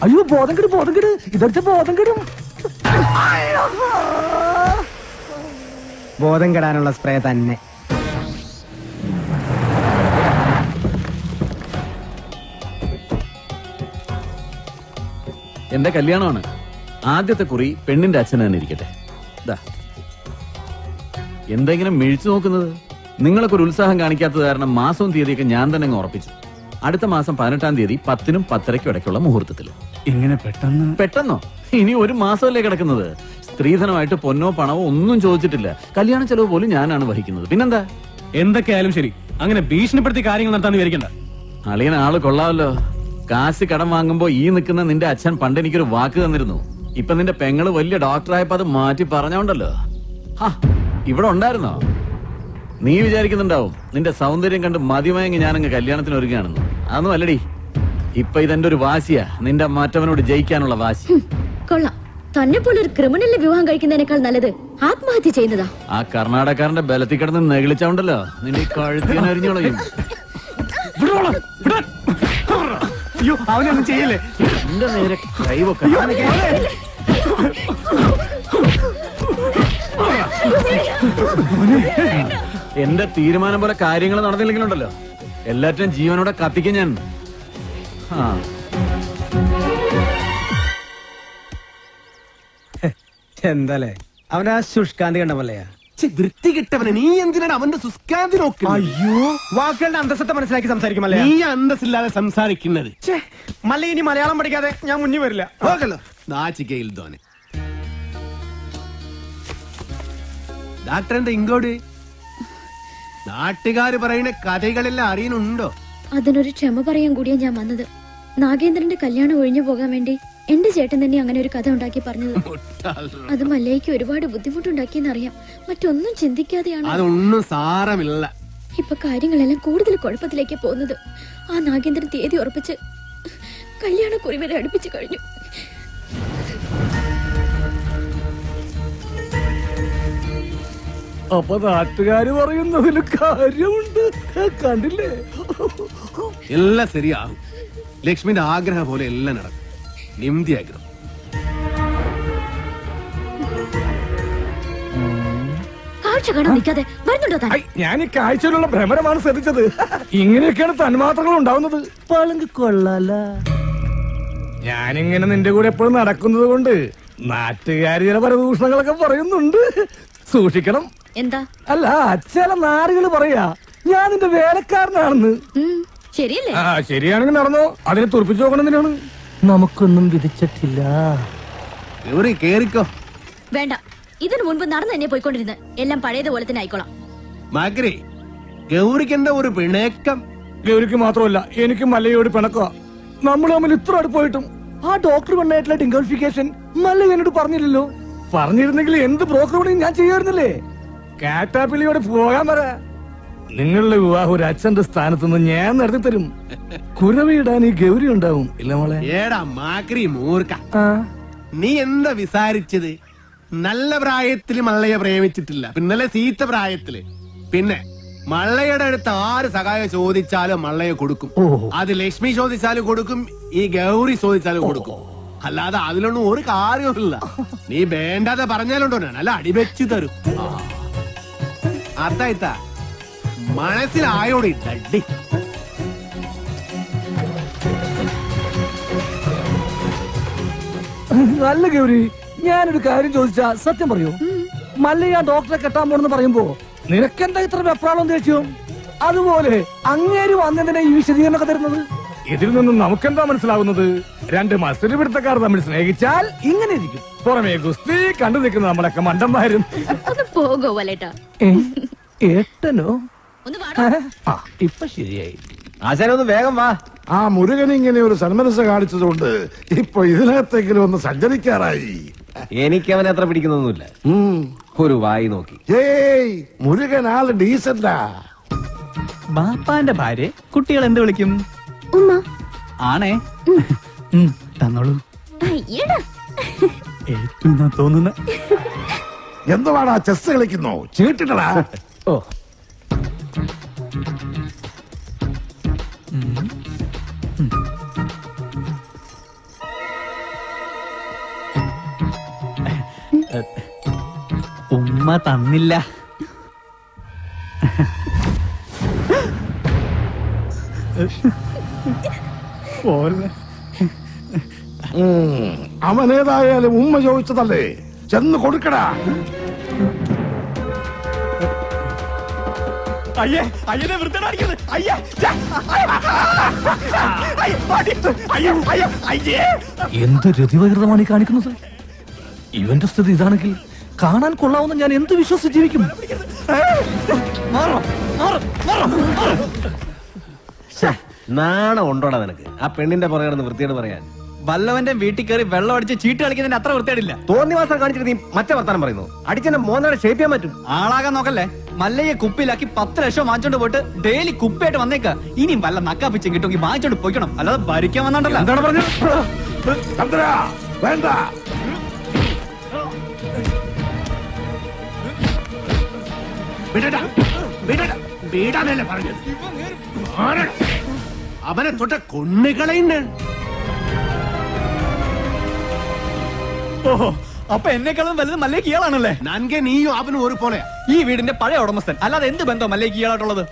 അയ്യോ, ബോധം കെടും, ബോധം കെട്. ഇതടിച്ച ബോധം കെടും. ബോധം കെടാനുള്ള സ്പ്രേ തന്നെ. എന്റെ കല്യാണമാണ്. ആദ്യത്തെ കുറി പെണ്ണിന്റെ അച്ഛൻ തന്നെ ഇരിക്കട്ടെ. എന്തെങ്കിലും മിഴിച്ചു നോക്കുന്നത്? നിങ്ങളൊക്കെ ഒരു ഉത്സാഹം കാണിക്കാത്തത് കാരണം മാസവും തീയതിയൊക്കെ ഞാൻ തന്നെ അങ്ങ് ഉറപ്പിച്ചു. അടുത്ത മാസം 18-ാം തീയതി 10-നും 10:30-ക്കും ഇടയ്ക്കുള്ള മുഹൂർത്തത്തിൽ. ഇങ്ങനെ പെട്ടെന്നോ? ഇനി ഒരു മാസമല്ലേ കിടക്കുന്നത്. സ്ത്രീധനമായിട്ട് പൊന്നോ പണമോ ഒന്നും ചോദിച്ചിട്ടില്ല. കല്യാണ ചെലവ് പോലും ഞാനാണ് വഹിക്കുന്നത്. പിന്നെന്താ? എന്തൊക്കെയായാലും ശരി, അങ്ങനെ ഭീഷണിപ്പെടുത്തി കാര്യങ്ങൾ നടത്താൻ വിചാരിക്കണ്ട. അളിയൻ ആള് കൊള്ളാമല്ലോ. കാശ് കടം വാങ്ങുമ്പോ ഈ നിൽക്കുന്ന നിന്റെ അച്ഛൻ പണ്ട് എനിക്കൊരു വാക്ക് തന്നിരുന്നു. ഇപ്പൊ നിന്റെ പെങ്ങള് വലിയ ഡോക്ടറായപ്പോ അത് മാറ്റി പറഞ്ഞോണ്ടല്ലോ. ഇവിടെ ഉണ്ടായിരുന്നോ? നീ വിചാരിക്കുന്നുണ്ടാവും നിന്റെ സൗന്ദര്യം കണ്ട് മതിമയങ്ങി ഞാനങ്ങ് കല്യാണത്തിന് ഒരുങ്ങാണെന്ന്. അതൊന്നും അല്ലടി. ഇപ്പൊ ഇതെന്റെ ഒരു വാശിയാ, നിന്റെ മറ്റവനോട് ജയിക്കാനുള്ള വാശി. കൊള്ളാം. തന്നെ പോലെ ഒരു ക്രിമിനലിനെ വിവാഹം കഴിക്കുന്നതിനേക്കാൾ നല്ലത് ആത്മഹത്യ ചെയ്യുന്നതാ. ആ കർണാടകക്കാരന്റെ ബലത്തിൽ കിടന്ന് നെകിളിച്ചോണ്ടല്ലോ നിന്റെ കഴുത്തിനരിഞ്ഞോളയും. അയ്യോ, അവനൊന്നും ചെയ്യല്ലേ. എന്റെ നേരെ കൈവക്ക. എന്റെ തീരുമാനം പോലെ കാര്യങ്ങൾ നടന്നില്ലെങ്കിലുണ്ടല്ലോ, എല്ലാറ്റിനും ജീവനോടെ കത്തിക്കും ഞാൻ. എന്താലേ അവനാ ശുഷ്കാന്തി കണ്ട മല്ലയാ. വൃത്തി കിട്ടവനെ, നീ എന്തിനാണ് അവന്റെ സുസ്കാന്തി നോക്കുന്നത്? അയ്യോ, വാക്കുകളുടെ അന്തസ്സത്തെ മനസ്സിലാക്കി സംസാരിക്കുമല്ലേ. നീ അന്തസ്സില്ലാതെ സംസാരിക്കുന്നത്. മല്ല, ഇനി മലയാളം പഠിക്കാതെ ഞാൻ മുന്നിൽ വരില്ല. നാച്ചിക്കയിൽ തോനെ ഡാക്ടർ എന്താ ഇങ്ങോട്ട്? നാട്ടുകാര് പറയുന്ന കഥകളെല്ലാം അറിയുന്നുണ്ടോ? അതിനൊരു ക്ഷമ പറയാൻ കൂടിയാ ഞാൻ വന്നത്. നാഗേന്ദ്രന്റെ കല്യാണം ഒഴിഞ്ഞു പോകാൻ വേണ്ടി എന്റെ ചേട്ടൻ തന്നെ അങ്ങനെ ഒരു കഥ ഉണ്ടാക്കി പറഞ്ഞത്. അത് മല്ലയ്ക്ക് ഒരുപാട് ബുദ്ധിമുട്ടുണ്ടാക്കിയെന്നറിയാം. മറ്റൊന്നും ചിന്തിക്കാതെയാണ്. അതൊന്നും സാരമില്ല. ഇപ്പൊ കാര്യങ്ങളെല്ലാം കൂടുതൽ കുഴപ്പത്തിലേക്ക് പോകുന്നത്. ആ നാഗേന്ദ്രൻ തീയതി ഉറപ്പിച്ച് കല്യാണക്കുറി വരെ അടുപ്പിച്ചു കഴിഞ്ഞു. അപ്പൊ നാട്ടുകാര് പറയുന്നതിൽ കാര്യമുണ്ട്. കണ്ടില്ലേ? എല്ലാം ശരിയാകും. ലക്ഷ്മിന്റെ ആഗ്രഹം പോലെ എല്ലാം നടക്കും. നിംതി ആഗ്രഹം. കാഴ്ച കാണാൻ നിൽക്കാതെ വരുന്നുണ്ടോ താൻ? ഞാൻ ഈ കാഴ്ചയിലുള്ള ഭ്രമരമാണ് ശ്രദ്ധിച്ചത്. ഇങ്ങനെയൊക്കെയാണ് തന്മാത്രകൾ ഉണ്ടാവുന്നത്. പളുങ്ക് കൊള്ളാല. ഞാനിങ്ങനെ നിന്റെ കൂടെ എപ്പോഴും നടക്കുന്നത് കൊണ്ട് നാട്ടുകാര് ചില പരദൂഷണങ്ങളൊക്കെ പറയുന്നുണ്ട്. സൂക്ഷിക്കണം. എന്താ? അല്ല, ചില നാറുകൾ പറയാ ഞാൻ നിന്റെ വേലക്കാരനാണെന്ന്. ശരിയല്ലേ? ശരിയാണെങ്കിൽ നടന്നോ. അതിനെ തുറപ്പിച്ചു നോക്കണമെന്നാണ്. നമുക്കൊന്നും വിധിച്ചിട്ടില്ല. കേറിക്കോ. വേണ്ട, ഇതിനു മുൻപ് നടന്നു തന്നെ പോയിക്കൊണ്ടിരുന്ന് എല്ലാം പഴയതുപോലെ തന്നെ ആയിക്കോളാം. മാക്രി, ഗൗരിക്ക് എന്താ ഒരു പിണക്കം? ഗൗരിക്ക് മാത്രമല്ല, എനിക്കും മല്ലയോട് പിണക്കുക. നമ്മൾ തമ്മിൽ ഇത്ര അടുപ്പായിട്ടും ആ ഡോക്ടർ പെണ്ണായിട്ടുള്ള ഡിംഗോളിഫിക്കേഷൻ മല്ല എന്നോട് പറഞ്ഞില്ലല്ലോ. പറഞ്ഞിരുന്നെങ്കിൽ എന്ത് ബ്രോക്കർ പണിയും ഞാൻ ചെയ്യാറുന്നില്ലേ. കാറ്റാപ്പിള്ളിയോടെ പോകാൻ പറ. നിങ്ങളുടെ വിവാഹം ഒരു അച്ഛന്റെ സ്ഥാനത്തുനിന്ന് ഞാൻ നടത്തി തരും. കുരവിടാൻ ഈ ഗൗരി ഉണ്ടാവും. ഇല്ല മോളെ? ഏടാ മാക്രി മൂർക്ക, നീ എന്താ വിസാരിച്ചത്? നല്ല പ്രായത്തില് മള്ളയെ പ്രേമിച്ചിട്ടില്ല, പിന്നല്ലേ സീത്ത പ്രായത്തില്. പിന്നെ മള്ളയുടെ അടുത്ത് ആര് സഹായം ചോദിച്ചാലും മള്ളയെ കൊടുക്കും. അത് ലക്ഷ്മി ചോദിച്ചാലും കൊടുക്കും, ഈ ഗൗരി ചോദിച്ചാലും കൊടുക്കും. അല്ലാതെ അതിലൊന്നും ഒരു കാര്യമില്ല. നീ വേണ്ടാതെ പറഞ്ഞാലുണ്ടോ നല്ല അടിവെച്ചു തരും. അതായിത്താ മനസ്സിലായോടി ഡഡി. നല്ല ഗൗരി, ഞാനൊരു കാര്യം ചോദിച്ചാ സത്യം പറയൂ. മല്ലയ്യ ഡോക്ടറെ കെട്ടാൻ പോണെന്ന് പറയുമ്പോ നിനക്കെന്താ ഇത്ര വെപ്രാളം ദേഷ്യം? അതുപോലെ അങ്ങേര് വന്നതിനെ ഈ വിശദീകരണമൊക്കെ തരുന്നത്. ഇതിൽ നിന്നും നമുക്കെന്താ മനസ്സിലാവുന്നത്? രണ്ട് മത്സര പിടുത്തക്കാർ തമ്മിൽ സ്നേഹിച്ചാൽ ഇങ്ങനെ ഇരിക്കും. പുറമേ ഗുസ്തി കണ്ടു നിൽക്കുന്ന നമ്മളൊക്കെ മണ്ടന്മാരും. പോകോ വലേട്ടാ. ഏട്ടനോ? ഇപ്പൊ ശരിയായി. ആശാനൊന്ന് വേഗം വാ. ആ മുരുകൻ ഇങ്ങനെ ഒരു സന്മനസ് കാണിച്ചതുകൊണ്ട് ഇപ്പൊ ഇതിനകത്തെങ്കിലും ഒന്ന് സഞ്ചരിക്കാറായി. എനിക്ക് അവനെ അത്ര പിടിക്കുന്നൊന്നുമില്ല. ഒരു വായി നോക്കി. ഏയ്, മുരുകൻ ആള് ഡീസന്റാ. ബാപ്പാന്റെ ഭാര്യ കുട്ടികൾ എന്ത് വിളിക്കും? ആണേ. തന്നോളൂ. ഏറ്റവും തോന്നുന്ന എന്തുവാടാ ചെസ് കളിക്കുന്നോ? ചീട്ടിട്ടടാ. ഓ, ഉമ്മ തന്നില്ല. അവനേതായാലും ഉമ്മ ചോദിച്ചതല്ലേ, ചെന്ന് കൊടുക്കടാ. അയ്യേ, അയ്യനെ വൃത്തിയാക്കുന്നത്. എന്ത് രതിവകൃതമാണ് ഈ കാണിക്കുന്നത്? ഇവന്റെ സ്ഥിതി ഇതാണെങ്കിൽ കാണാൻ കൊള്ളാവുന്ന ഞാൻ എന്ത് വിശ്വസിച്ച് ജീവിക്കും? നാണം ഉണ്ടോടാ നിനക്ക്? ആ പെണ്ണിന്റെ പുറകെ വൃത്തിയോട് പറയാൻ. വല്ലവന്റെ വീട്ടിൽ കയറി വെള്ളം അടിച്ച് ചീട്ട് കളിക്കുന്നതിന് അത്ര വൃത്തിയായിട്ടില്ല. തോന്നിവാസം കാണിച്ചിട്ട് നീ മറ്റേ വർത്താനം പറയുന്നു. അടിച്ചെന്നെ മോനാടെ ഷേപ്പ് ചെയ്യാൻ പറ്റും. ആളാകാൻ നോക്കല്ലേ. മല്ലയെ കുപ്പിയിലാക്കി 10 ലക്ഷം വാങ്ങിച്ചോണ്ട് പോയിട്ട് ഡെയിലി കുപ്പിയായിട്ട് വന്നേക്ക. ഇനിയും വല്ല നക്കാപ്പിച്ചും കിട്ടുമെങ്കിൽ വാങ്ങിച്ചോണ്ട് പോയിക്കണം. അല്ലാതെ ഭരിക്കാൻ വന്നോണ്ടല്ലോ. എന്താണ് പറഞ്ഞത്? വേണ്ട. വീടാനല്ലേ പറഞ്ഞത്? അവനെ തൊട്ട കൊണ്ണുകളയുണ്ട്. ഓഹോ, അപ്പൊ എന്നെക്കാളും വലുത് മല്ലേക്ക് ഇയാളാണല്ലേ? നൻകെ നീയും അവനും ഒരു പോലെ. ഈ വീടിന്റെ പഴയ ഉടമസ്ഥൻ. അല്ലാതെ എന്ത് ബന്ധം മല്ലേക്ക് ഇയാളായിട്ടുള്ളത്?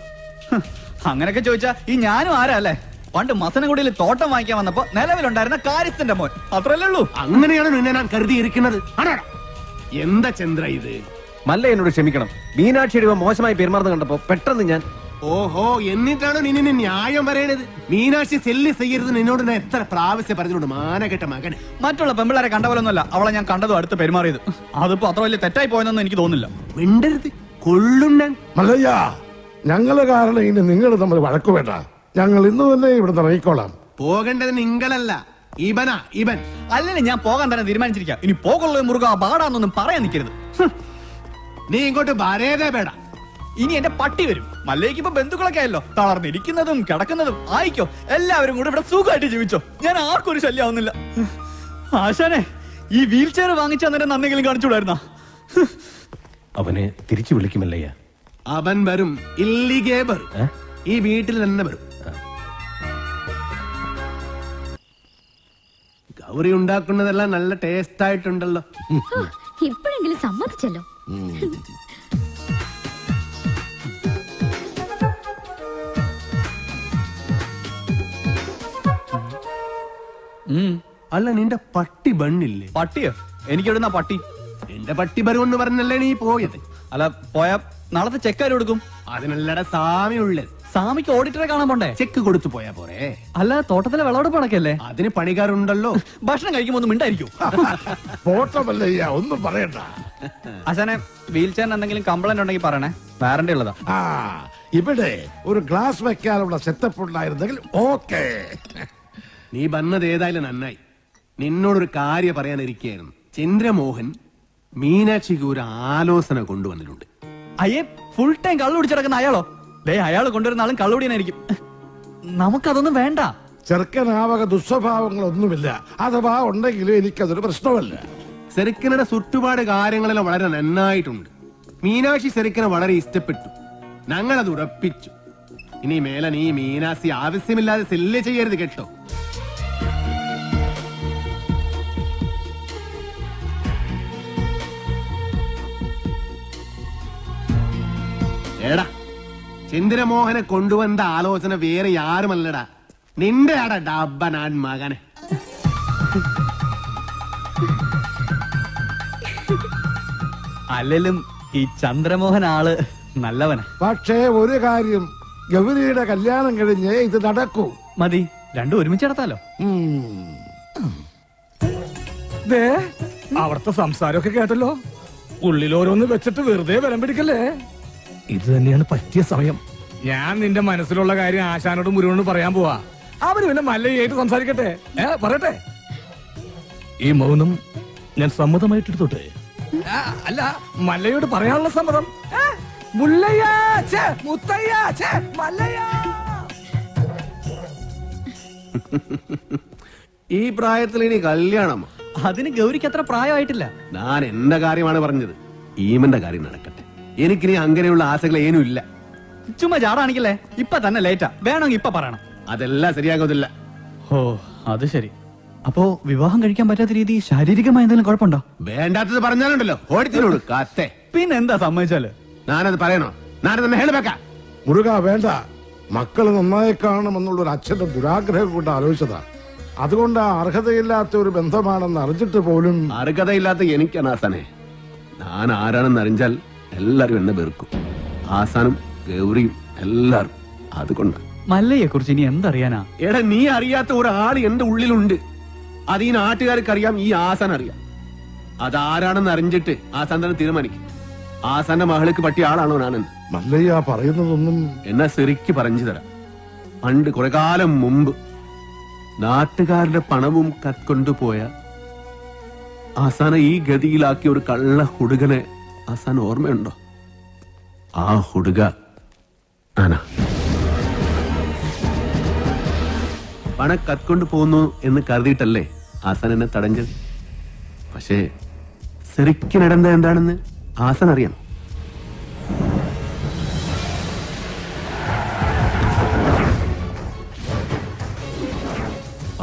അങ്ങനെയൊക്കെ ചോദിച്ചാ ഈ ഞാനും ആരാ അല്ലേ? പണ്ട് മസനഗുഡിയിൽ തോട്ടം വാങ്ങിക്കാൻ വന്നപ്പോ നിലവിലുണ്ടായിരുന്ന കാര്യസ്ഥന്റെ മോൻ. അത്രല്ലേ ഉള്ളൂ. അങ്ങനെയാണ് നിന്നെ ഞാൻ കരുതിയിരിക്കുന്നത്. എന്താ ചന്ദ്ര ഇത്? മല്ല എന്നോട് ക്ഷമിക്കണം. മീനാക്ഷിയുടെ മോശമായി പെരുമാറുന്ന കണ്ടപ്പോ പെട്ടെന്ന് ഞാൻ. ഓഹോ, എന്നിട്ടാണ് നിന്നെ ന്യായം പറയണത്? മീനാക്ഷി സെല്ലി ചെയ്യരുത് നിന്നോട് ഞാൻ എത്ര പ്രാവശ്യം പറഞ്ഞോണ്ട് മാനകെട്ട മകൻ. മറ്റുള്ള പെമ്പിളാരെ കണ്ട പോലൊന്നുമല്ല അവളെ ഞാൻ കണ്ടതും അടുത്ത് പെരുമാറിയത്. അതിപ്പോ അത്ര വലിയ തെറ്റായി പോയെന്നൊന്നും എനിക്ക് തോന്നുന്നില്ല. മിണ്ടരുത്, കൊള്ളുണ്ണൻ. മല്ലയ്യ, ഞങ്ങള് കാരണം ഇനി നിങ്ങൾ തമ്മിൽ വഴക്കു വേണ്ട. ഞങ്ങൾ ഇന്ന് തന്നെ ഇവിടുന്ന് ഇറങ്ങിക്കോളാം. പോകേണ്ടത് നിങ്ങളല്ല, ഇവനാ. ഇവൻ അല്ലെങ്കിൽ ഞാൻ പോകാൻ തന്നെ തീരുമാനിച്ചിരിക്കാം. ഇനി പോകുള്ള മുറുക ബാടാന്നൊന്നും പറയാൻ നിൽക്കരുത്. നീ ഇങ്ങോട്ട് വരേതേ പേട. ഇനി എന്റെ പട്ടി വരും. മല്ലേക്ക് ഇപ്പൊ ബന്ധുക്കളൊക്കെ ആയല്ലോ. തളർന്നിരിക്കുന്നതും കിടക്കുന്നതും ആയിക്കോ. എല്ലാവരും കൂടെ ഇവിടെ സുഖമായിട്ട് ജീവിച്ചോ. ഞാൻ ആർക്കും ഒരു ശല്യമാവുന്നില്ല. ആശാനെ, ഈ വീൽ ചെയർ വാങ്ങിച്ചു തന്നെ നന്ദിയെങ്കിലും കാണിച്ചുകൂടായിരുന്ന? അവനെ തിരിച്ചു വിളിക്കുമല്ലയ്യ. അവൻ വരും, ഇല്ലിഗേ വരും, ഈ വീട്ടിൽ തന്നെ വരും. ഗൗരി ഉണ്ടാക്കുന്നതെല്ലാം നല്ല ടേസ്റ്റ് ആയിട്ടുണ്ടല്ലോ. ഇപ്പോഴെങ്കിലും സമ്മതിച്ചല്ലോ. അല്ല, നിന്റെ പട്ടി ബണ്ണില്ലേ? പട്ടിയോ? എനിക്കെവിടുന്ന പട്ടി? എന്റെ പട്ടി വരുമെന്ന് പറഞ്ഞല്ലേ നീ പോയത്? അല്ല, പോയാ നാളത്തെ ചെക്ക് ആര് കൊടുക്കും? അതിനല്ലട സാമി ഉള്ളത്. സാമിക്ക് ഓഡിറ്ററെ കാണാൻ പോണ്ടേ? ചെക്ക് കൊടുത്തു പോയാ പോരെ? അല്ല, തോട്ടത്തിലെ വിളവെടുപ്പ് നടക്കല്ലേ? അതിന് പണിക്കാരുണ്ടല്ലോ. ഭക്ഷണം കഴിക്കുമ്പോ ഒന്നും മിണ്ടായിരിക്കും. പോട്ടമല്ലയ്യ, ഒന്നും പറയണ്ട. അച്ഛനെ വീൽ ചെയറിന് എന്തെങ്കിലും കംപ്ലൈന്റ് ഉണ്ടെങ്കിൽ പറയണേ, വാറണ്ടി ഉള്ളതാ. ഇവിടെ ഒരു ഗ്ലാസ് വെക്കാനുള്ള സെറ്റപ്പ് ഉണ്ടായിരുന്നെങ്കിൽ ഓക്കെ. നീ വന്നത് ഏതായാലും നന്നായി. നിന്നോടൊരു കാര്യം പറയാനിരിക്കുകയായിരുന്നു. ചന്ദ്രമോഹൻ മീനാക്ഷിക്ക് ഒരു ആലോചന കൊണ്ടുവന്നിട്ടുണ്ട്. അയ്യേ, ഫുൾ ടൈം കള്ളു കുടിച്ചിടക്കുന്ന അയാളോ? അയാൾ കൊണ്ടുവരുന്ന ആളും കള്ളുകൂടിയായിരിക്കും. നമുക്കതൊന്നും വേണ്ട. ചെറുക്കനാവക ദുസ്വഭാവങ്ങളൊന്നുമില്ല. അഥവാ ഉണ്ടെങ്കിലും എനിക്കതൊരു പ്രശ്നമല്ല. സെറുക്കനുടെ ചുറ്റുപാട് കാര്യങ്ങളെല്ലാം വളരെ നന്നായിട്ടുണ്ട്. മീനാക്ഷി സെറുക്കനെ വളരെ ഇഷ്ടപ്പെട്ടു. ഞങ്ങളത് ഉറപ്പിച്ചു. ഇനി മേലെ നീ മീനാക്ഷി ആവശ്യമില്ലാതെ സെല്ല് ചെയ്യരുത് കേട്ടോ. എടാ, ചന്ദ്രമോഹനെ കൊണ്ടുവന്ന ആലോചന വേറെ ആരുമല്ലടാ, നിന്റെ അട ഡബ്ബനാൻ മകനെ. അല്ലെങ്കിലും ഈ ചന്ദ്രമോഹൻ ആള് നല്ലവനാ. പക്ഷേ ഒരു കാര്യം, ഗൗരിയുടെ കല്യാണം കഴിഞ്ഞ് ഇത് നടക്കൂ. മതി, രണ്ടും ഒരുമിച്ച് നടത്താലോ. അവിടുത്തെ സംസാരമൊക്കെ കേട്ടല്ലോ. ഉള്ളിലോരോന്ന് വെച്ചിട്ട് വെറുതെ ബലം പിടിക്കല്ലേ. ഇത് തന്നെയാണ് പറ്റിയ സമയം. ഞാൻ നിന്റെ മനസ്സിലുള്ള കാര്യം ആശാനോട് മുരുകനോട് പറയാൻ പോവാ. അവര് പിന്നെ മല്ലയായിട്ട് സംസാരിക്കട്ടെ. പറയട്ടെ. ഈ മൗനം ഞാൻ സമ്മതമായിട്ടെടുത്തോട്ടെ. അല്ല, മല്ലയോട് പറയാനുള്ള സമ്മതം. മുല്ലയ്യ, മുത്തയ്യ, മല്ലയ്യ. ഈ പ്രായത്തിൽ ഇനി കല്യാണം? അതിന് ഗൗരിക്ക് അത്ര പ്രായമായിട്ടില്ല. ഞാൻ എന്റെ കാര്യമാണ് പറഞ്ഞത്. ഈമന്റെ കാര്യം നടക്കട്ടെ. എനിക്കിനി അങ്ങനെയുള്ള ആശകൾ ഏനും ഇല്ല. ചുമ്മാ ചാടാണിക്കല്ലേ. ഇപ്പൊ തന്നെ ലേറ്റാ. വേണമെങ്കിൽ ഇപ്പൊ പറയണം. അതെല്ലാം ശരിയാകുന്നില്ല. ഓ, അത് ശരി. അപ്പോ വിവാഹം കഴിക്കാൻ പറ്റാത്ത രീതി ശാരീരികമായ എന്തെങ്കിലും കുഴപ്പമുണ്ടോ? വേണ്ടാത്തത് പറഞ്ഞാലുണ്ടല്ലോ ഓടിത്തിനോട് കാത്തേ. പിന്നെന്താ സമ്മതിച്ചാല്? ഞാനത് പറയണോ? ഞാനത് ഹേളുവെക്കാം. മുരുക, വേണ്ട. മക്കള് നന്നായി കാണണമെന്നുള്ളൊരു അച്ഛന്റെ ദുരാഗ്രഹം കൊണ്ട് ആലോചിച്ചതാ. അതുകൊണ്ട് അർഹതയില്ലാത്ത ഒരു ബന്ധമാണെന്ന് അറിഞ്ഞിട്ട് പോലും. അർഹതയില്ലാത്ത എനിക്കാണ് ആസാനെ. ഞാൻ ആരാണെന്ന് അറിഞ്ഞാൽ എല്ലാരും എന്നെ വെറുക്കും. ആസാനും ഗൗരിയും എല്ലാരും. അതുകൊണ്ട് മല്ലയെ കുറിച്ച് ഇനി എന്തറിയാനാ? എടാ, നീ അറിയാത്ത ഒരാൾ എന്റെ ഉള്ളിലുണ്ട്. അത് ഈ നാട്ടുകാർക്ക് അറിയാം, ഈ ആസാൻ അറിയാം. അതാരാണെന്ന് അറിഞ്ഞിട്ട് ആസാൻ തന്നെ തീരുമാനിക്കും. ആസാന്റെ മകൾക്ക് പറ്റിയ ആളാണോ ഞാനെന്ന്. മല്ലയ്യ പറയുന്നതൊന്നും എന്നാ ശരിക്ക് പറഞ്ഞു തരാം. പണ്ട് കുറെ കാലം മുമ്പ് നാട്ടുകാരുടെ പണവും കത്കൊണ്ടുപോയ ആസാനെ ഈ ഗതിയിലാക്കിയ ഒരു കള്ള ഹുടുകനെ ആസാൻ ഓർമ്മയുണ്ടോ? ആ ഹുടുക ആനാ. പണം കത്കൊണ്ടു പോകുന്നു എന്ന് കരുതിയിട്ടല്ലേ ആസാൻ എന്നെ തടഞ്ഞത്. പക്ഷേ ശരിക്കും നടന്നത് എന്താണെന്ന് ആസാൻ അറിയാം.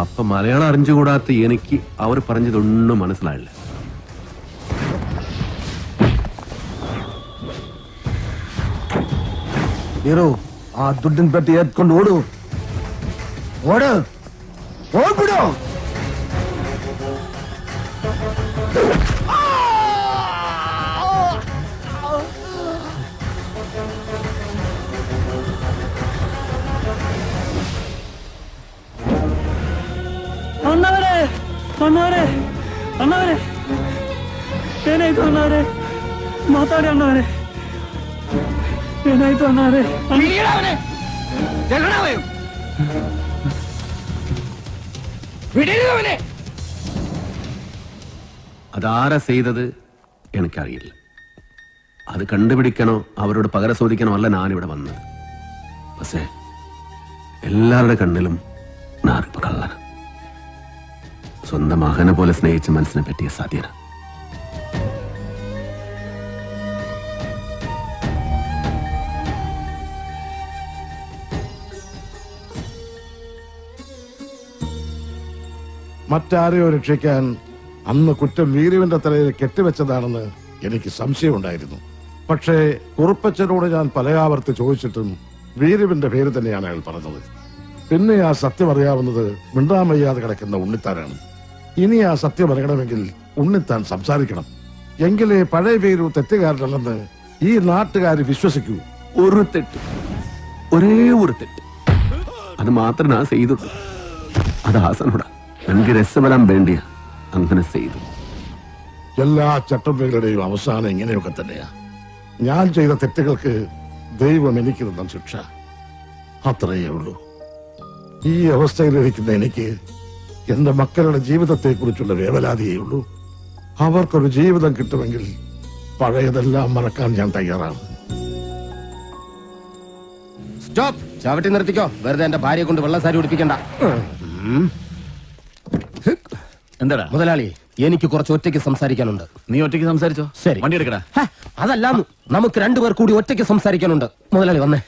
അപ്പൊ മലയാളം അറിഞ്ഞുകൂടാത്ത എനിക്ക് അവർ പറഞ്ഞതൊന്നും മനസ്സിലായില്ല. ആ ദുഡ്ഡിൻ പെട്ടി എത്കൊണ്ട് ഓടൂ. ഓട്, ഓടിപ്പിടോ. ಅಣ್ಣವರೇ, ಅಣ್ಣವರೇ, ಅಣ್ಣವರೇ, ಏನಾಯ್ತು ಅಣ್ಣವರೇ? ಮಾತಾಡಿ ಅಣ್ಣವರೇ, ಏನಾಯ್ತು ಅಣ್ಣವರೇ? അതാരാ ചെയ്തത് എനിക്കറിയില്ല. അത് കണ്ടുപിടിക്കണോ അവരോട് പകരം ചോദിക്കണോ അല്ല ഞാനിവിടെ വന്നത്. പക്ഷേ എല്ലാവരുടെ കണ്ണിലും ഞാനിപ്പോ കള്ളന. സ്വന്തം മകനെ പോലെ സ്നേഹിച്ച മനസ്സിനെ പറ്റിയ സാധ്യത. മറ്റാരെയോ രക്ഷിക്കാൻ അന്ന് കുറ്റം വീരുവിന്റെ തലയിൽ കെട്ടിവെച്ചതാണെന്ന് എനിക്ക് സംശയമുണ്ടായിരുന്നു. പക്ഷേ കുറുപ്പച്ചനോട് ഞാൻ പലയാവർത്തി ചോദിച്ചിട്ടും വീരുവിന്റെ പേര് തന്നെയാണ് അയാൾ പറഞ്ഞത്. പിന്നെ ആ സത്യം അറിയാവുന്നത് മിണ്ടാമയ്യാതെ കിടക്കുന്ന ഉണ്ണിത്താനാണ്. ഇനി ആ സത്യം അറിയണമെങ്കിൽ ഉണ്ണിത്താൻ സംസാരിക്കണം. എങ്കിലേ പഴയ വീരു തെറ്റുകാരനല്ലെന്ന് ഈ നാട്ടുകാർ വിശ്വസിക്കൂ. ഒരു തെറ്റ്, ഒരേ ഒരു തെറ്റ്, അത് മാത്രം ഞാൻ ചെയ്തിട്ടു. അത് ആസനോടാ എനിക്ക് രസവരാൻ വേണ്ടിയ അങ്ങനെ ചെയ്തു. എല്ലാ ചട്ടമ്പകളുടെയും അവസാനം ഇങ്ങനെയൊക്കെ തന്നെയാ. ഞാൻ ചെയ്ത തെറ്റുകൾക്ക് ദൈവം എനിക്ക് തന്ന ശിക്ഷ അത്രയേ ഉള്ളൂ. ഈ അവസ്ഥയിലിരിക്കുന്ന എനിക്ക് എന്റെ മക്കളുടെ ജീവിതത്തെ കുറിച്ചുള്ള വേവലാതിയേ ഉള്ളൂ. അവർക്കൊരു ജീവിതം കിട്ടുമെങ്കിൽ പഴയതെല്ലാം മറക്കാൻ ഞാൻ തയ്യാറാണ്. സ്റ്റോപ്പ്, ചവിട്ടി നിർത്തിക്കോ. വെറുതെ എന്റെ ഭാര്യയെ കൊണ്ട് വെള്ളസാരി ഉടിപ്പിക്കണ്ട. എന്താടാ മുതലാളി, എനിക്ക് കുറച്ച് ഒറ്റയ്ക്ക് സംസാരിക്കാനുണ്ട്. നീ ഒറ്റയ്ക്ക് സംസാരിച്ചോ? ശരി, വണ്ടി എടുക്കടാ. അതല്ലാന്ന്, നമുക്ക് രണ്ടുപേർ കൂടി ഒറ്റയ്ക്ക് സംസാരിക്കാനുണ്ട്. മുതലാളി വന്നേ.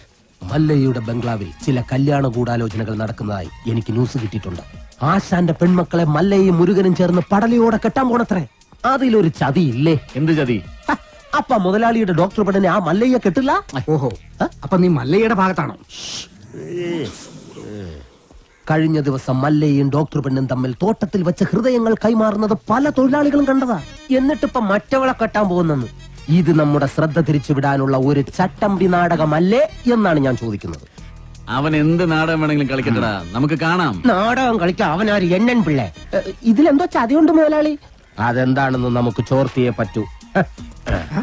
മല്ലയ്യയുടെ ബംഗ്ലാവിൽ ചില കല്യാണ ഗൂഢാലോചനകൾ നടക്കുന്നതായി എനിക്ക് ന്യൂസ് കിട്ടിയിട്ടുണ്ട്. ആശാന്റെ പെൺമക്കളെ മല്ലയും മുരുകനും ചേർന്ന് പടലയോടെ കെട്ടാൻ പോണത്രേ. അതിലൊരു ചതിയില്ലേ? എന്ത് ചതി? അപ്പ മുതലാളിയുടെ ഡോക്ടർ പെണ്ണിനെ ആ മല്ലയ്യ കെട്ടില്ല. ഓഹോ, അപ്പൊ നീ മല്ലയ്യയുടെ ഭാഗത്താണോ? കഴിഞ്ഞ ദിവസം മല്ലയും ഡോക്ടർ പെണ്ണും തമ്മിൽ തോട്ടത്തിൽ വെച്ച് ഹൃദയങ്ങൾ കൈമാറുന്നത് പല തൊഴിലാളികളും കണ്ടതാ. എന്നിട്ടിപ്പൊ മറ്റവളെ കെട്ടാൻ പോകുന്നെന്ന്. ഇത് നമ്മുടെ ശ്രദ്ധ തിരിച്ചുവിടാനുള്ള ഒരു ചട്ടമ്പി നാടകമല്ലേ എന്നാണ് ഞാൻ ചോദിക്കുന്നത്. അവൻ എന്ത് നാടകം വേണമെങ്കിലും കളിക്കട്ടടാ, നമുക്ക് കാണാം. നാടകം കളിക്കാൻ അവനാര് എണ്ണൻ പിള്ളേ? ഇതിലെന്തോ ചതിയുണ്ട് മുതലാളി. അതെന്താണെന്ന് നമുക്ക് ചോർത്തിയേ പറ്റൂ.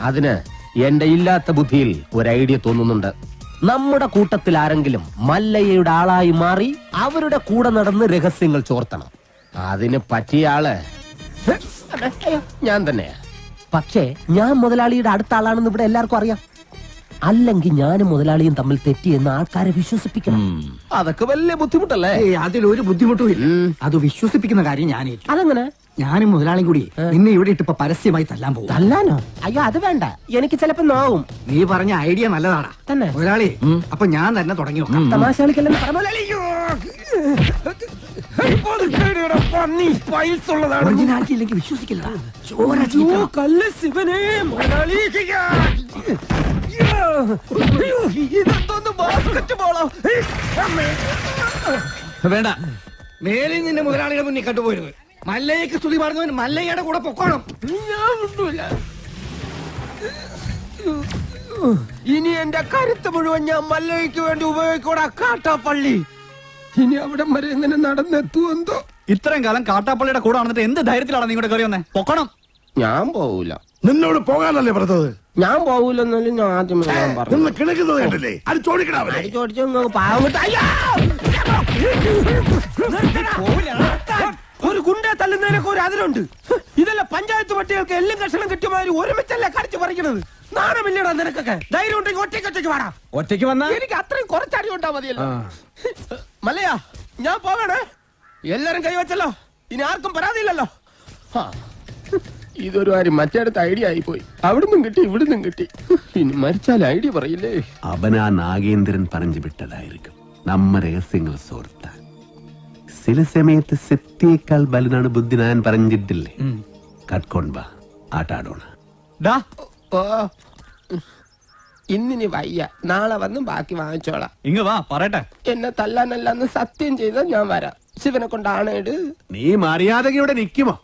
അതിന് എന്റെ ഇല്ലാത്ത ബുദ്ധിയിൽ ഒരു ഐഡിയ തോന്നുന്നുണ്ട്. നമ്മുടെ കൂട്ടത്തിൽ ആരെങ്കിലും മല്ലയ്യയുടെ ആളായി മാറി അവരുടെ കൂടെ നടന്ന് രഹസ്യങ്ങൾ ചോർത്തണം. അതിന് പറ്റിയ ആള് ഞാൻ തന്നെയാ. പക്ഷേ ഞാൻ മുതലാളിയുടെ അടുത്ത ആളാണെന്ന് ഇവിടെ എല്ലാവർക്കും അറിയാം. അല്ലെങ്കിൽ ഞാനും മുതലാളിയും തമ്മിൽ തെറ്റിയെന്ന് ആൾക്കാരെ വിശ്വസിപ്പിക്കണം. അതൊക്കെ വലിയ ബുദ്ധിമുട്ടല്ലേ? അതിലൊരു ബുദ്ധിമുട്ടും ഇല്ല. അത് വിശ്വസിപ്പിക്കുന്ന കാര്യം ഞാൻ. അതെങ്ങനെ? ഞാനും മുതലാളിയും കൂടി നിന്നെ ഇവിടെ ഇട്ടിപ്പോ പരസ്യമായി തല്ലാൻ പോകും. തല്ലാനോ? അയ്യോ, അത് വേണ്ട. എനിക്ക് ചിലപ്പോ നോവും. നീ പറഞ്ഞ ഐഡിയ നല്ലതാടാ തന്നെ മുതലാളി. അപ്പൊ ഞാൻ തന്നെ തുടങ്ങി നോക്കാം. തമാശ കളിക്കല്ലേ? ഒറിജിനാലിറ്റി വിശ്വസിക്കില്ല. വേണ്ട, മേലിൽ നിന്റെ മുതലാളിയുടെ മുന്നിൽ കണ്ടുപോരുത്. മല്ലയ്യക്ക് സ്തുതി പറഞ്ഞവൻ മല്ലയ്യയുടെ കൂടെ പൊക്കോണം. ഇനി എന്റെ കരുത്ത് മുഴുവൻ ഞാൻ മല്ലയ്ക്ക് വേണ്ടി ഉപയോഗിക്കൂടാ. കാട്ടാപ്പള്ളി ഇനി അവിടെ വരെ എങ്ങനെ നടന്നെത്തുമെന്തോ. ഇത്രയും കാലം കാട്ടാപ്പള്ളിയുടെ കൂടെ നടന്നിട്ട് എന്ത് ധൈര്യത്തിലാണ് നീ കൂടെ കയറി വന്നേ? പൊക്കണം. ഞാൻ പോവൂല. നിന്നോട് പോകാനല്ലേ പറഞ്ഞത്? ഞാൻ പോവൂലെന്നാലും ഞാൻ ആദ്യം നിന്ന് കിണക്കുന്നത് കണ്ടില്ലേ? അത് ചോദിക്കണാവല്ലേ? ഒരു ഗുണ്ടെ തല്ലുന്നതിനൊക്കെ ഒരു അതിലുണ്ട്. ഇതല്ല പഞ്ചായത്ത് പട്ടികൾക്ക് എല്ലാം കഷണം കിട്ടിയമാതിരി ഒരുമിച്ചല്ലേ കടിച്ചു പറിക്കണത്. നാണമില്ലടാ നിനക്കൊക്കെ. ധൈര്യം ഉണ്ടെങ്കിൽ ഒറ്റയ്ക്ക് വാടാ. ഒറ്റയ്ക്ക് വന്നാ എനിക്ക് അത്രയും കുറച്ചടി ഉണ്ടാ മതിയല്ലോ. മല്ലയ്യ, ഞാൻ പോകണേ. എല്ലാരും കൈവച്ചല്ലോ, ഇനി ആർക്കും പരാതിയില്ലല്ലോ. ഇതൊരു കാര്യം മറ്റേടത്ത് ഐഡിയ ആയിപ്പോയി. അവിടുന്നും കിട്ടി ഇവിടുന്നും കിട്ടി. ഇനി മരിച്ചാൽ ഐഡിയ പറയില്ലേ? അവനാ നാഗേന്ദ്രൻ പറഞ്ഞു വിട്ടതായിരിക്കും നമ്മ രഹസ്യങ്ങൾ സോർത്താൻ. ചില സമയത്ത് സത്യേക്കാൾ ബലനാണ് ബുദ്ധി. ഞാൻ പറഞ്ഞിട്ടില്ലേ? കട്ട്കൊണ്ട ആട്ടാടോണ. ഇന്നിനി വയ്യ, നാളെ വന്ന് ബാക്കി വാങ്ങിച്ചോളാം. ഇങ്ങ് വാ പറയട്ടെ. എന്നെ തല്ലാനല്ലെന്ന് സത്യം ചെയ്താൽ ഞാൻ വരാം. ശിവനെ കൊണ്ടാണേട്. നീ മര്യാദയോടെ നിൽക്കുമോ?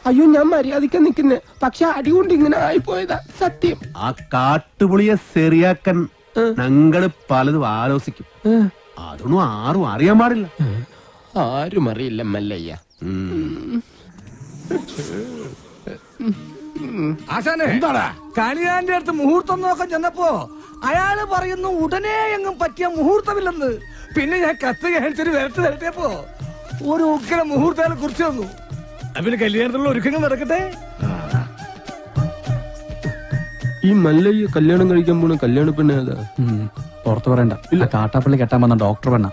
അയ്യോ, ഞാൻ മര്യാദയ്ക്ക് നിൽക്കുന്നേ. പക്ഷെ അടികൊണ്ട് ഇങ്ങനെ ആയിപ്പോയതാ സത്യം. ആ കാട്ടുപുളിയെ ശരിയാക്കാൻ ഞങ്ങള് പലതും ആലോചിക്കും. അതൊന്നും ആരും അറിയാൻ പാടില്ല. ആരും അറിയില്ല മല്ലയ്യ. ആശാനെ, എന്താടാ? കണിയാന്റെ അടുത്ത് മുഹൂർത്തം നോക്കാൻ ചെന്നപ്പോ അയാള് പറയുന്നു ഉടനെ എങ്ങും പറ്റിയ മുഹൂർത്തമില്ലെന്ന്. പിന്നെ ഞാൻ കത്ത് കാണിച്ചൊരു വരട്ടിയപ്പോ ഒരു ഉഗ്ര മുഹൂർത്തം കുറിച്ച് തന്നു. പിന്നെ കല്യാണത്തിലുള്ള ഒരുക്കങ്ങൾ നടക്കട്ടെ. ഈ മല്ലയ്യ കല്യാണം കഴിക്കാൻ പോണ കല്യാണ പെണ്ണ ഏതാ? പുറത്തു പറയണ്ട. ഇല്ല, കാട്ടാപ്പള്ളി കെട്ടാൻ വന്ന ഡോക്ടർ പെണ്ണ.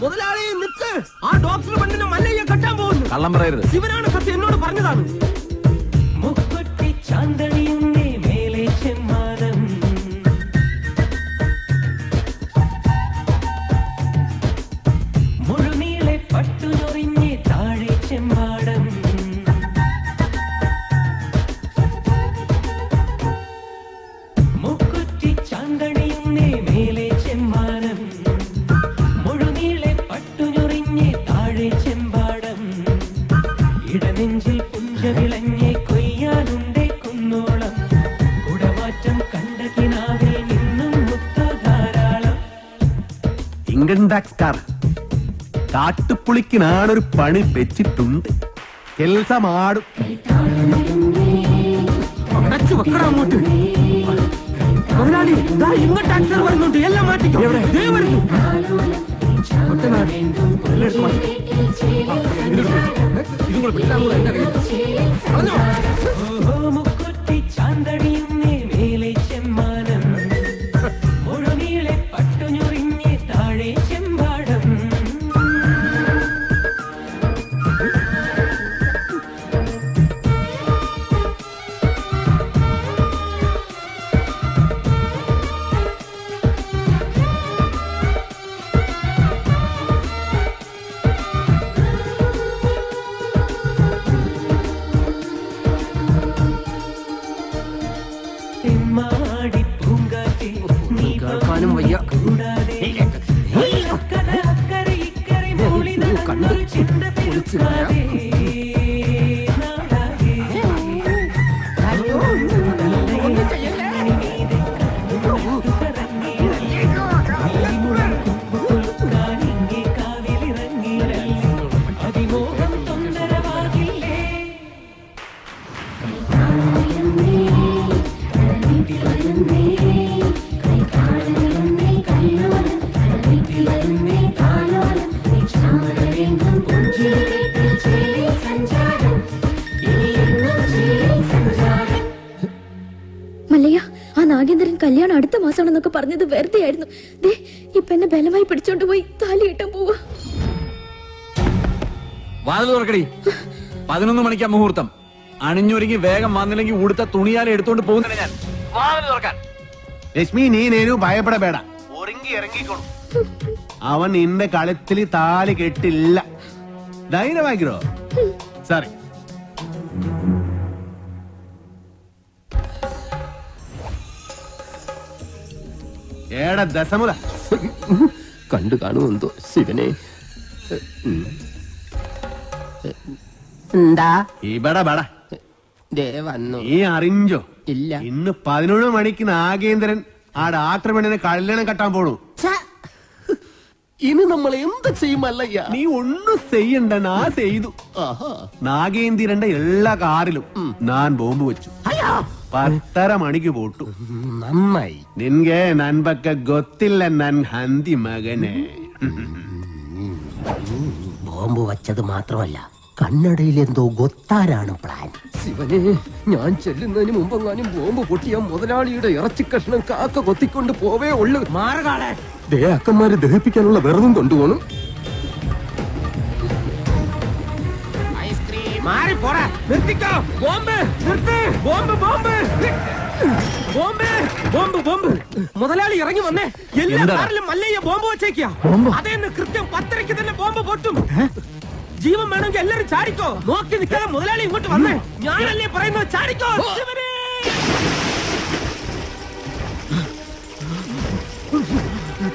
മുതലാളി നിക്ക്. ആ ഡോക്ടർ പെണ്ണിനെ മല്ലയ്യ കെട്ടാൻ പോകുന്നു. കള്ളം പറയരുത്. ശിവനാണ് സത്യം എന്നോട് പറഞ്ഞതാണ്. മുഴുനി ഇൻകം ടാക്സ് കാർ കാട്ടുപുളിക്കിനാണൊരു പണി വെച്ചിട്ടുണ്ട്. കെൽസമാടും അങ്ങോട്ട് മുതലാളി ഇങ്ങോട്ട് ടാക്സർ വരുന്നുണ്ട്. എല്ലാം മാറ്റിക്കോ. ദേ വരുന്നു. മല്ലയ്യ, ആ നാഗേന്ദ്രൻ കല്യാണം അടുത്ത മാസമാണെന്നൊക്കെ പറഞ്ഞത് വെറുതെ ആയിരുന്നു. ദേ ഇപ്പൊ എന്നെ ബലമായി പിടിച്ചോണ്ട് പോയി താലി കെട്ടാൻ പോവാ. വാതിൽ തുറക്കടി. 11 മണിക്കാ മുഹൂർത്തം. അണിഞ്ഞൊരുങ്ങി വേഗം വന്നില്ലെങ്കിൽ ഉടുത്ത തുണിയാലെ എടുത്തോണ്ട് പോകുന്നില്ല ഞാൻ. വാതിൽ തുറക്കാൻ. ലക്ഷ്മി, നീ നേരു ഭയപ്പെടಬೇಡ. ഒരുങ്ങി ഇറങ്ങിക്കോളൂ. അവൻ നിന്റെ കളത്തിൽ താലി കെട്ടില്ല. ധൈര്യമാക്കിരോ. സോറി. ഏടാ ദശമുല കണ്ടു കാണുമെന്തോ ശിവനെ. എന്താ ഇവിടെ ബട വന്നു നീ അറിഞ്ഞോ? ഇല്ല. ഇന്ന് 11 മണിക്ക് നാഗേന്ദ്രൻ ആ ഡാക്ടർ പെണ്ണിനെ കല്യാണം കെട്ടാൻ പോണു. ഇനി നമ്മൾ എന്ത് ചെയ്യുമല്ലയ്യ? നീ ഒന്നും ചെയ്യണ്ട, ഞാൻ ചെയ്തു. നാഗേന്ദ്രന്റെ എല്ലാ കാറിലും ഞാൻ ബോംബ് വെച്ചു. 10:30 മണിക്ക് പോട്ടു. നന്നായി. നിൻಗೆ ನನ್ ಬಗ್ಗೆ ಗೊತ್ತಿಲ್ಲ ನನ್ ಹಂದಿ ಮಗನೇ. ബോംബ് വച്ചത് മാത്രമല്ല, കണ്ണടയിൽ എന്തോ ഗൊത്താരാണ് പ്ലാൻ. ശിവനെ, ഞാൻ ചെല്ലുന്നതിന് മുമ്പെങ്ങാനും ബോംബ് പൊട്ടിയ മുതലാളിയുടെ ഇറച്ചി കഷ്ണം കാക്ക കൊത്തിക്കൊണ്ട് പോവേ ഉള്ളു. മാറുകാളെ അക്കന്മാരെ ദഹിപ്പിക്കാനുള്ള വെറുതും കൊണ്ടുപോകണം. നിർത്തിക്കോ. ബോംബ് നിർത്ത്. Bomb bomb bomb bomb bomb. മുതലാളി ഇറങ്ങി വന്നേ. എല്ലാ കാറിലും മല്ലയ്യ ബോംബ് വെച്ചേക്കാ. അതേന്ന് കൃത്യം 10:30 തന്നെ ബോംബ് പൊട്ടും. ജീവൻ വേണമെങ്കിൽ എല്ലാരും ചാടിക്കോ. നോക്കി നിൽക്കാതെ മുതലാളി ഇങ്ങോട്ട് വന്നേ. ഞാനല്ലേ പറയുന്നത്, ചാടിക്കോ.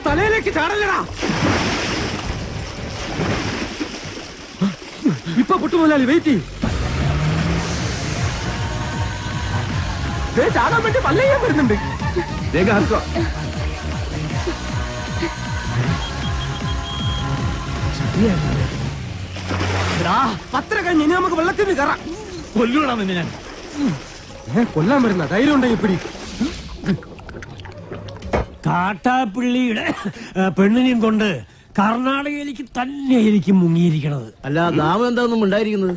തലയിലേക്ക് ചാടല്ലടാ. ഇപ്പൊ പൊട്ടു മുതലാളി. വെയിറ്റ്. ചാടാൻ വേണ്ടി മല്ലയ്യ വരുന്നുണ്ട്. പത്ര കഴിഞ്ഞ് ഇനി നമുക്ക് വെള്ളത്തിൽ നിന്ന് കയറാം. കൊല്ലൂടാ നിന്നെ ഞാൻ. കൊല്ലാൻ വരുന്ന ധൈര്യം ഉണ്ടെങ്കിൽ പിടി. കാട്ടാപ്പിള്ളിയുടെ പെണ്ണിനെയും കൊണ്ട് കർണാടകയിലേക്ക് തന്നെ എനിക്ക് മുങ്ങിയിരിക്കണത്. അല്ല, നാമം എന്താണെന്നും ഉണ്ടായിരിക്കുന്നത്.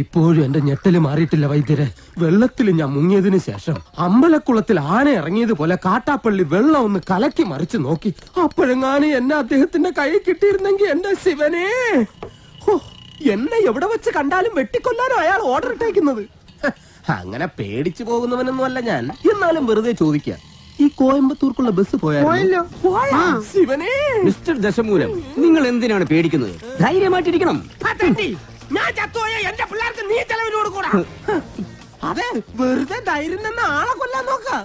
ഇപ്പോഴും എന്റെ ഞെട്ടല് മാറിയിട്ടില്ല വൈദ്യരെ. വെള്ളത്തിൽ ഞാൻ മുങ്ങിയതിനു ശേഷം അമ്പലക്കുളത്തിൽ ആന ഇറങ്ങിയതുപോലെ കാട്ടാപ്പള്ളി വെള്ളം ഒന്ന് കലക്കി മറിച്ച് നോക്കി. അപ്പോഴെങ്ങാനും എന്നെ അദ്ദേഹത്തിന്റെ കൈ കിട്ടിയിരുന്നെങ്കിൽ എന്റെ ശിവനെ, എന്നെ എവിടെ വെച്ച് കണ്ടാലും വെട്ടിക്കൊല്ലാനോ അയാൾ ഓർഡർ ഇട്ടേക്കുന്നത്. അങ്ങനെ പേടിച്ചു പോകുന്നവനൊന്നും അല്ല ഞാൻ. എന്നാലും വെറുതെ ചോദിക്കാം, ഈ കോയമ്പത്തൂർക്കുള്ള ബസ് പോയാലോ? ശിവനെ. മിസ്റ്റർ ദശമൂലം, നിങ്ങൾ എന്തിനാണ് പേടിക്കുന്നത്? ധൈര്യമായിട്ടിരിക്കണം. ഞാൻ ചത്തുപോയ എന്റെ പിള്ളേർക്ക് നീ ചെലവിന് കൊടുക്കൂടാ. അതെ, വെറുതെ ധൈര്യം തന്നെ ആളെ കൊല്ലാൻ നോക്കാം.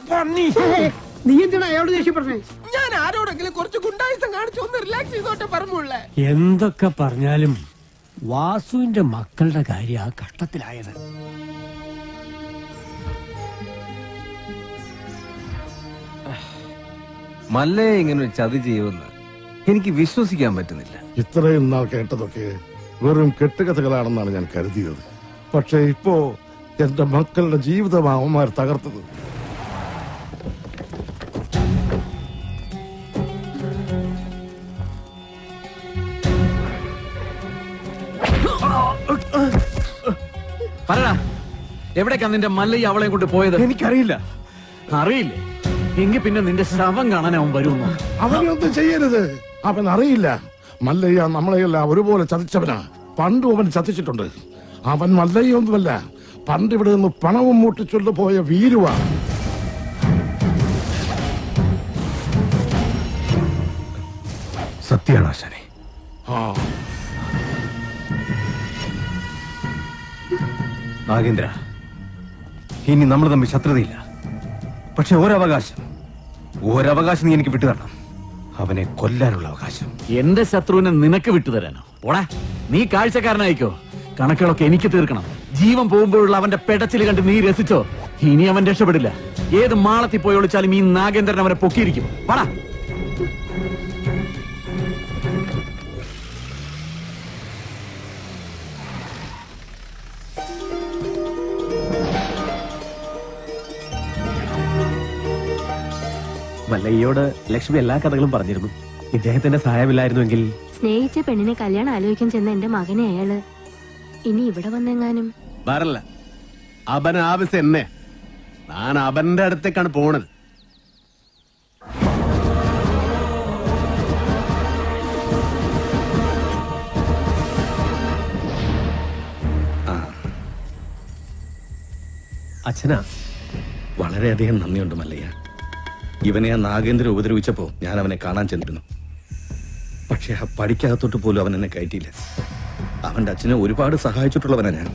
നീ എന്തിനാ അയാളോട് ദേഷ്യപ്പെട്ടേ? ഞാൻ ആരോടെങ്കിലും കുറച്ച് ഗുണ്ടായുസം കാണിച്ചു ഒന്ന് റിലാക്സ് ചെയ്തോട്ടെ പറഞ്ഞുള്ളേ. എന്തൊക്കെ പറഞ്ഞാലും വാസുവിന്റെ മക്കളുടെ കാര്യം ആ കഷ്ടത്തിലായത്. മല്ലയെ ഇങ്ങനെ ഒരു ചതി ചെയ്യുമെന്ന് എനിക്ക് വിശ്വസിക്കാൻ പറ്റുന്നില്ല. ഇത്രയും നാൾ കേട്ടതൊക്കെ വെറും കെട്ടുകഥകളാണെന്നാണ് ഞാൻ കരുതിയത്. പക്ഷെ ഇപ്പോ എന്റെ മക്കളുടെ ജീവിതമാണ് അവന്മാർ തകർത്തത്. പറടാ, എവിടേക്കാ നിന്റെ മല്ലയ്യ അവളെ കൊണ്ട് പോയത്? എനിക്കറിയില്ല. അറിയില്ലേ? എങ്കിൽ പിന്നെ നിന്റെ ശവം കാണാൻ അവൻ വരുമോ? അവനൊന്നും ചെയ്യരുത്. അവൻ അറിയില്ല. മല്ലയ്യ നമ്മളെയെല്ലാം ഒരുപോലെ ചതിച്ചവനാ. പണ്ടും അവൻ ചതിച്ചിട്ടുണ്ട്. അവൻ മല്ലയ്യൊന്നുമല്ല, പണ്ട് ഇവിടെ നിന്ന് പണവും മൂട്ടിച്ചൊല്ലു പോയ വീരുവാ. സത്യാണ് ആശാനെ. നാഗേന്ദ്ര, ഇനി നമ്മൾ തമ്മിൽ ശത്രുതയില്ല. പക്ഷെ ഒരവകാശം നീ എനിക്ക് വിട്ടുതരണം. അവനെ കൊല്ലാനുള്ള അവകാശം. എന്റെ ശത്രുവിനെ നിനക്ക് വിട്ടുതരാനോ? ഓടാ, നീ കാഴ്ചക്കാരനായിക്കോ. കണക്കുകളൊക്കെ എനിക്ക് തീർക്കണം. ജീവൻ പോകുമ്പോഴുള്ള അവന്റെ പെടച്ചിൽ കണ്ട് നീ രസിച്ചോ? ഇനി അവൻ രക്ഷപ്പെടില്ല. ഏത് മാളത്തിൽ പോയി ഒളിച്ചാലും ഈ നാഗേന്ദ്രൻ അവനെ പൊക്കിയിരിക്കും. വാടാ. മല്ലയ്യോട് ലക്ഷ്മി എല്ലാ കഥകളും പറഞ്ഞിരുന്നു. ഇദ്ദേഹത്തിന്റെ സഹായമില്ലായിരുന്നുവെങ്കിൽ സ്നേഹിച്ച പെണ്ണിനെ കല്യാണം ആലോചിക്കാൻ ചെന്ന എന്റെ മകനെ അയാള് ഇനി ഇവിടെ വന്നെങ്ങാനും വരല്ല. അവൻ ആവശ്യം എന്നെ. ഞാൻ അവന്റെ അടുത്തേക്കാണ് പോണത്. അച്ഛനാ, വളരെയധികം നന്ദിയുണ്ട് മല്ലയ്യ. ഇവനെ ആ നാഗേന്ദ്രൻ ഉപദ്രവിച്ചപ്പോ ഞാൻ അവനെ കാണാൻ ചെന്നിരുന്നു. പക്ഷെ ആ പടിക്കകത്തോട്ട് പോലും അവൻ എന്നെ കയറ്റിയില്ല. അവന്റെ അച്ഛനെ ഒരുപാട് സഹായിച്ചിട്ടുള്ളവനാ ഞാൻ.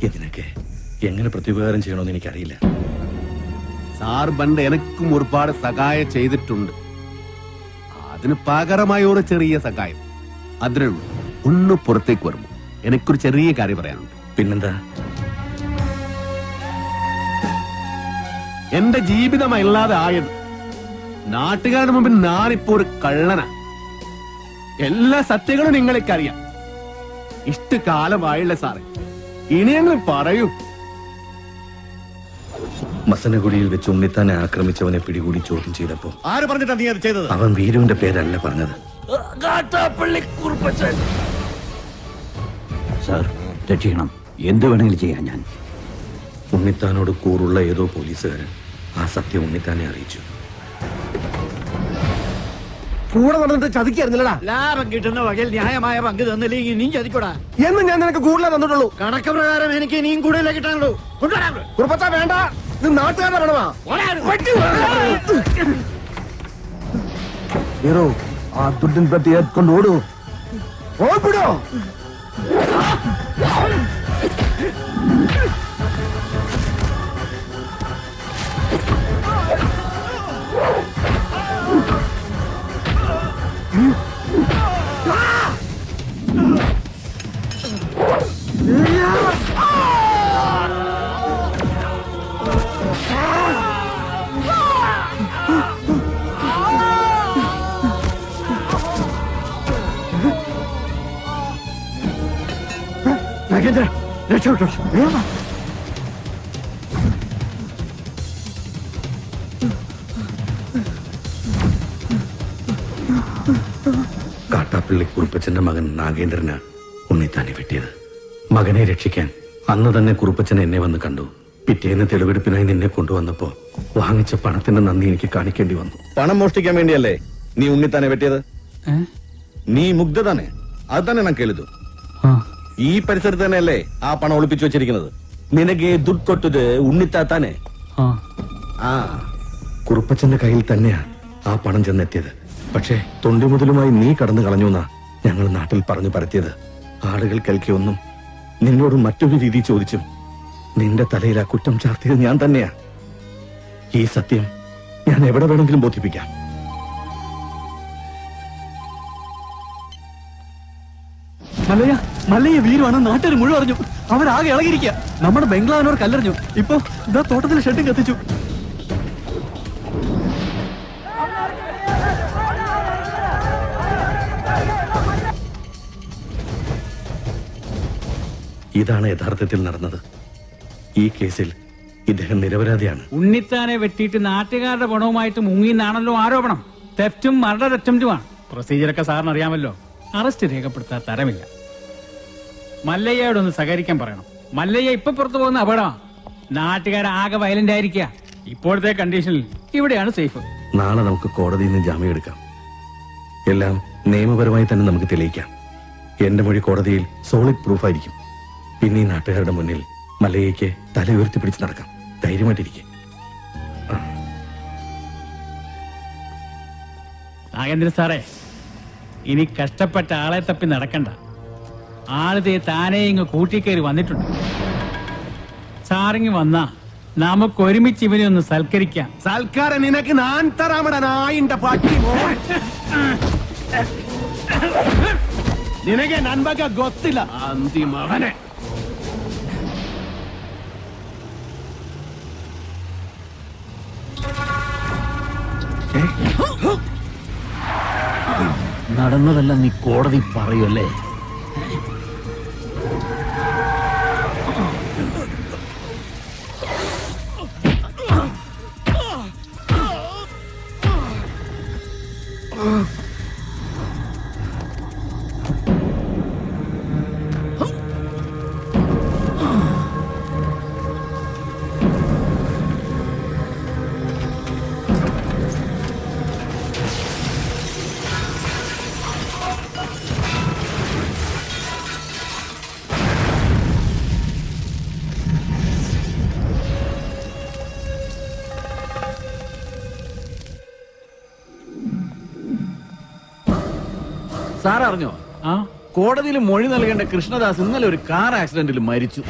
ഇതിനൊക്കെ എങ്ങനെ പ്രത്യുപകാരം ചെയ്യണമെന്ന് എനിക്കറിയില്ല. സാർ പണ്ട് എനക്കും ഒരുപാട് സഹായം ചെയ്തിട്ടുണ്ട്. അതിന് പകരമായ ഒരു ചെറിയ സഹായം അതിനേ ഉള്ളൂ. ഒന്ന് പുറത്തേക്ക് വരുമ്പോ എനിക്കൊരു ചെറിയ കാര്യം പറയാനുണ്ട്. പിന്നെന്താ? എന്റെ ജീവിതമല്ലാതെ ആയത് നാട്ടുകാരുടെ മുമ്പിൽ ഞാനിപ്പോ ഒരു കള്ളനാ. എല്ലാ സത്യങ്ങളും നിങ്ങൾക്കറിയാം. ഇഷ്ടകാലമായില്ല സാറേ. ഇനിയെങ്കിലും പറയൂ. മസനഗുഡിയിൽ വെച്ച് ഉണ്ണിത്താനെ ആക്രമിച്ചവനെ പിടികൂടി ചോദ്യം ചെയ്തപ്പോ ആര് പറഞ്ഞിട്ടാ നീ അത് ചെയ്തത്? അവൻ വീരുവിന്റെ പേരല്ല പറഞ്ഞത്. സാർ, രക്ഷിക്കണം. എന്ത് വേണമെങ്കിലും ചെയ്യാൻ ഞാൻ. ഉണ്ണിത്താനോട് കൂറുള്ള ഏതോ പോലീസുകാരൻ ആ സത്യം ഉണ്ണിത്താനെ അറിയിച്ചു. കൂടെ നടന്നിട്ട് ചതിക്കായിരുന്നില്ലടാ. ലാഭം കിട്ടുന്ന വകയിൽ ന്യായമായ പങ്ക് തന്നില്ലെങ്കിൽ ഇനിയും ചതിക്കൂടാ. എന്ന് ഞാൻ നിനക്ക് കൂടുതലേ തന്നിട്ടുള്ളൂ. കണക്ക് പ്രകാരം എനിക്ക് ഇനിയും കൂടുതലേ കിട്ടാനുള്ളൂ. കുറുപ്പത്താ വേണ്ട, ഇത് നാട്ടുകാരുടെ പണമാ. ഹീറോ, ആ ദുഡിൻ പെട്ടി കൊണ്ട് ഓടൂ. ഓടിപ്പിടോ. രക്ഷപ്പെട്ടോ. കാട്ടാപ്പള്ളി കുറുപ്പച്ചന്റെ മകൻ നാഗേന്ദ്രന് ഉണ്ണിത്താനെ വെട്ടിയത്. മകനെ രക്ഷിക്കാൻ അന്ന് തന്നെ കുറുപ്പച്ചൻ എന്നെ വന്ന് കണ്ടു. പിറ്റേന്ന് തെളിവെടുപ്പിനായി നിന്നെ കൊണ്ടുവന്നപ്പോ വാങ്ങിച്ച പണത്തിന്റെ നന്ദി എനിക്ക് കാണിക്കേണ്ടി വന്നു. പണം മോഷ്ടിക്കാൻ വേണ്ടിയല്ലേ നീ ഉണ്ണിത്താനെ വെട്ടിയത്? നീ മുഗ്ധ തന്നെ, അത് തന്നെ ഞാൻ കേളിതു. ഈ പരിസരത്ത് തന്നെയല്ലേ ആ പണം ഒളിപ്പിച്ചു വെച്ചിരിക്കുന്നത്? നിനക്ക് ദുഡ് കൊട്ടത് ഉണ്ണിത്താത്താനെ. ആ കുറുപ്പച്ചന്റെ കയ്യിൽ തന്നെയാ ആ പണം ചെന്നെത്തിയത്. പക്ഷേ തൊണ്ടി മുതലുമായി നീ കടന്നു കളഞ്ഞു എന്നാ ഞങ്ങൾ നാട്ടിൽ പറഞ്ഞു പരത്തിയത്. ആളുകൾ കേൾക്കിയൊന്നും നിന്നോട് മറ്റൊരു രീതി ചോദിച്ചും നിന്റെ തലയിൽ ആ കുറ്റം ചാർത്തിയത് ഞാൻ തന്നെയാ. ഈ സത്യം ഞാൻ എവിടെ വേണമെങ്കിലും ബോധിപ്പിക്കാം. മല്ലയ്യ വീരുവാണ് നാട്ടുകാർ മുഴുവൻ അറിഞ്ഞു. അവരാകെ ഇളകിയിരിക്കുക. നമ്മുടെ ബംഗ്ലാവിനോട് കല്ലെറിഞ്ഞു. ഇപ്പൊ ഇതാ തോട്ടത്തിൽ ഷെഡും കത്തിച്ചു. ഇതാണ് യഥാർത്ഥത്തിൽ നടന്നത്. ഈ കേസിൽ ഇദ്ദേഹം നിരപരാധിയാണ്. ഉണ്ണിത്താനെ വെട്ടിയിട്ട് നാട്ടുകാരുടെ പണവുമായിട്ട് മുങ്ങിന്നാണല്ലോ ആരോപണം. തെഫ്റ്റും മർഡർ അറ്റംപ്റ്റുമാണ്. പ്രൊസീജിയറൊക്കെ സാറിന് അറിയാമല്ലോ. അറസ്റ്റ് രേഖപ്പെടുത്താൻ തരമില്ല. മല്ലയ്യോടൊന്ന് സഹകരിക്കാൻ പറയണം. മല്ലയ്യ ഇപ്പൊ പുറത്തു പോകുന്ന അപകടമാണ്. നാട്ടുകാരാകെ വയലന്റ് ആയിരിക്കുക. ഇപ്പോഴത്തെ കണ്ടീഷനിൽ ഇവിടെയാണ് സേഫ്. നാളെ നമുക്ക് കോടതിയിൽ നിന്ന് ജാമ്യം എടുക്കാം. എല്ലാം നിയമപരമായി തന്നെ നമുക്ക് തെളിയിക്കാം. എന്റെ മൊഴി കോടതിയിൽ സോളിഡ് പ്രൂഫായിരിക്കും. പിന്നെ ഈ നാട്ടുകാരുടെ മുന്നിൽ മല്ലയ്യയ്ക്ക് തല ഉയർത്തി പിടിച്ച് നടക്കാം. ധൈര്യമായിട്ടിരിക്കെ. നാഗേന്ദ്രൻ സാറേ, ഇനി കഷ്ടപ്പെട്ട ആളെ തപ്പി നടക്കണ്ട. ആളിതേ താനേ ഇങ്ങ് കൂട്ടിക്കയറി വന്നിട്ടുണ്ട്. സാറിങ് വന്നാ നമുക്ക് ഒരുമിച്ച് ഇവനെ ഒന്ന് സൽക്കരിക്കാം. സൽക്കാരം നിനക്ക് ഞാൻ തരാമട നായിന്റെ പട്ടി. നിനക്ക് നൻപക ಗೊತ್ತಿಲ್ಲ അന്തിമവനെ. നടന്നതെല്ലാം നീ കോടതി പറയുമല്ലേ? സാർ അറിഞ്ഞോ? കോടതിയിൽ മൊഴി നൽകേണ്ട കൃഷ്ണദാസ് ഇന്നലെ ഒരു കാർ ആക്സിഡന്റിൽ മരിച്ചു.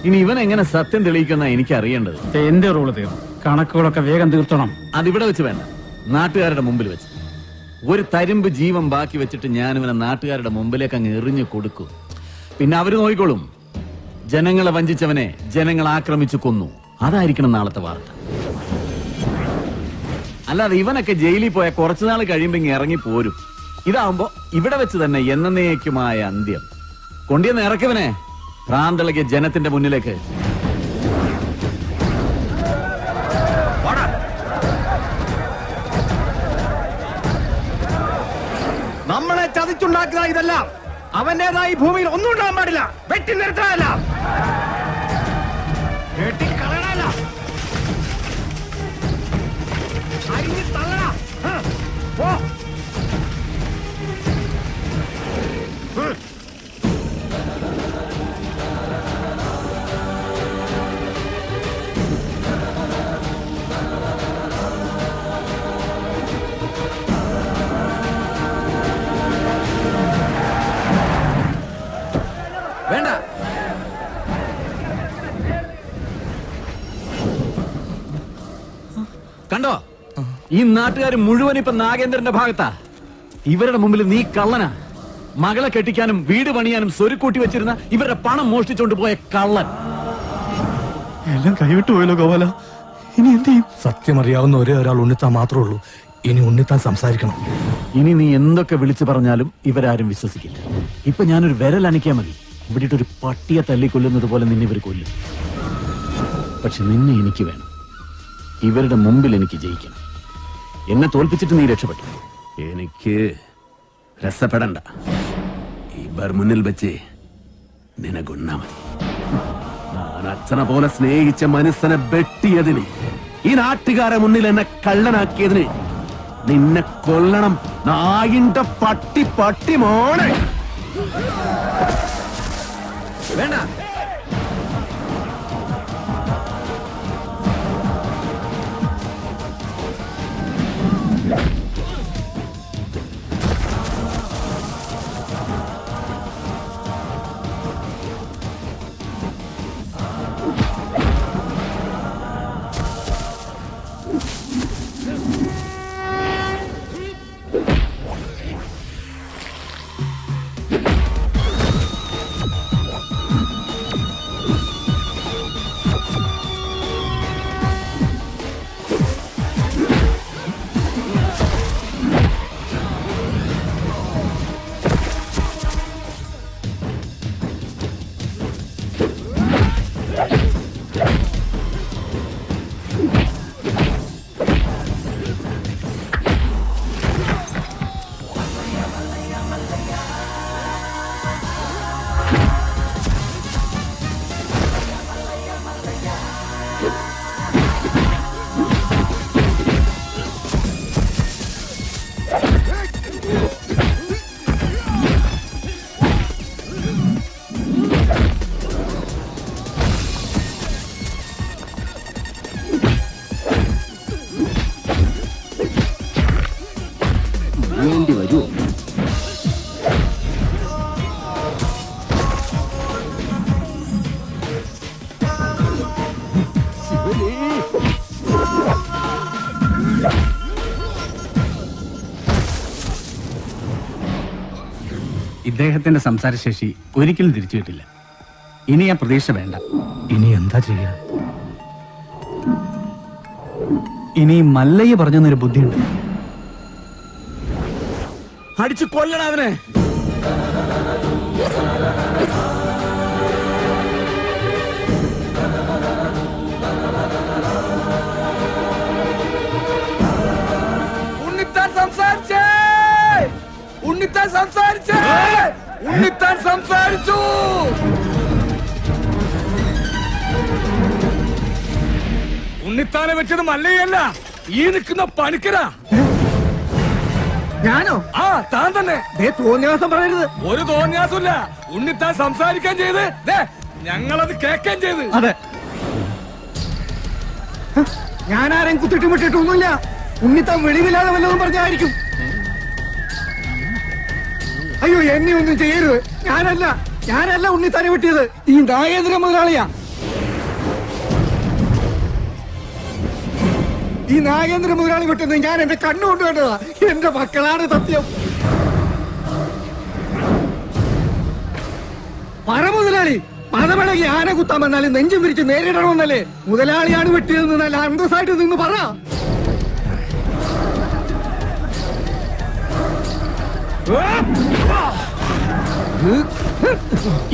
ഇനി ഇവൻ എങ്ങനെ സത്യം തെളിയിക്കുന്ന എനിക്ക് അറിയേണ്ടത്. എന്റെ റോള് തീർന്നു. കണക്കുകളൊക്കെ വേഗം തീർത്തണം. അതിവിടെ വെച്ച് വേണ്ട, നാട്ടുകാരുടെ മുമ്പിൽ വെച്ച്. ഒരു തരിമ്പ് ജീവൻ ബാക്കി വെച്ചിട്ട് ഞാൻ ഇവനെ നാട്ടുകാരുടെ മുമ്പിലേക്ക് അങ്ങ് എറിഞ്ഞു കൊടുക്കും. പിന്നെ അവര് നോക്കിക്കോളും. ജനങ്ങളെ വഞ്ചിച്ചവനെ ജനങ്ങൾ ആക്രമിച്ചു കൊന്നു. അതായിരിക്കണം നാളത്തെ വാർത്ത. അല്ലാതെ ഇവനൊക്കെ ജയിലിൽ പോയ കുറച്ചുനാൾ കഴിയുമ്പോ ഇങ്ങ് ഇറങ്ങി പോരും. ഇതാവുമ്പോ ഇവിടെ വെച്ച് തന്നെ എന്നേക്കുമായ അന്ത്യം. കൊണ്ടിയെന്ന് ഇറക്കിവനെ ഭ്രാന്തളകിയ ജനത്തിന്റെ മുന്നിലേക്ക്. നമ്മളെ ചതിച്ചുണ്ടാക്കുക ഇതെല്ലാം. അവന്റേതായി ഭൂമിയിൽ ഒന്നും ഉണ്ടാകാൻ പാടില്ല. വെട്ടി നിർത്താനല്ല, വെട്ടിക്കളയണല്ല, അരിഞ്ഞ് തള്ളടാ. പോ. വേണ്ട, കണ്ടോ? ഈ നാട്ടുകാർ മുഴുവൻ ഇപ്പൊ നാഗേന്ദ്രന്റെ ഭാഗത്താ. ഇവരുടെ മുമ്പിൽ നീ കള്ളനാ. മകളെ കെട്ടിക്കാനും വീട് പണിയാനും സ്വരുക്കൂട്ടി വെച്ചിരുന്ന ഇവരുടെ പണം മോഷ്ടിച്ചോണ്ട് പോയ കള്ളൻ. എല്ലാം കൈവിട്ടു പോയല്ലോ ഗോപാല. ഇനി എന്ത് ചെയ്യും? സത്യം അറിയാവുന്ന ഒരേ ഒരാൾ ഉണ്ണിത്താൻ മാത്രമേ ഉള്ളൂ. ഇനി ഉണ്ണിത്താൻ സംസാരിക്കണം. ഇനി നീ എന്തൊക്കെ വിളിച്ചു പറഞ്ഞാലും ഇവരാരും വിശ്വസിക്കില്ല. ഇപ്പൊ ഞാനൊരു വിരൽ അനക്കിയാൽ മതി, ഇവിടെ ഒരു പട്ടിയെ തല്ലിക്കൊല്ലുന്നത് പോലെ നിന്നെ ഇവർ കൊല്ലും. പക്ഷെ നിന്നെ എനിക്ക് വേണം. ഇവരുടെ മുമ്പിൽ എനിക്ക് ജയിക്കണം. എന്നെ തോൽപ്പിച്ചിട്ട് നീ രക്ഷപ്പെട്ടു. എനിക്ക് രസപ്പെടണ്ട. ഇവർ മുന്നിൽ വെച്ച് നിനക്കൊന്നാ മതി. ഞാൻ അച്ഛനെ പോലെ സ്നേഹിച്ച മനസ്സിനെ വെട്ടിയതിന്, ഈ നാട്ടുകാരെ മുന്നിൽ എന്നെ കള്ളനാക്കിയതിന് നിന്നെ കൊല്ലണം. നായിന്റെ പട്ടി പട്ടി മോനെ. വേണ്ട, വേണ്ടി വരുമോ? ഇദ്ദേഹത്തിന്റെ സംസാരശേഷി ഒരിക്കലും തിരിച്ചു കിട്ടില്ല. ഇനി ആ പ്രതീക്ഷ വേണ്ട. ഇനി എന്താ ചെയ്യാ? ഇനി മല്ലയ്യ പറഞ്ഞൊരു ബുദ്ധിയുണ്ട്. അടിച്ചു കൊല്ലണം അവനെ. ഉണ്ണിത്താൻ സംസാരിച്ചേ, ഉണ്ണിത്താൻ സംസാരിച്ചേ, ഉണ്ണിത്താൻ സംസാരിച്ചു. ഉണ്ണിത്താനെ വെച്ചത് മല്ലയല്ല, ഈ നിൽക്കുന്ന പണിക്കരാ. ഞാനോ? ആ, താൻ തന്നെ. തോന്നിയാസം പറയരുത്. ഒരു തോന്നിയാസമില്ല. ഉണ്ണിത്താൻ സംസാരിക്കാൻ ചെയ്ത് ഞങ്ങളത് കേൾക്കാൻ ചെയ്ത്. അതെ, ഞാനാരെയും കുത്തിട്ട് വിട്ടിട്ടൊന്നുമില്ല. ഉണ്ണിത്താൻ വെളിവില്ലാതെ വല്ലതും പറഞ്ഞായിരിക്കും. അയ്യോ, എന്നെ ഒന്നും ചെയ്യരുത്. ഞാനല്ല ഉണ്ണിത്താനെ വെട്ടിയത്. ഈ നാഗേന്ദ്ര മുതലാളിയാ. ഈ നാഗേന്ദ്ര മുതലാളി വെട്ടുന്നത് ഞാൻ എന്റെ കണ്ണുകൊണ്ട് കണ്ടതാ. എന്റെ മക്കളാണ് സത്യം. പറ മുതലാളി, പദവിളകി ആന കുത്താൻ വന്നാലും നെഞ്ചും വിരിച്ച് നേരിടണമെന്നല്ലേ? മുതലാളിയാണ് വെട്ടിയതെന്ന് നല്ല അന്തസ്സായിട്ട് നിന്ന് പറ.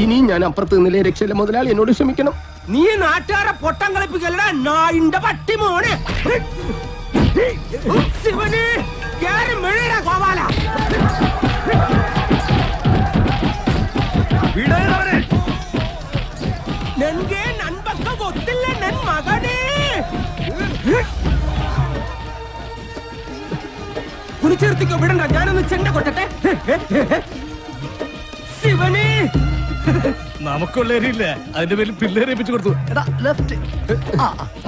ഇനിയും ഞാൻ അപ്പുറത്ത് നിന്നില്ലേ രക്ഷയില്ല. മുതലാളി എന്നോട് ക്ഷമിക്കണം. നീ നാട്ടുകാരെ പൊട്ടം കളിപ്പിക്കലടാ നായിന്റെ പട്ടി മോനെ. ശിവന് കേറി മെഴുകടാ ഗോപാല. നൻകെ നൻപക്ക ಗೊತ್ತಿಲ್ಲ ನನ್ ಮಗನೇ. കുറിച്ചെടുത്തിക്കോ, വിടണ്ട. ഞാനൊന്ന് ചെണ്ട കൊട്ടട്ടെ. ശിവന് നമുക്കുള്ളവരില്ല, അതിന്റെ പേരിൽ പിള്ളേരെ ഏൽപ്പിച്ചു കൊടുത്തു.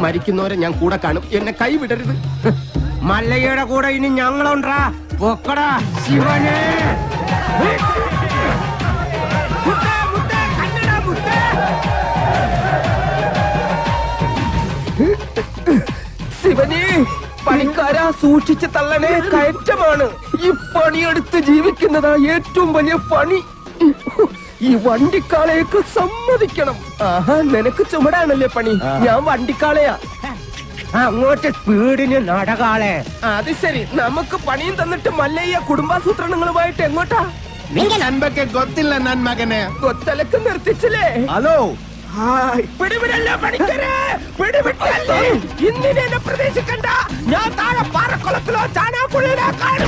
മരിക്കുന്നവരെ ഞാൻ കൂടെ കാണും. എന്നെ കൈ വിടരുത്. മല്ലയ്യയുടെ കൂടെ ഇനി ഞങ്ങളുണ്ടാ. പൊക്കടാ ശിവനെ. ശിവനെ, പണിക്കാരാ സൂക്ഷിച്ച് തള്ളണേ. കയറ്റമാണ്. ഈ പണിയെടുത്ത് ജീവിക്കുന്നതാ ഏറ്റവും വലിയ പണി. ഈ വണ്ടിക്കാളയൊക്കെ സമ്മതിക്കണം. ആഹാ, നിനക്ക് ചുമടാണല്ലേ പണി. ഞാൻ വണ്ടിക്കാളയാ. അങ്ങോട്ട് സ്പീഡിന് നടകാളെ. അത് ശരി. നമുക്ക് പണിയും തന്നിട്ട് മല്ലയ്യ കുടുംബാസൂത്രണങ്ങളുമായിട്ട് എങ്ങോട്ടാ? നൻപൊക്കെ ഗൊത്തില്ല നൻ മകനെ. ഗൊത്തലക്ക് നിർത്തിച്ചില്ലേ? ഹലോ, പിടിവിടല്ലോ പണിക്കരെ, പിടിവിട്ടല്ലേ. ഇന്നിനെ പ്രതീക്ഷിക്കണ്ട. ഞാൻ താഴെ പാറക്കുളത്തിലോ ചാനാക്കുഴിയിലോ കാണും.